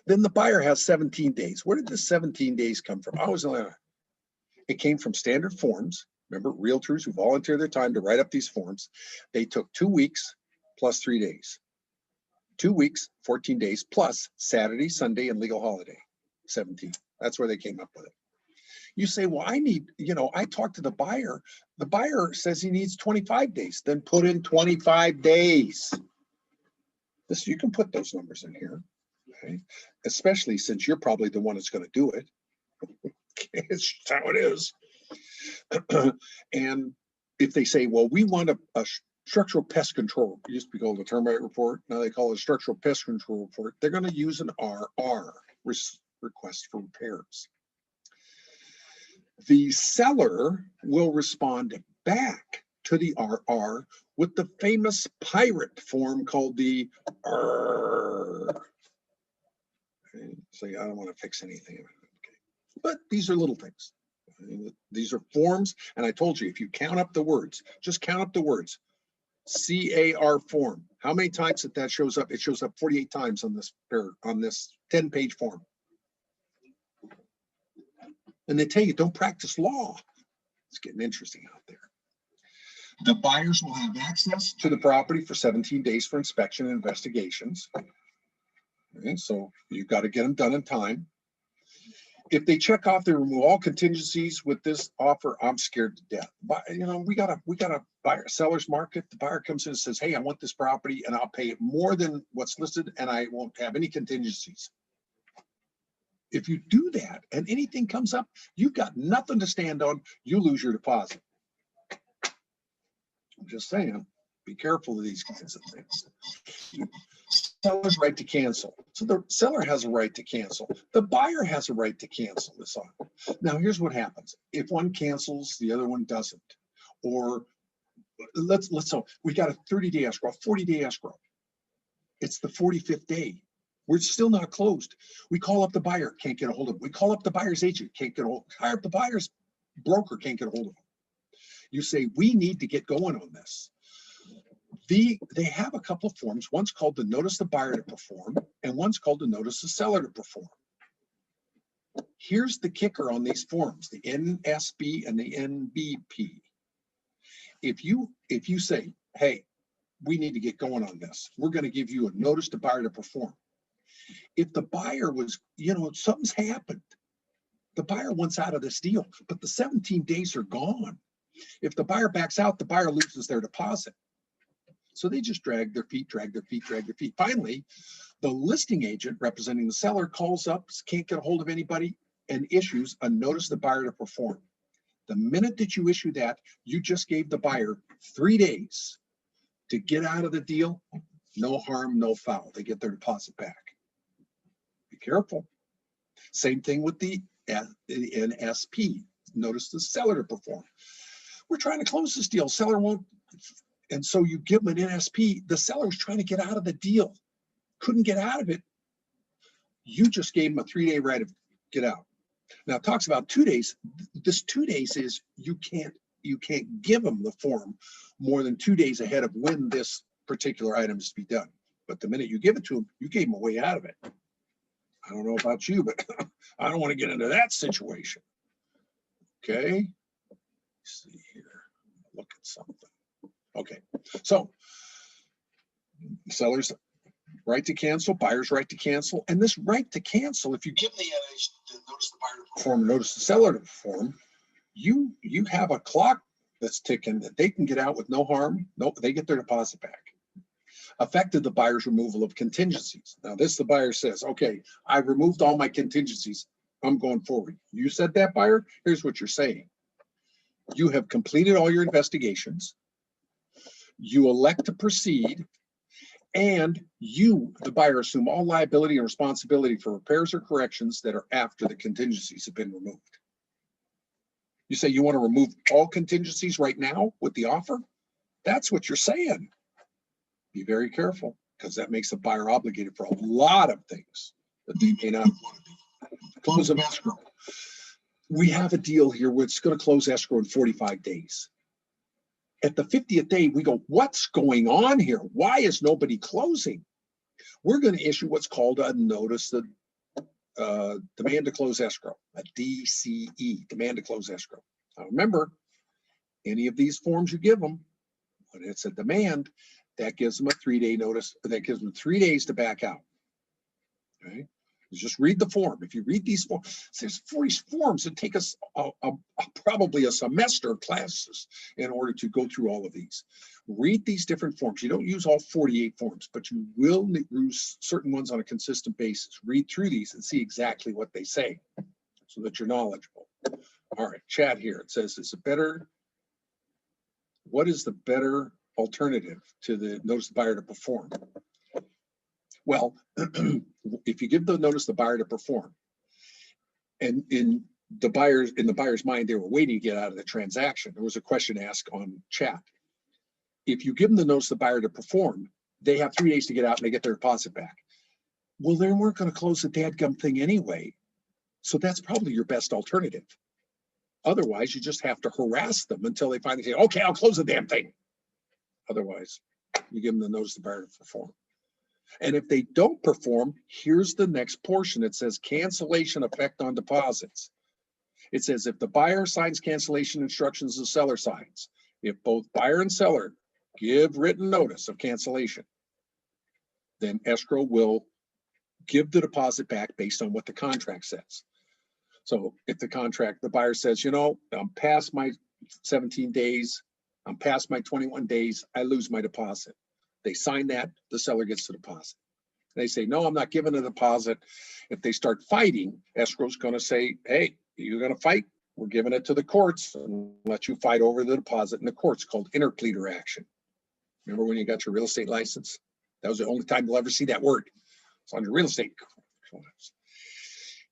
Then the buyer has 17 days. Where did this 17 days come from? It came from standard forms. Remember, realtors who volunteer their time to write up these forms. They took 2 weeks plus 3 days. 2 weeks, 14 days, plus Saturday, Sunday, and legal holiday, 17. That's where they came up with it. You say, well, I need, you know, I talked to the buyer. The buyer says he needs 25 days. Then put in 25 days. This, you can put those numbers in here, okay? Especially since you're probably the one that's going to do it. It's how it is. And if they say, well, we want a structural pest control, it used to be called a termite report. Now they call it a structural pest control report. They're going to use an RR, request for repairs. The seller will respond back to the RR with the famous pirate form called the RR. Okay, so I don't want to fix anything. Okay. But these are little things. These are forms, and I told you, if you count up the words, just count up the words. CAR form. How many times that shows up? It shows up 48 times on this 10-page form. And they tell you, don't practice law. It's getting interesting out there. The buyers will have access to the property for 17 days for inspection and investigations. Okay, so you've got to get them done in time. If they check off, they remove all contingencies with this offer, I'm scared to death. But you know, we got a buyer seller's market. The buyer comes in and says, hey, I want this property and I'll pay it more than what's listed and I won't have any contingencies. If you do that and anything comes up, you've got nothing to stand on, you lose your deposit. I'm just saying, be careful of these kinds of things. Seller's right to cancel. So the seller has a right to cancel. The buyer has a right to cancel this offer. Now, here's what happens. If one cancels, the other one doesn't. Or so we got a 30-day escrow, 40-day escrow. It's the 45th day. We're still not closed. We call up the buyer, can't get a hold of him. We call up the buyer's agent, can't get a hold of him. Hire up the buyer's broker, can't get a hold of him. You say, we need to get going on this. They have a couple of forms. One's called the notice the buyer to perform, and one's called the notice the seller to perform. Here's the kicker on these forms, the NSB and the NBP. If you say, hey, we need to get going on this, we're going to give you a notice to buyer to perform. If the buyer was, you know, something's happened, the buyer wants out of this deal, but the 17 days are gone. If the buyer backs out, the buyer loses their deposit. So they just drag their feet, drag their feet, drag their feet. Finally, the listing agent representing the seller calls up, can't get a hold of anybody, and issues a notice to the buyer to perform. The minute that you issue that, you just gave the buyer 3 days to get out of the deal. No harm, no foul. They get their deposit back. Be careful. Same thing with the NSP. Notice the seller to perform. We're trying to close this deal. Seller won't. And so you give them an NSP. The seller was trying to get out of the deal. Couldn't get out of it. You just gave them a 3-day right of get out. Now it talks about 2 days. This 2 days is you can't give them the form more than 2 days ahead of when this particular item is to be done. But the minute you give it to them, you gave them a way out of it. I don't know about you, but I don't want to get into that situation. Okay. Let's see here. Look at something. Okay. So seller's right to cancel, buyer's right to cancel. And this right to cancel, if you give the notice the buyer to perform, notice the seller to perform, you have a clock that's ticking that they can get out with no harm. No, they get their deposit back. Affected the buyer's removal of contingencies. Now this, the buyer says, okay, I removed all my contingencies. I'm going forward. You said that, buyer? Here's what you're saying. You have completed all your investigations. You elect to proceed, and you, the buyer, assume all liability and responsibility for repairs or corrections that are after the contingencies have been removed. You say you want to remove all contingencies right now with the offer? That's what you're saying. Be very careful, because that makes the buyer obligated for a lot of things that they may not want to be. Close of escrow. We have a deal here where it's going to close escrow in 45 days. At the 50th day, we go, what's going on here? Why is nobody closing? We're going to issue what's called a notice of demand to close escrow, a DCE, demand to close escrow. Now remember, any of these forms you give them, when it's a demand, that gives them a 3-day notice, that gives them 3 days to back out. Okay, you just read the form. If you read these forms, there's 40 forms that take us probably a semester of classes in order to go through all of these. Read these different forms. You don't use all 48 forms, but you will use certain ones on a consistent basis. Read through these and see exactly what they say so that you're knowledgeable. All right, chat here. It says, what is the better alternative to the notice the buyer to perform? Well, if you give the notice the buyer to perform, and in the buyer's mind, they were waiting to get out of the transaction. There was a question asked on chat. If you give them the notice the buyer to perform, they have 3 days to get out and they get their deposit back. Well, they weren't going to close the dadgum thing anyway. So that's probably your best alternative. Otherwise, you just have to harass them until they finally say, okay, I'll close the damn thing. Otherwise, you give them the notice the buyer to perform. And if they don't perform, here's the next portion. It says cancellation effect on deposits. It says if the buyer signs cancellation instructions, the seller signs. If both buyer and seller give written notice of cancellation, then escrow will give the deposit back based on what the contract says. So if the buyer says, you know, I'm past my 17 days, I'm past my 21 days, I lose my deposit. They sign that, the seller gets the deposit. They say, no, I'm not giving a deposit. If they start fighting, escrow's going to say, hey, you're going to fight? We're giving it to the courts and let you fight over the deposit in the courts, called interpleader action. Remember when you got your real estate license? That was the only time you'll ever see that word. It's on your real estate.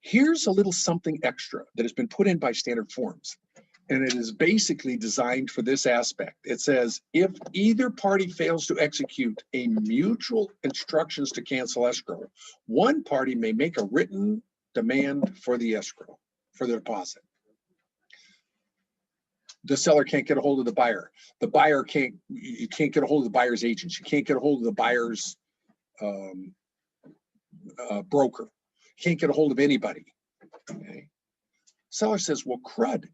Here's a little something extra that has been put in by standard forms. And it is basically designed for this aspect. It says, if either party fails to execute a mutual instructions to cancel escrow, one party may make a written demand for the escrow, for the deposit. The seller can't get a hold of the buyer. The buyer you can't get a hold of the buyer's agents. You can't get a hold of the buyer's broker. You can't get a hold of anybody. Okay. Seller says, well, crud.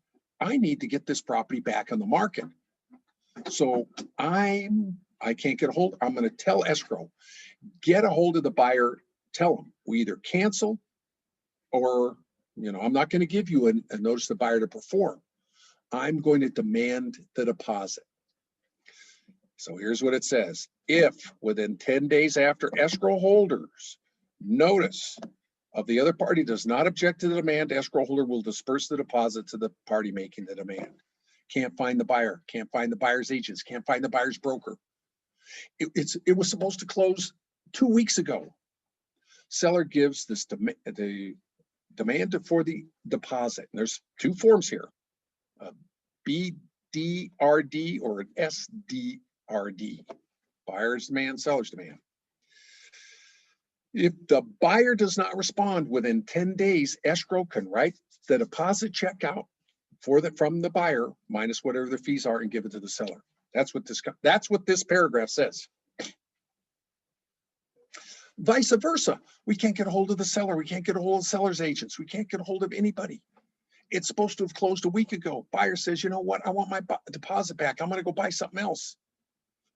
I need to get this property back on the market. So I can't get a hold. I'm going to tell escrow, get a hold of the buyer, tell them we either cancel or, you know, I'm not going to give you a notice the buyer to perform. I'm going to demand the deposit. So here's what it says. If within 10 days after escrow holder's notice of the other party does not object to the demand, escrow holder will disperse the deposit to the party making the demand. Can't find the buyer, can't find the buyer's agents, can't find the buyer's broker. It was supposed to close 2 weeks ago. Seller gives this the demand for the deposit. And there's 2 forms here, a BDRD or an SDRD, buyer's demand, seller's demand. If the buyer does not respond within 10 days, escrow can write the deposit check out from the buyer minus whatever the fees are and give it to the seller. That's what this paragraph says. Vice versa. We can't get a hold of the seller. We can't get a hold of the seller's agents. We can't get a hold of anybody. It's supposed to have closed a week ago. Buyer says, you know what? I want my deposit back. I'm going to go buy something else.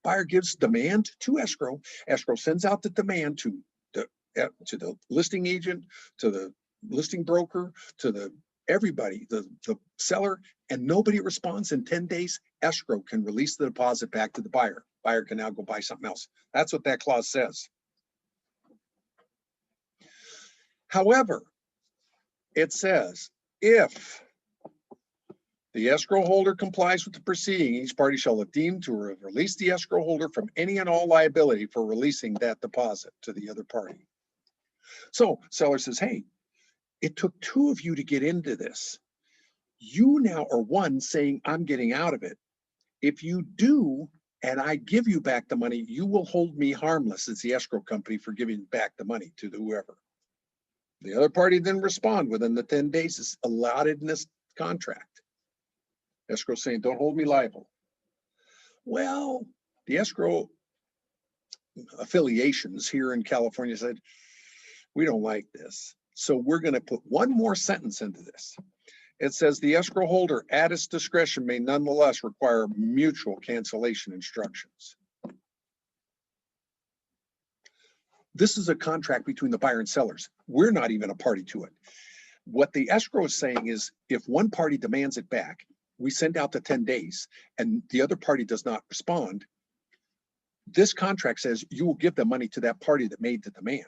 Buyer gives demand to escrow. Escrow sends out the demand to the listing agent, to the listing broker, to everybody, the seller, and nobody responds in 10 days. Escrow can release the deposit back to the buyer. Buyer can now go buy something else. That's what that clause says. However, it says, if the escrow holder complies with the proceeding, each party shall have deemed to release the escrow holder from any and all liability for releasing that deposit to the other party. So seller says, hey, it took 2 of you to get into this. You now are one saying, I'm getting out of it. If you do, and I give you back the money, you will hold me harmless as the escrow company for giving back the money to whoever. The other party then respond within the 10 days is allotted in this contract. Escrow saying, don't hold me liable. Well, the escrow affiliations here in California said, we don't like this. So we're going to put one more sentence into this. It says the escrow holder at its discretion may nonetheless require mutual cancellation instructions. This is a contract between the buyer and sellers. We're not even a party to it. What the escrow is saying is if one party demands it back, we send out the 10 days and the other party does not respond. This contract says you will give the money to that party that made the demand.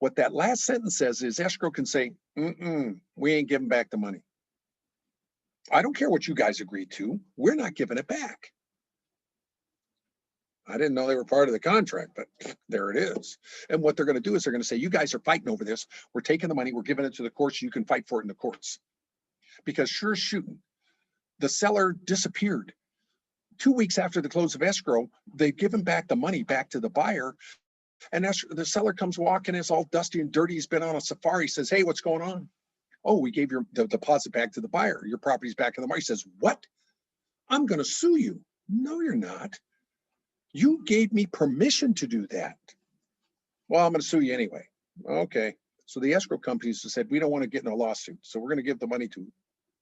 What that last sentence says is escrow can say, we ain't giving back the money. I don't care what you guys agreed to. We're not giving it back. I didn't know they were part of the contract, but there it is. And what they're going to do is they're going to say, you guys are fighting over this. We're taking the money. We're giving it to the courts. You can fight for it in the courts. Because sure as shooting, the seller disappeared. 2 weeks after the close of escrow, they've given back the money back to the buyer. And the seller comes walking, it's all dusty and dirty. He's been on a safari, says, hey, what's going on? Oh, we gave the deposit back to the buyer. Your property's back in the market. He says, what? I'm going to sue you. No, you're not. You gave me permission to do that. Well, I'm going to sue you anyway. Okay. So the escrow companies said, we don't want to get in a lawsuit. So we're going to give the money to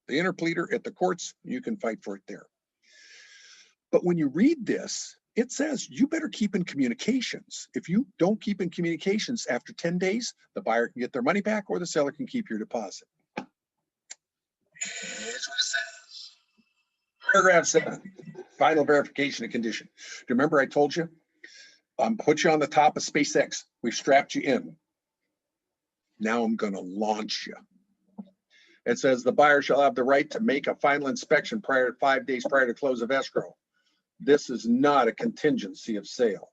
the interpleader at the courts. You can fight for it there. But when you read this, it says you better keep in communications. If you don't keep in communications after 10 days, the buyer can get their money back or the seller can keep your deposit. Here's what it says. Paragraph 7, final verification of condition. Do you remember I told you? Put you on the top of SpaceX. We've strapped you in. Now I'm going to launch you. It says the buyer shall have the right to make a final inspection 5 days prior to close of escrow. This is not a contingency of sale.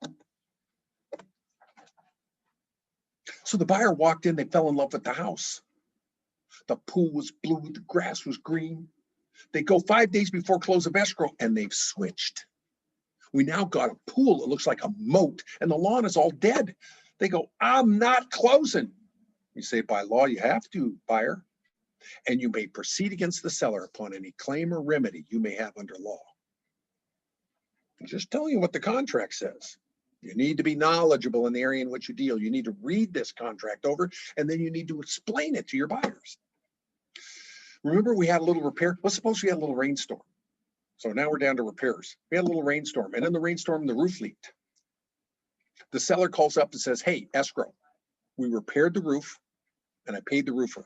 So the buyer walked in, they fell in love with the house. The pool was blue, the grass was green. They go 5 days before close of escrow and they've switched. We now got a pool that looks like a moat and the lawn is all dead. They go, I'm not closing. You say, by law, you have to, buyer. And you may proceed against the seller upon any claim or remedy you may have under law. I'm just telling you what the contract says. You need to be knowledgeable in the area in which you deal. You need to read this contract over, and then you need to explain it to your buyers. Remember, we had a little repair. Let's suppose we had a little rainstorm. So now we're down to repairs. We had a little rainstorm, and in the rainstorm, the roof leaked. The seller calls up and says, hey, escrow, we repaired the roof, and I paid the roofer.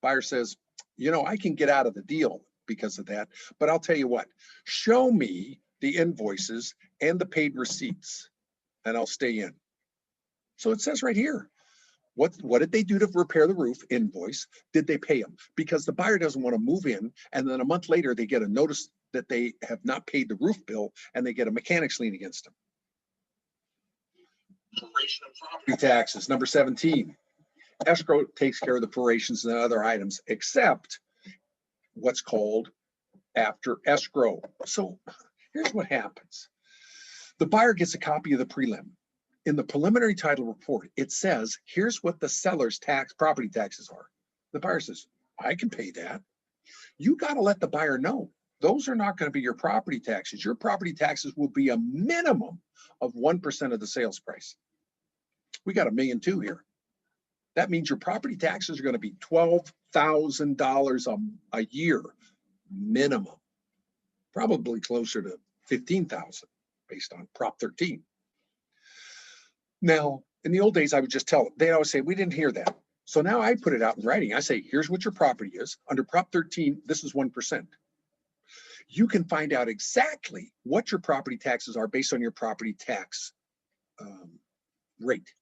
Buyer says, you know, I can get out of the deal because of that. But I'll tell you what, show me the invoices and the paid receipts and I'll stay in. So it says right here, what did they do to repair the roof? Invoice. Did they pay them? Because the buyer doesn't want to move in and then a month later they get a notice that they have not paid the roof bill and they get a mechanics lien against them. Proration of property taxes, number 17. Escrow takes care of the prorations and other items except what's called after escrow. So here's what happens. The buyer gets a copy of the prelim. In the preliminary title report, it says, here's what the seller's property taxes are. The buyer says, I can pay that. You got to let the buyer know. Those are not going to be your property taxes. Your property taxes will be a minimum of 1% of the sales price. We got $1.2 million here. That means your property taxes are going to be $12,000 a year minimum, probably closer to $15,000 based on Prop 13. Now, in the old days, I would just tell them. They always say, we didn't hear that. So now I put it out in writing. I say, here's what your property is. Under Prop 13, this is 1%. You can find out exactly what your property taxes are based on your property tax rate.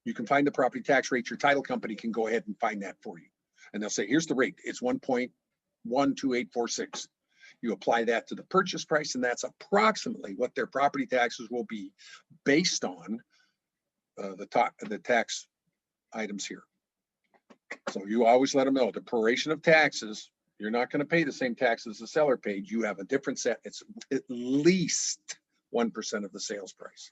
You can find the property tax rate. Your title company can go ahead and find that for you. And they'll say, here's the rate. It's 1.12846. You apply that to the purchase price, and that's approximately what their property taxes will be based on the tax items here. So you always let them know the proration of taxes, you're not going to pay the same taxes the seller paid. You have a different set. It's at least 1% of the sales price.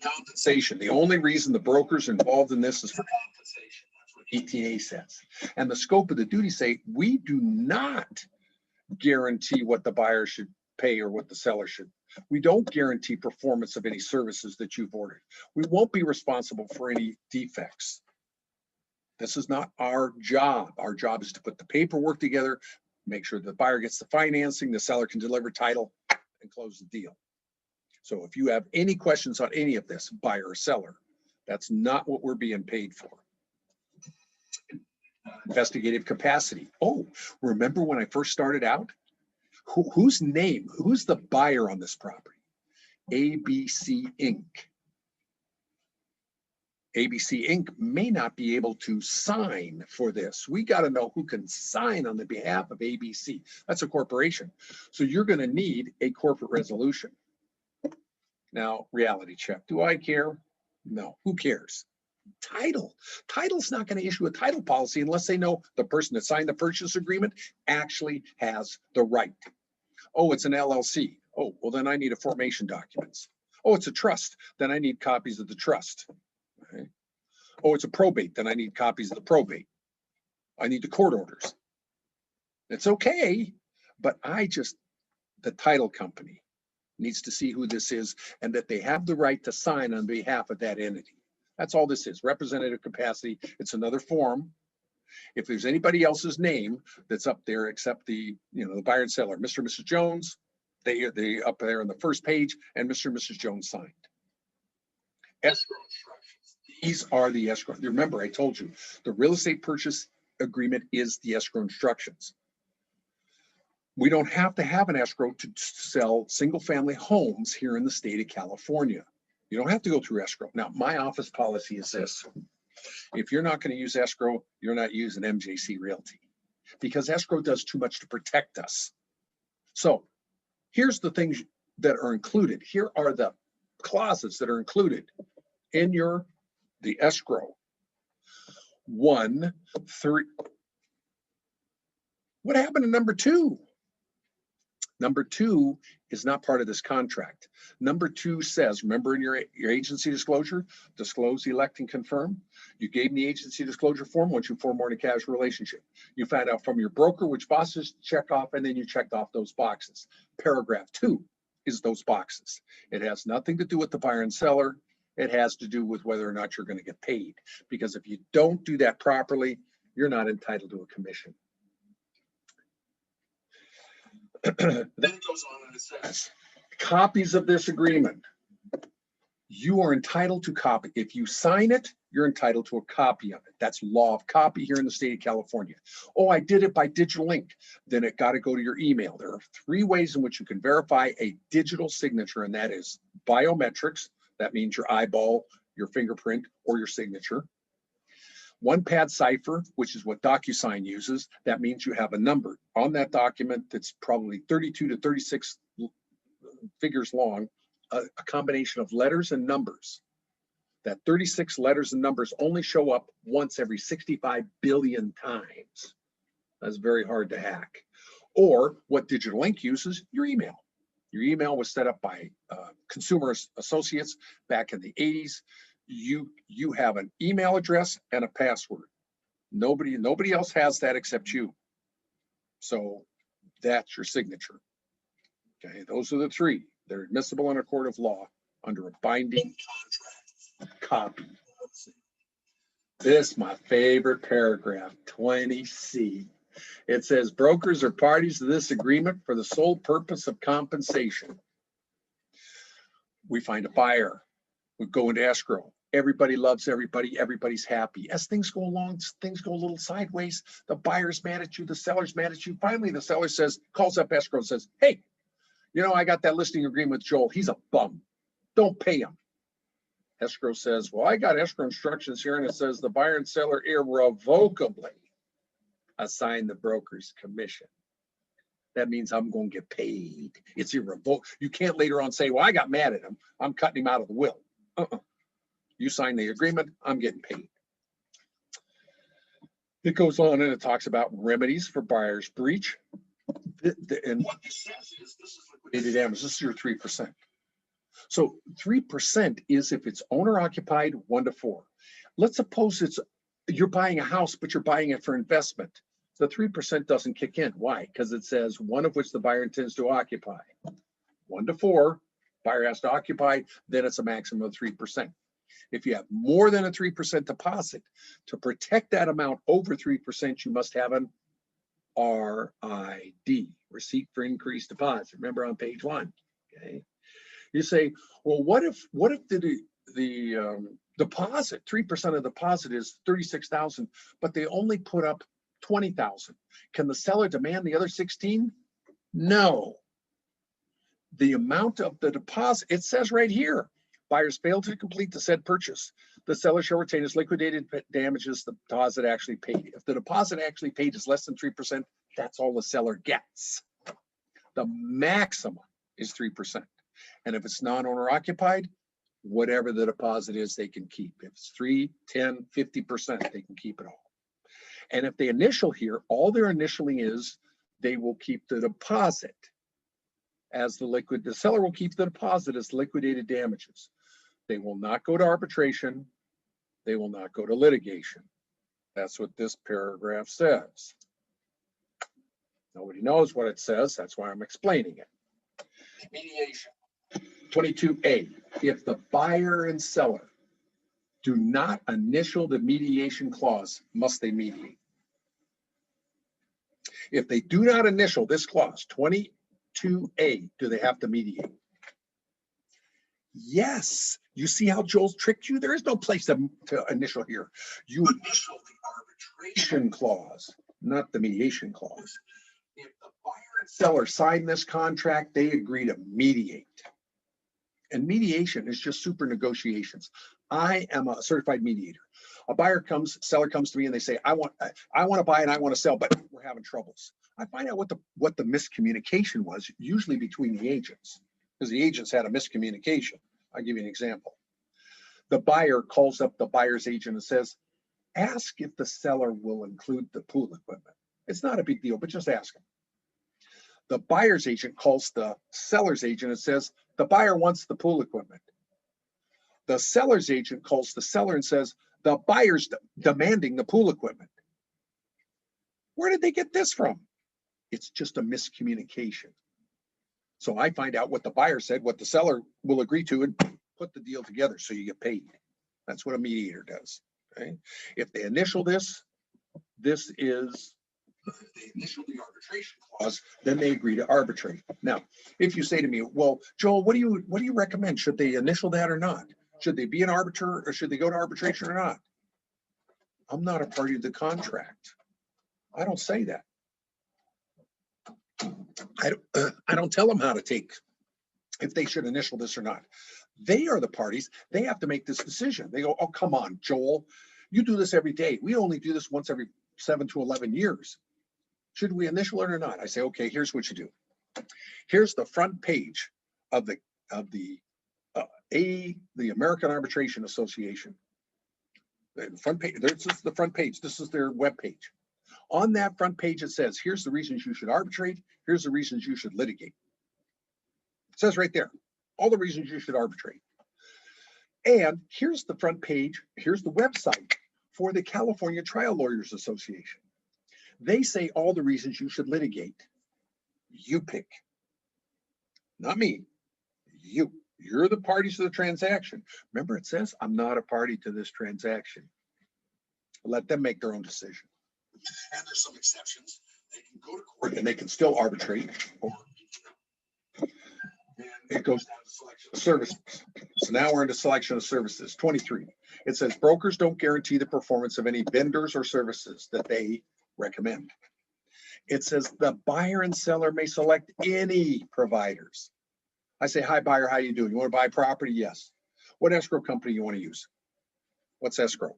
Compensation. The only reason the broker's involved in this is for compensation. That's what ETA says. And the scope of the duty say, we do not guarantee what the buyer should pay or what the seller should. We don't guarantee performance of any services that you've ordered. We won't be responsible for any defects. This is not our job. Our job is to put the paperwork together, make sure the buyer gets the financing, the seller can deliver title, and close the deal. So if you have any questions on any of this, buyer or seller, that's not what we're being paid for. Investigative capacity. Oh, remember when I first started out? Who's the buyer on this property? ABC Inc. ABC Inc. may not be able to sign for this. We got to know who can sign on the behalf of ABC. That's a corporation. So you're going to need a corporate resolution. Now, reality check. Do I care? No. Who cares? Title. Title's not going to issue a title policy unless they know the person that signed the purchase agreement actually has the right. Oh, it's an LLC. Oh, well, then I need a formation documents. Oh, it's a trust. Then I need copies of the trust. Okay. Oh, it's a probate. Then I need copies of the probate. I need the court orders. It's okay, but the title company needs to see who this is and that they have the right to sign on behalf of that entity. That's all this is. Representative capacity. It's another form. If there's anybody else's name that's up there except the buyer and seller, Mr. and Mrs. Jones, they up there on the first page, and Mr. and Mrs. Jones signed. Escrow instructions. These are the escrow. Remember, I told you the real estate purchase agreement is the escrow instructions. We don't have to have an escrow to sell single-family homes here in the state of California. You don't have to go through escrow. Now, my office policy is this. If you're not going to use escrow, you're not using MJC Realty because escrow does too much to protect us. So here's the things that are included. Here are the clauses that are included in the escrow. 1, 3. What happened to number 2? Number 2 is not part of this contract. Number 2 says, remember in your agency disclosure, disclose, elect, and confirm. You gave me the agency disclosure form once you form more than a casual relationship. You found out from your broker which boxes to check off, and then you checked off those boxes. Paragraph 2 is those boxes. It has nothing to do with the buyer and seller. It has to do with whether or not you're going to get paid. Because if you don't do that properly, you're not entitled to a commission. Then it goes on and it says, copies of this agreement. You are entitled to copy. If you sign it, you're entitled to a copy of it. That's law of copy here in the state of California. Oh, I did it by digital ink. Then it got to go to your email. There are 3 ways in which you can verify a digital signature, and that is biometrics. That means your eyeball, your fingerprint, or your signature. One-pad cipher, which is what DocuSign uses. That means you have a number on that document that's probably 32 to 36 figures long, a combination of letters and numbers. That 36 letters and numbers only show up once every 65 billion times. That's very hard to hack. Or what Digital Ink uses, your email. Your email was set up by consumer associates back in the 80s. You have an email address and a password. Nobody else has that except you. So that's your signature. Okay, those are the 3. They're admissible in a court of law under a binding contract copy. This, my favorite paragraph, 20C. It says brokers are parties to this agreement for the sole purpose of compensation. We find a buyer. We go into escrow. Everybody loves everybody. Everybody's happy. As things go along, things go a little sideways. The buyer's mad at you. The seller's mad at you. Finally, the seller calls up escrow and says, hey, you know, I got that listing agreement with Joel. He's a bum. Don't pay him. Escrow says, well, I got escrow instructions here, and it says the buyer and seller irrevocably assign the broker's commission. That means I'm going to get paid. It's irrevocable. You can't later on say, well, I got mad at him. I'm cutting him out of the will. You sign the agreement, I'm getting paid. It goes on and it talks about remedies for buyer's breach. And what this says is this is liquidated damages. This is your 3%. So 3% is if it's owner occupied 1 to 4. Let's suppose you're buying a house, but you're buying it for investment. The 3% doesn't kick in. Why? Because it says 1 of which the buyer intends to occupy. 1 to 4, buyer has to occupy, then it's a maximum of 3%. If you have more than a 3% deposit, to protect that amount over 3%, you must have an RID, receipt for increased deposit. Remember on page 1. Okay. You say, well, what if the deposit, 3% of deposit is $36,000, but they only put up $20,000. Can the seller demand the other 16? No. The amount of the deposit, it says right here, buyers fail to complete the said purchase. The seller shall retain as liquidated damages the deposit actually paid. If the deposit actually paid is less than 3%, that's all the seller gets. The maximum is 3%. And if it's non-owner occupied, whatever the deposit is, they can keep. If it's 3, 10, 50%, they can keep it all. And if they initial here, all they're initialing is they will keep the deposit as the seller will keep the deposit as liquidated damages. They will not go to arbitration. They will not go to litigation. That's what this paragraph says. Nobody knows what it says. That's why I'm explaining it. Mediation. 22A. If the buyer and seller do not initial the mediation clause, must they mediate? If they do not initial this clause, 22A, do they have to mediate? Yes. You see how Joel's tricked you? There is no place to initial here. You initial the arbitration clause, not the mediation clause. If the buyer and seller sign this contract, they agree to mediate. And mediation is just super negotiations. I am a certified mediator. A seller comes to me and they say, I want to buy and I want to sell, but we're having troubles. I find out what the miscommunication was, usually between the agents, because the agents had a miscommunication. I'll give you an example. The buyer calls up the buyer's agent and says, ask if the seller will include the pool equipment. It's not a big deal, but just ask him. The buyer's agent calls the seller's agent and says, the buyer wants the pool equipment. The seller's agent calls the seller and says, the buyer's demanding the pool equipment. Where did they get this from? It's just a miscommunication. So I find out what the buyer said, what the seller will agree to, and put the deal together so you get paid. That's what a mediator does. Okay? If they initial this is, if they initial the arbitration clause, then they agree to arbitrate. Now, if you say to me, well, Joel, what do you recommend? Should they initial that or not? Should they be an arbiter or should they go to arbitration or not? I'm not a party to the contract. I don't say that. I don't tell them how to take, if they should initial this or not. They are the parties. They have to make this decision. They go, oh, come on, Joel, you do this every day. We only do this once every 7 to 11 years. Should we initial it or not? I say, okay, here's what you do. Here's the front page of the American Arbitration Association. The front page, this is the front page. This is their web page. On that front page, it says, here's the reasons you should arbitrate. Here's the reasons you should litigate. It says right there, all the reasons you should arbitrate. And here's the front page. Here's the website for the California Trial Lawyers Association. They say all the reasons you should litigate. You pick. Not me. You. You're the parties to the transaction. Remember, it says, I'm not a party to this transaction. Let them make their own decision. And there's some exceptions. They can go to court and they can still arbitrate. And it goes down to selection of services. So now we're into selection of services. 23. It says brokers don't guarantee the performance of any vendors or services that they recommend. It says the buyer and seller may select any providers. I say, hi, buyer, how you doing? You want to buy property? Yes. What escrow company you want to use? What's escrow?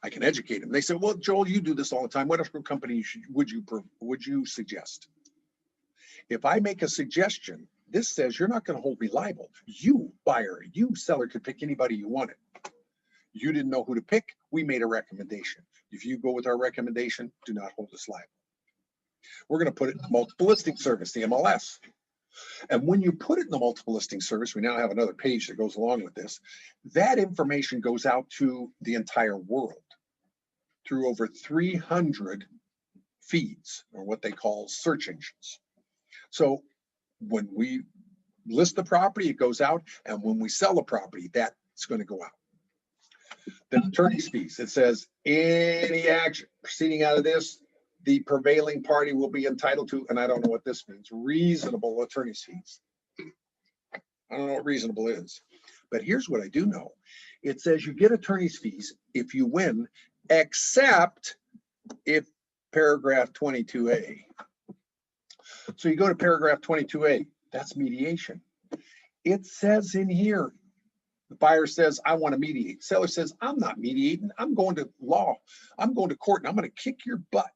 I can educate them. They say, well, Joel, you do this all the time. What escrow company would you suggest? If I make a suggestion, this says you're not going to hold me liable. You, buyer, you, seller, could pick anybody you wanted. You didn't know who to pick. We made a recommendation. If you go with our recommendation, do not hold us liable. We're going to put it in the multiple listing service, the MLS. And when you put it in the multiple listing service, we now have another page that goes along with this. That information goes out to the entire world through over 300 feeds, or what they call search engines. So when we list the property, it goes out. And when we sell the property, that's going to go out. The attorney's fees, it says any action proceeding out of this, the prevailing party will be entitled to, and I don't know what this means, reasonable attorney's fees. I don't know what reasonable is, but here's what I do know. It says you get attorney's fees if you win, except if paragraph 22A. So you go to paragraph 22A, that's mediation. It says in here, the buyer says, I want to mediate. Seller says, I'm not mediating. I'm going to law. I'm going to court and I'm going to kick your butt.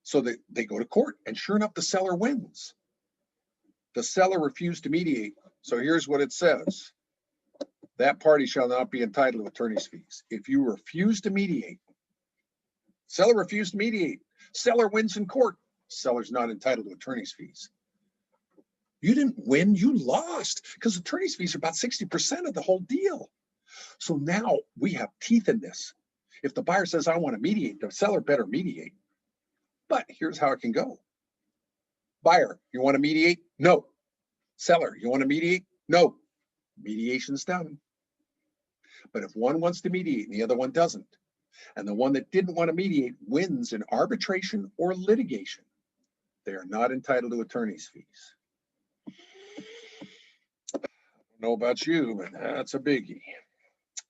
So they go to court, and sure enough, the seller wins. The seller refused to mediate. So here's what it says. That party shall not be entitled to attorney's fees. If you refuse to mediate, seller refused to mediate, seller wins in court, seller's not entitled to attorney's fees. You didn't win, you lost, because attorney's fees are about 60% of the whole deal. So now we have teeth in this. If the buyer says, I want to mediate, the seller better mediate. But here's how it can go. Buyer, you want to mediate? No. Seller, you want to mediate? No. Mediation's done. But if one wants to mediate and the other one doesn't, and the one that didn't want to mediate wins in arbitration or litigation, they are not entitled to attorney's fees. I don't know about you, but that's a biggie.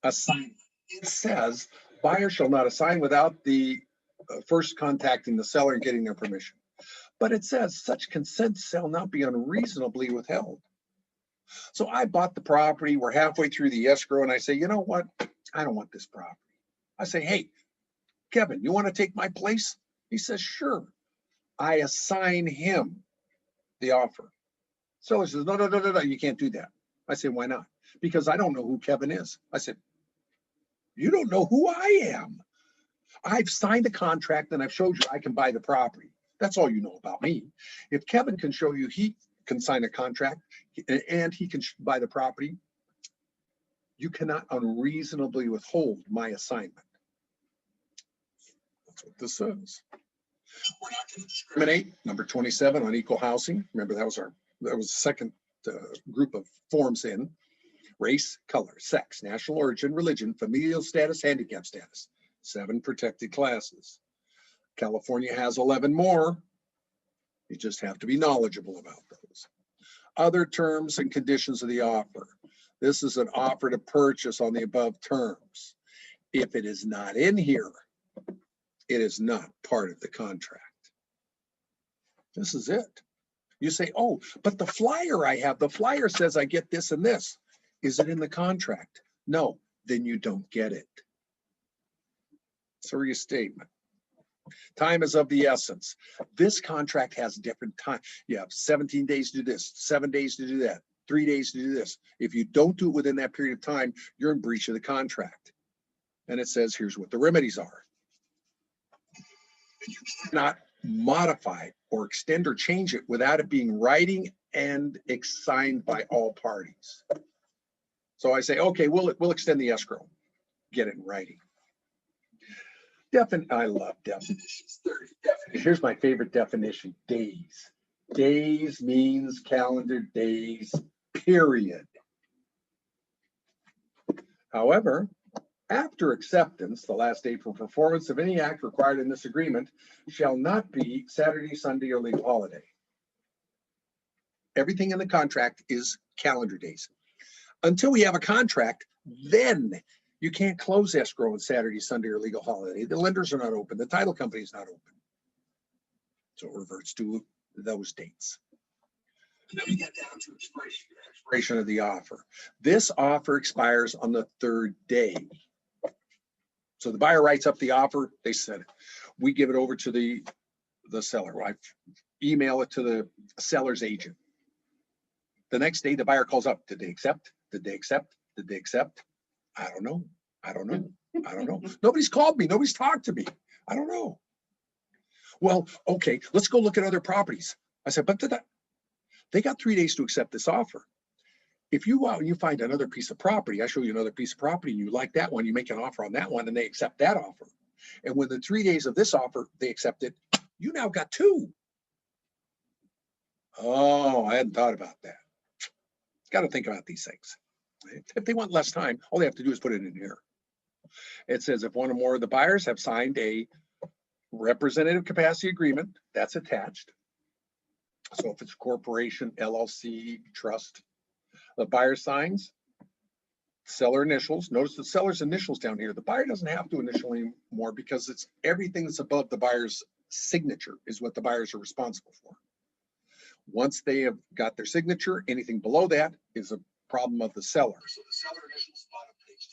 Assignment. It says buyer shall not assign without the first contacting the seller and getting their permission. But it says such consent shall not be unreasonably withheld. So I bought the property. We're halfway through the escrow and I say, you know what? I don't want this property. I say, hey, Kevin, you want to take my place? He says, sure. I assign him the offer. Seller says, no, you can't do that. I say, why not? Because I don't know who Kevin is. I said, you don't know who I am. I've signed a contract and I've showed you I can buy the property. That's all you know about me. If Kevin can show you he can sign a contract and he can buy the property, you cannot unreasonably withhold my assignment. That's what this says. We're not going to discriminate. Number 27 on equal housing. Remember that was the second group of forms in race, color, sex, national origin, religion, familial status, handicap status. 7 protected classes. California has 11 more. You just have to be knowledgeable about those. Other terms and conditions of the offer. This is an offer to purchase on the above terms. If it is not in here, it is not part of the contract. This is it. You say, oh, but the flyer I have, the flyer says I get this and this. Is it in the contract? No, then you don't get it. So restatement. Time is of the essence. This contract has different time. You have 17 days to do this, 7 days to do that, 3 days to do this. If you don't do it within that period of time, you're in breach of the contract. And it says, here's what the remedies are. You cannot modify or extend or change it without it being writing and signed by all parties. So I say, okay, we'll extend the escrow. Get it in writing. I love definitions. Here's my favorite definition, days. Days means calendar days, period. However, after acceptance, the last day for performance of any act required in this agreement shall not be Saturday, Sunday, or legal holiday. Everything in the contract is calendar days. Until we have a contract, then you can't close escrow on Saturday, Sunday, or legal holiday. The lenders are not open. The title company is not open. So it reverts to those dates. And then we get down to expiration of the offer. This offer expires on the 3rd day. So the buyer writes up the offer. They said, we give it over to the seller. I email it to the seller's agent. The next day, the buyer calls up. Did they accept? Did they accept? Did they accept? I don't know. I don't know. I don't know. Nobody's called me. Nobody's talked to me. I don't know. Well, okay, let's go look at other properties. I said, but they got 3 days to accept this offer. If you go out and you find another piece of property, I show you another piece of property and you like that one, you make an offer on that one and they accept that offer. And when the 3 days of this offer, they accept it, you now got 2. Oh, I hadn't thought about that. Got to think about these things. If they want less time, all they have to do is put it in here. It says if one or more of the buyers have signed a representative capacity agreement, that's attached. So if it's a corporation, LLC, trust, the buyer signs, seller initials. Notice the seller's initials down here. The buyer doesn't have to initial anymore because it's everything that's above the buyer's signature is what the buyers are responsible for. Once they have got their signature, anything below that is a problem of the seller. So the seller initials bottom page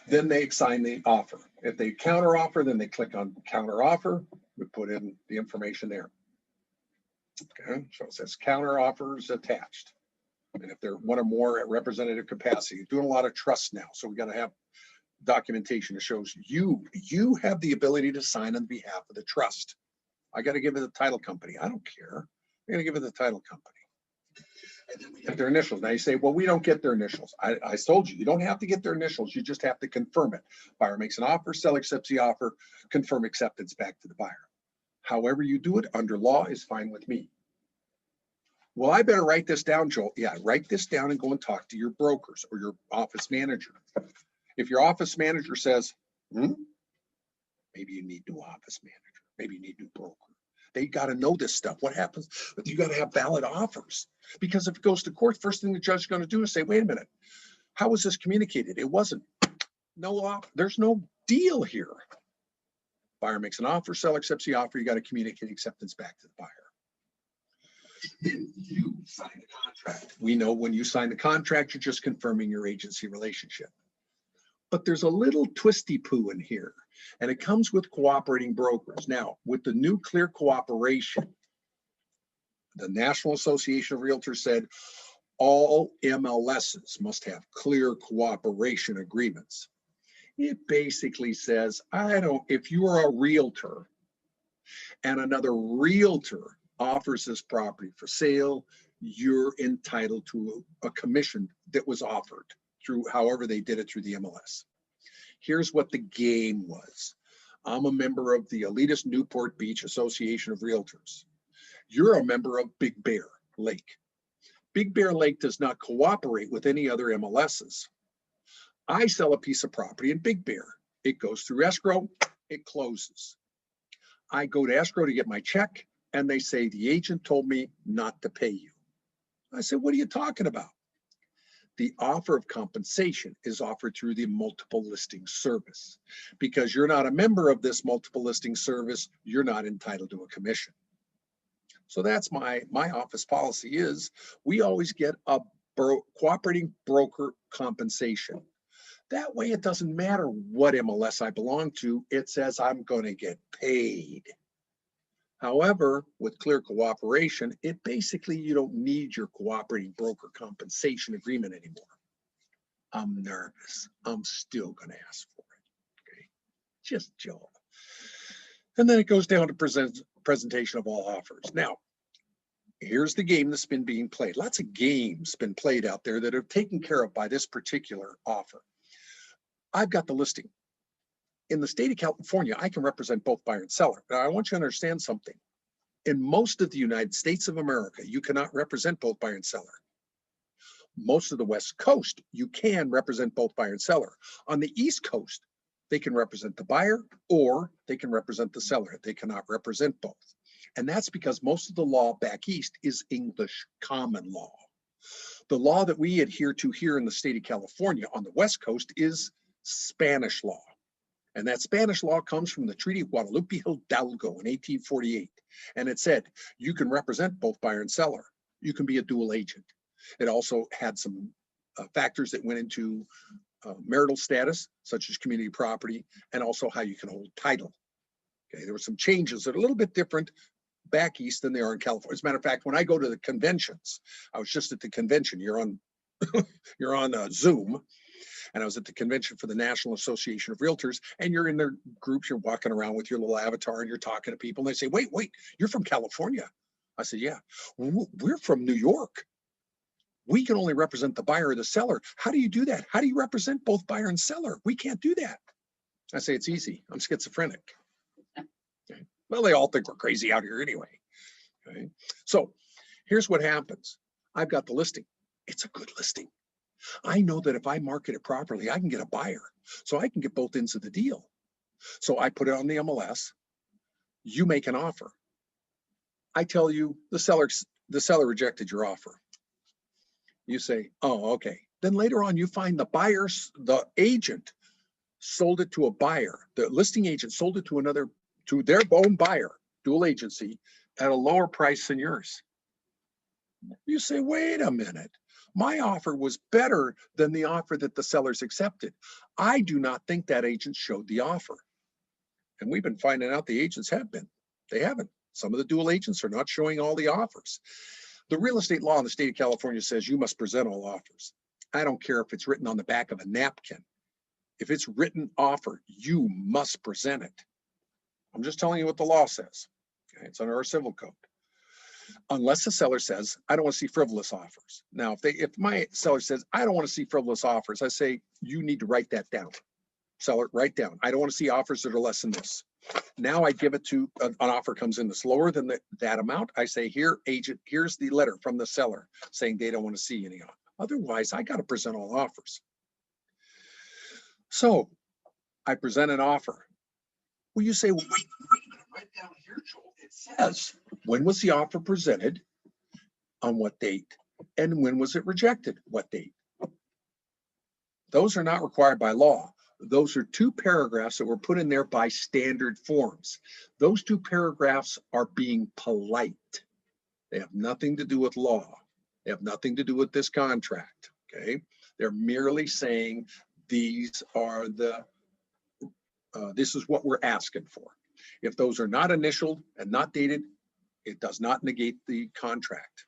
10. Then they sign the offer. If they counter offer, then they click on counter offer. We put in the information there. Okay, so it says counter offers attached. And if they're one or more at representative capacity, doing a lot of trust now. So we got to have documentation that shows you have the ability to sign on behalf of the trust. I got to give it the title company. I don't care. I'm going to give it the title company. And then we get their initials. Now you say, well, we don't get their initials. I told you don't have to get their initials. You just have to confirm it. Buyer makes an offer, seller accepts the offer, confirm acceptance back to the buyer. However you do it under law is fine with me. Well, I better write this down, Joel. Yeah, write this down and go and talk to your brokers or your office manager. If your office manager says, maybe you need new office manager, maybe you need new broker. They got to know this stuff. What happens? You got to have valid offers because if it goes to court, first thing the judge is going to do is say, wait a minute, how was this communicated? It wasn't. There's no deal here. Buyer makes an offer, seller accepts the offer. You got to communicate acceptance back to the buyer. Then you sign the contract. We know when you sign the contract, you're just confirming your agency relationship. But there's a little twisty poo in here, and it comes with cooperating brokers. Now, with the new clear cooperation, the National Association of Realtors said all MLSs must have clear cooperation agreements. It basically says, if you are a realtor and another realtor offers this property for sale, you're entitled to a commission that was offered through however they did it through the MLS. Here's what the game was. I'm a member of the elitist Newport Beach Association of Realtors. You're a member of Big Bear Lake. Big Bear Lake does not cooperate with any other MLSs. I sell a piece of property in Big Bear. It goes through escrow, it closes. I go to escrow to get my check, and they say, the agent told me not to pay you. I said, what are you talking about? The offer of compensation is offered through the multiple listing service. Because you're not a member of this multiple listing service, you're not entitled to a commission. So that's my office policy is we always get a cooperating broker compensation. That way it doesn't matter what MLS I belong to, it says I'm going to get paid. However, with clear cooperation, it basically, you don't need your cooperating broker compensation agreement anymore. I'm nervous. I'm still going to ask for it. Okay, just Joe. And then it goes down to presentation of all offers. Now, here's the game that's been being played. Lots of games been played out there that are taken care of by this particular offer. I've got the listing. In the state of California, I can represent both buyer and seller. Now, I want you to understand something. In most of the United States of America, you cannot represent both buyer and seller. Most of the West Coast, you can represent both buyer and seller. On the East Coast, they can represent the buyer or they can represent the seller. They cannot represent both. And that's because most of the law back east is English common law. The law that we adhere to here in the state of California on the West Coast is Spanish law. And that Spanish law comes from the Treaty of Guadalupe Hidalgo in 1848. And it said, you can represent both buyer and seller. You can be a dual agent. It also had some factors that went into marital status, such as community property, and also how you can hold title. Okay, there were some changes that are a little bit different back east than they are in California. As a matter of fact, when I go to the conventions, I was just at the convention, you're on Zoom, and I was at the convention for the National Association of Realtors, and you're in their groups, you're walking around with your little avatar and you're talking to people and they say, wait, you're from California. I said, yeah, we're from New York. We can only represent the buyer or the seller. How do you do that? How do you represent both buyer and seller? We can't do that. I say, it's easy. I'm schizophrenic. Okay. Well, they all think we're crazy out here anyway. Okay. So here's what happens. I've got the listing. It's a good listing. I know that if I market it properly, I can get a buyer. So I can get both ends of the deal. So I put it on the MLS. You make an offer. I tell you the seller rejected your offer. You say, oh, okay. Then later on, you find the agent sold it to a buyer. The listing agent sold it to their own buyer, dual agency, at a lower price than yours. You say, wait a minute. My offer was better than the offer that the sellers accepted. I do not think that agent showed the offer. And we've been finding out the agents have been. They haven't. Some of the dual agents are not showing all the offers. The real estate law in the state of California says you must present all offers. I don't care if it's written on the back of a napkin. If it's written offer, you must present it. I'm just telling you what the law says. Okay? It's under our civil code. Unless the seller says, I don't want to see frivolous offers. Now, if my seller says, I don't want to see frivolous offers, I say, you need to write that down. Seller, write down. I don't want to see offers that are less than this. Now I give it to, an offer comes in that's lower than that amount. I say, here, agent, here's the letter from the seller saying they don't want to see any. Otherwise, I got to present all offers. So I present an offer. Well, you say, well, wait a minute, right down here, Joel, it says, when was the offer presented, on what date, and when was it rejected, what date? Those are not required by law. Those are two paragraphs that were put in there by standard forms. Those two paragraphs are being polite. They have nothing to do with law. They have nothing to do with this contract, okay? They're merely saying these are this is what we're asking for. If those are not initialed and not dated, it does not negate the contract.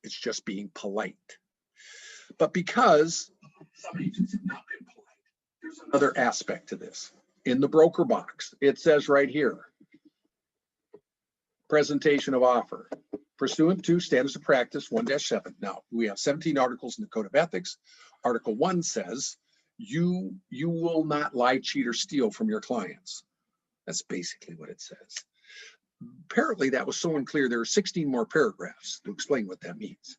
It's just being polite. But because some agents have not been polite, there's another aspect to this. In the broker box, it says right here, presentation of offer. Pursuant to standards of practice 1-7. Now, we have 17 articles in the Code of Ethics. Article 1 says, you will not lie, cheat, or steal from your clients. That's basically what it says. Apparently, that was so unclear, there are 16 more paragraphs to explain what that means.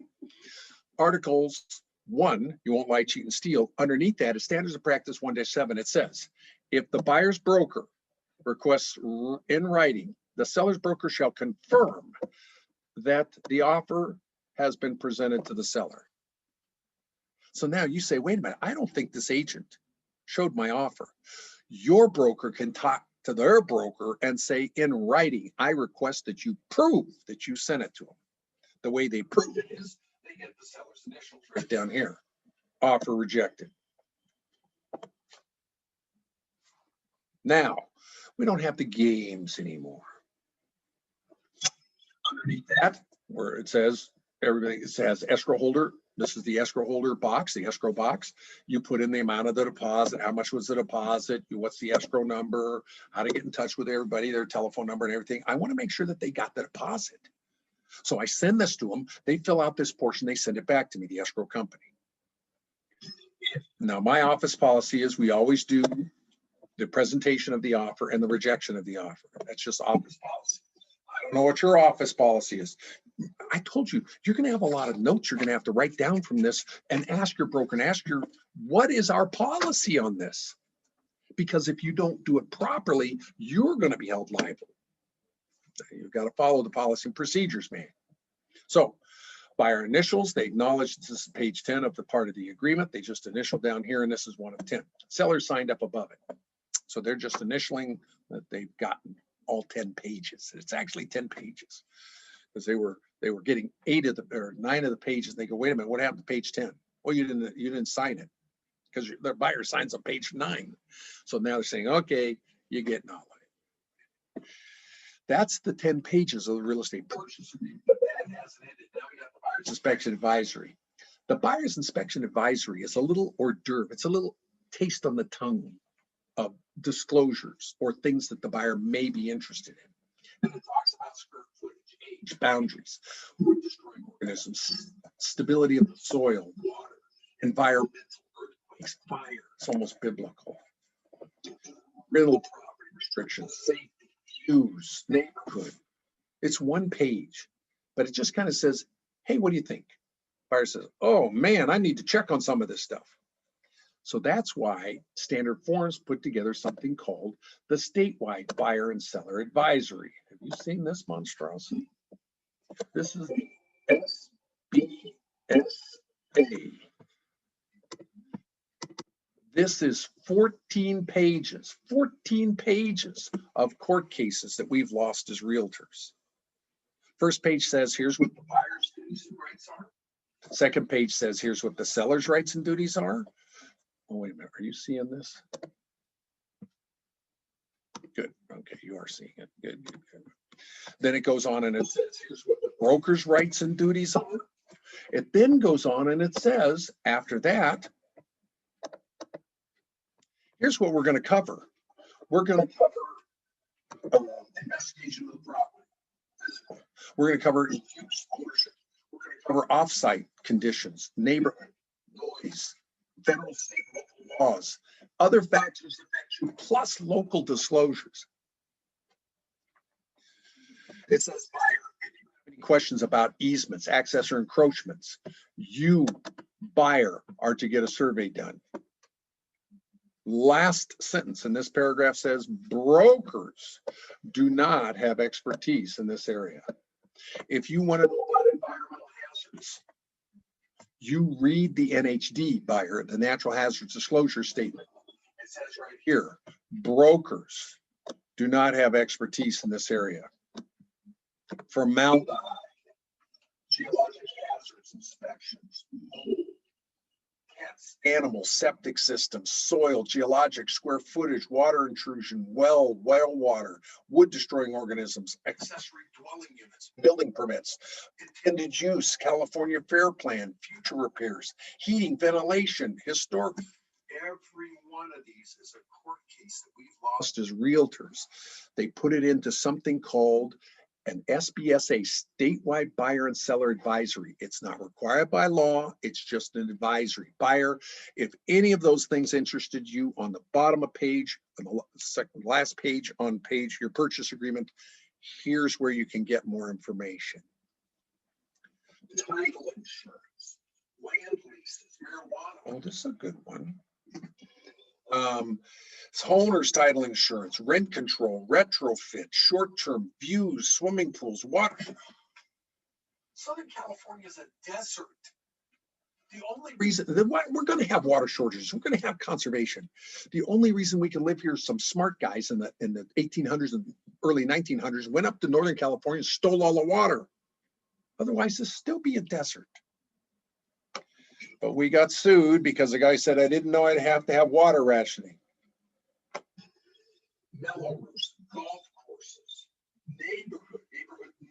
Articles 1, you won't lie, cheat, and steal. Underneath that is standards of practice 1-7. It says, if the buyer's broker requests in writing, the seller's broker shall confirm that the offer has been presented to the seller. So now you say, wait a minute, I don't think this agent showed my offer. Your broker can talk to their broker and say, in writing, I request that you prove that you sent it to them. The way they prove it is they get the seller's initials right down here. Offer rejected. Now, we don't have the games anymore. Underneath that, where it says everything, it says escrow holder. This is the escrow holder box, the escrow box. You put in the amount of the deposit, how much was the deposit, what's the escrow number, how to get in touch with everybody, their telephone number and everything. I want to make sure that they got the deposit. So I send this to them. They fill out this portion. They send it back to me, the escrow company. Now, my office policy is we always do the presentation of the offer and the rejection of the offer. That's just office policy. I don't know what your office policy is. I told you, you're going to have a lot of notes you're going to have to write down from this and ask your broker and ask your, what is our policy on this? Because if you don't do it properly, you're going to be held liable. You've got to follow the policy and procedures, man. So buyer initials, they acknowledge this is page 10 of the part of the agreement. They just initial down here, and this is one of 10. Sellers signed up above it. So they're just initialing that they've gotten all 10 pages. It's actually 10 pages because they were getting 9 of the pages. They go, wait a minute, what happened to page 10? Well, you didn't sign it because their buyer signs on page 9. So now they're saying, okay, you get an outline. That's the 10 pages of the real estate purchase agreement. But that hasn't ended. Now we got the buyer's inspection advisory. The buyer's inspection advisory is a little hors d'oeuvre. It's a little taste on the tongue of disclosures or things that the buyer may be interested in. And it talks about square footage, age, boundaries, wood destroying organisms, stability of the soil, water, environmental, earthquakes, fire. It's almost biblical. Rental property restrictions, safety, views, neighborhood. It's one page, but it just kind of says, hey, what do you think? Buyer says, oh man, I need to check on some of this stuff. So that's why Standard Forms put together something called the Statewide Buyer and Seller Advisory. Have you seen this monstrosity? This is the SBSA. This is 14 pages of court cases that we've lost as realtors. First page says, here's what the buyer's duties and rights are. Second page says, here's what the seller's rights and duties are. Oh, wait a minute, are you seeing this? Good, okay, you are seeing it, good. Then it goes on and it says, here's what the broker's rights and duties are. It then goes on and it says, after that, here's what we're going to cover. We're going to cover investigation of the property. We're going to cover use, ownership. We're going to cover off-site conditions, neighborhood, noise, federal, state, local laws, other factors affect you, plus local disclosures. It says, buyer, if you have any questions about easements, access, or encroachments, you, buyer, are to get a survey done. Last sentence in this paragraph says, brokers do not have expertise in this area. If you want to know about environmental hazards, you read the NHD, buyer, the Natural Hazards Disclosure Statement. It says right here, brokers do not have expertise in this area. Formaldehyde, geologic hazards inspections, cats, animals, septic systems, soil, geologic, square footage, water intrusion, well water, wood destroying organisms, accessory dwelling units, building permits, intended use, California Fair Plan, future repairs, heating, ventilation, historic. Every one of these is a court case that we've lost as realtors. They put it into something called an SBSA, statewide buyer and seller advisory. It's not required by law. It's just an advisory. Buyer, if any of those things interested you, on the bottom of page, on the last page on your purchase agreement, here's where you can get more information. Title insurance, land leases, marijuana. Oh, this is a good one. Owner's title insurance, rent control, retrofit, short-term views, swimming pools, water. Southern California is a desert. The only reason that we're going to have water shortages, we're going to have conservation. The only reason we can live here, some smart guys in the 1800s and early 1900s went up to Northern California and stole all the water. Otherwise, this still be a desert. But we got sued because the guy said, I didn't know I'd have to have water rationing. Mellowers, golf courses, neighborhood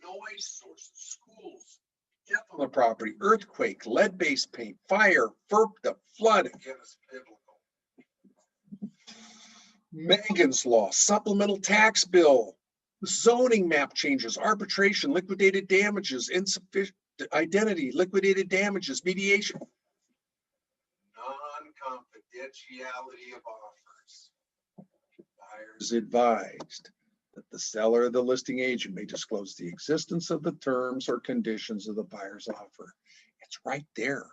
noise sources, schools, death on the property, earthquake, lead-based paint, fire, FERPA, flood, again, it's biblical. Megan's Law, supplemental tax bill, zoning map changes, arbitration, liquidated damages, insufficient identity, liquidated damages, mediation. Non-confidentiality of offers. Buyers advised that the seller or the listing agent may disclose the existence of the terms or conditions of the buyer's offer. It's right there.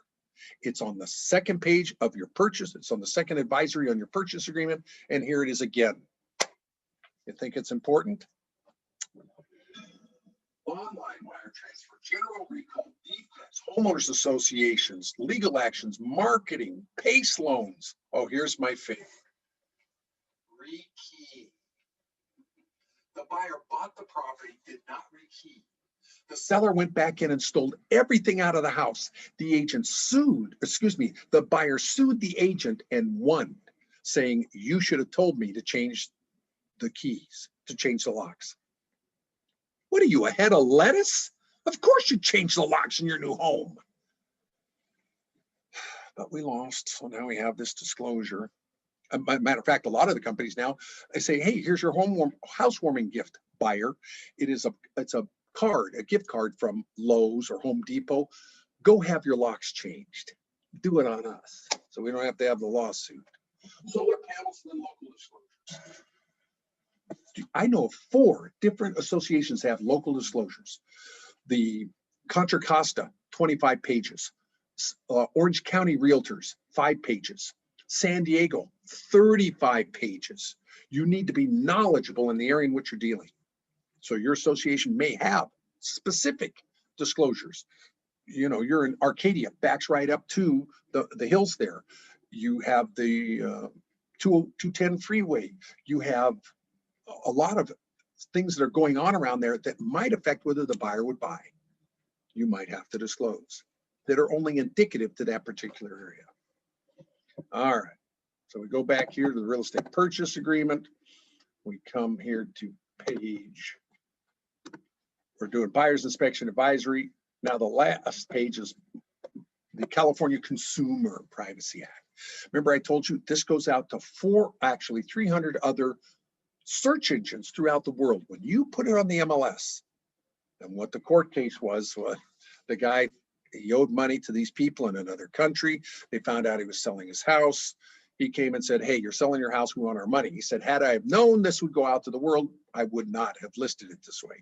It's on the second page of your purchase. It's on the second advisory on your purchase agreement. And here it is again. You think it's important? Online wire transfer, general recall, defects, homeowners associations, legal actions, marketing, PACE loans. Oh, here's my favorite. Rekey. The buyer bought the property, did not rekey. The seller went back in and stole everything out of the house. The agent sued, the buyer sued the agent and won, saying, you should have told me to change the keys, to change the locks. What are you, a head of lettuce? Of course you change the locks in your new home. But we lost, so now we have this disclosure. Matter of fact, a lot of the companies now, they say, hey, here's your housewarming gift, buyer. It's a card, a gift card from Lowe's or Home Depot. Go have your locks changed. Do it on us, so we don't have to have the lawsuit. Solar panels and local disclosures. I know of 4 different associations have local disclosures. The Contra Costa, 25 pages. Orange County Realtors, 5 pages. San Diego, 35 pages. You need to be knowledgeable in the area in which you're dealing. So your association may have specific disclosures. You know, you're in Arcadia, backs right up to the hills there. You have the 210 freeway. You have a lot of things that are going on around there that might affect whether the buyer would buy. You might have to disclose that are only indicative to that particular area. All right, so we go back here to the real estate purchase agreement. We come here to page, we're doing buyer's inspection advisory. Now the last page is the California Consumer Privacy Act. Remember I told you this goes out to 300 other search engines throughout the world. When you put it on the MLS, and what the court case was the guy, he owed money to these people in another country. They found out he was selling his house. He came and said, hey, you're selling your house, we want our money. He said, had I have known this would go out to the world, I would not have listed it this way.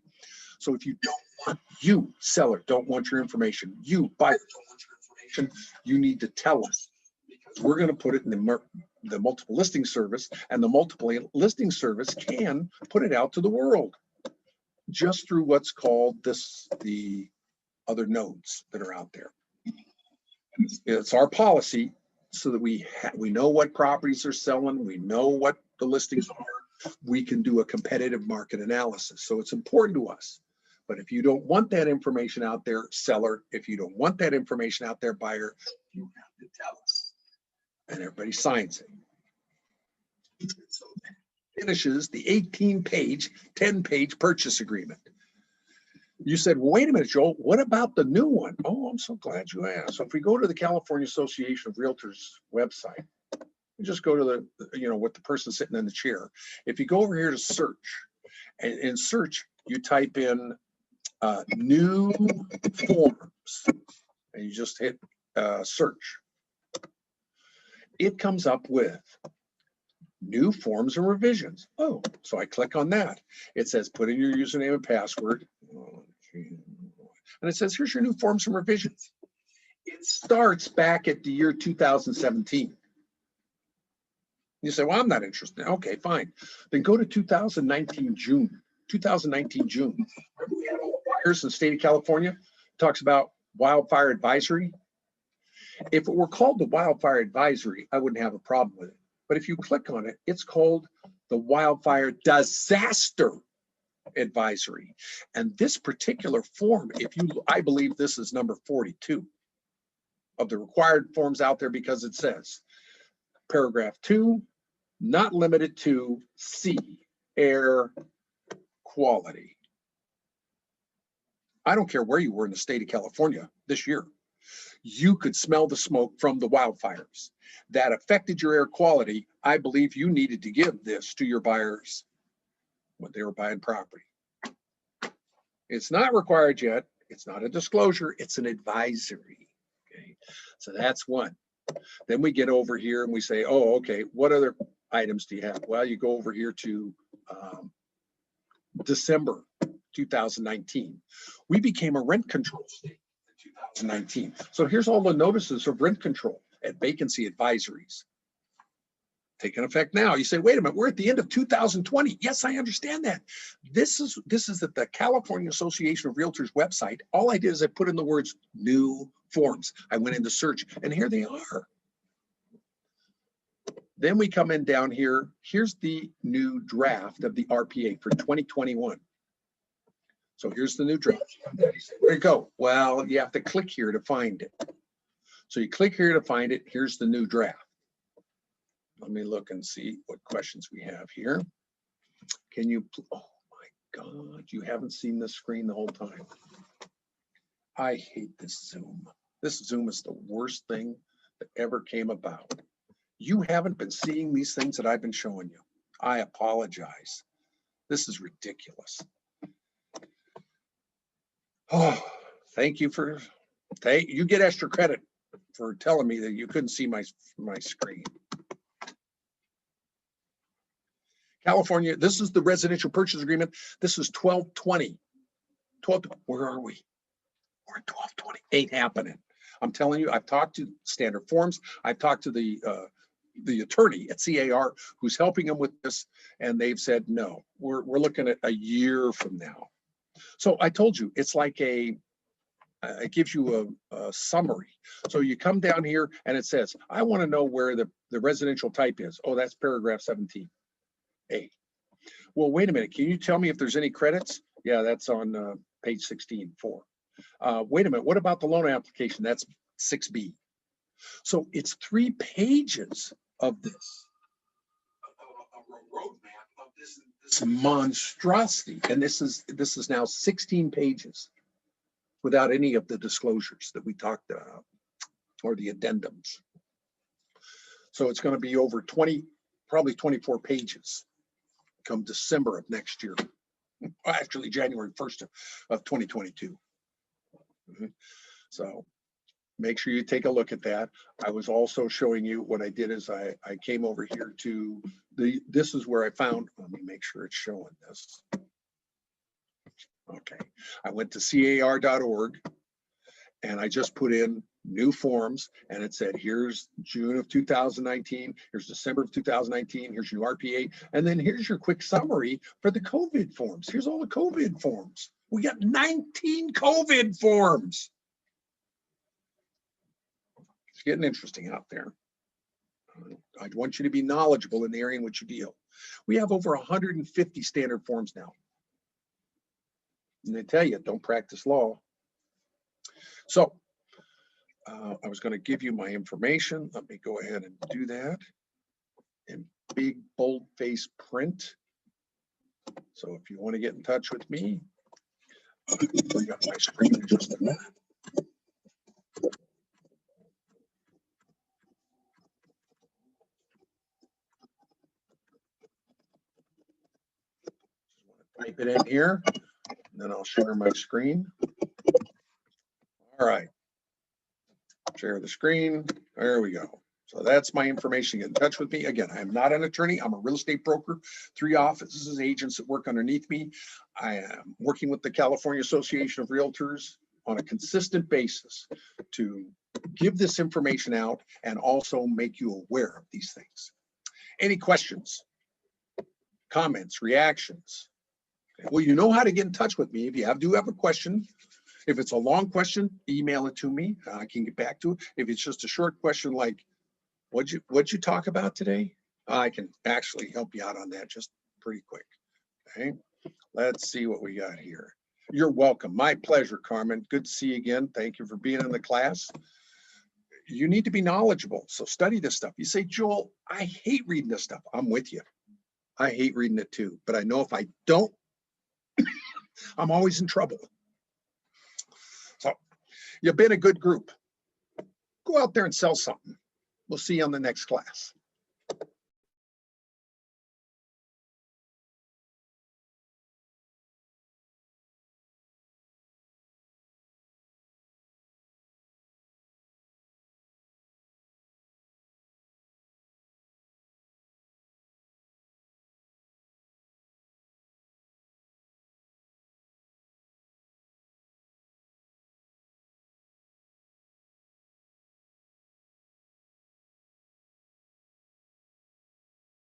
So if you don't want, you seller don't want your information, you buyer don't want your information, you need to tell us, because we're going to put it in the multiple listing service, and the multiple listing service can put it out to the world just through what's called the other nodes that are out there. It's our policy so that we know what properties are selling, we know what the listings are, we can do a competitive market analysis. So it's important to us. But if you don't want that information out there, seller, if you don't want that information out there, buyer, you have to tell us. And everybody signs it. So that finishes the 18-page, 10-page purchase agreement. You said, well, wait a minute, Joel, what about the new one? Oh, I'm so glad you asked. So if we go to the California Association of Realtors website, we just go to with the person sitting in the chair. If you go over here to search, and in search, you type in new forms, and you just hit search. It comes up with new forms and revisions. Oh, so I click on that. It says, put in your username and password. And it says, here's your new forms and revisions. It starts back at the year 2017. You say, well, I'm not interested. Okay, fine. Then go to 2019 June. 2019 June. Remember we had all the fires in the state of California? It talks about wildfire advisory. If it were called the wildfire advisory, I wouldn't have a problem with it. But if you click on it, it's called the wildfire disaster advisory. And this particular form, I believe this is number 42 of the required forms out there, because it says, paragraph 2, not limited to C, air quality. I don't care where you were in the state of California this year. You could smell the smoke from the wildfires that affected your air quality. I believe you needed to give this to your buyers when they were buying property. It's not required yet. It's not a disclosure. It's an advisory. Okay, so that's one. Then we get over here and we say, oh, okay, what other items do you have? Well, you go over here to December 2019. We became a rent control state in 2019. So here's all the notices of rent control and vacancy advisories taking effect now. You say, wait a minute, we're at the end of 2020. Yes, I understand that. This is at the California Association of Realtors website. All I did is I put in the words new forms. I went into search and here they are. Then we come in down here. Here's the new draft of the RPA for 2021. So here's the new draft. Where you go? Well, you have to click here to find it. So you click here to find it. Here's the new draft. Let me look and see what questions we have here. Can you, oh my God, you haven't seen this screen the whole time. I hate this Zoom. This Zoom is the worst thing that ever came about. You haven't been seeing these things that I've been showing you. I apologize. This is ridiculous. Oh, thank you for, you get extra credit for telling me that you couldn't see my screen. California, this is the residential purchase agreement. This is 1220. Where are we? We're at 1220. Ain't happening. I'm telling you, I've talked to Standard Forms. I've talked to the attorney at CAR who's helping them with this, and they've said no. We're looking at a year from now. So I told you, it's like it gives you a summary. So you come down here and it says, I want to know where the residential type is. Oh, that's paragraph 17A. Well, wait a minute. Can you tell me if there's any credits? Yeah, that's on page 16.4. Wait a minute. What about the loan application? That's 6B. So it's 3 pages of this, a roadmap of this monstrosity. And this is now 16 pages without any of the disclosures that we talked about or the addendums. So it's going to be over 20, probably 24 pages come December of next year. Actually, January 1st of 2022. So make sure you take a look at that. I was also showing you what I did is I came over here to this is where I found, let me make sure it's showing this. Okay, I went to car.org and I just put in new forms and it said, here's June of 2019, here's December of 2019, here's your RPA, and then here's your quick summary for the COVID forms. Here's all the COVID forms. We got 19 COVID forms. It's getting interesting out there. I want you to be knowledgeable in the area in which you deal. We have over 150 standard forms now. And they tell you, don't practice law. So I was going to give you my information. Let me go ahead and do that in big bold face print. So if you want to get in touch with me, I'll bring up my screen in just a minute. Type it in here, and then I'll share my screen. All right. Share the screen. There we go. So that's my information. Get in touch with me. Again, I am not an attorney. I'm a real estate broker. 3 offices, agents that work underneath me. I am working with the California Association of Realtors on a consistent basis to give this information out and also make you aware of these things. Any questions, comments, reactions? Well, you know how to get in touch with me. If you do have a question, If it's a long question, email it to me. I can get back to it. If it's just a short question like, what'd you talk about today? I can actually help you out on that just pretty quick. Okay, let's see what we got here. You're welcome. My pleasure, Carmen. Good to see you again. Thank you for being in the class. You need to be knowledgeable, so study this stuff. You say, Joel, I hate reading this stuff. I'm with you. I hate reading it too, but I know if I don't, I'm always in trouble. So you've been a good group. Go out there and sell something. We'll see you on the next class.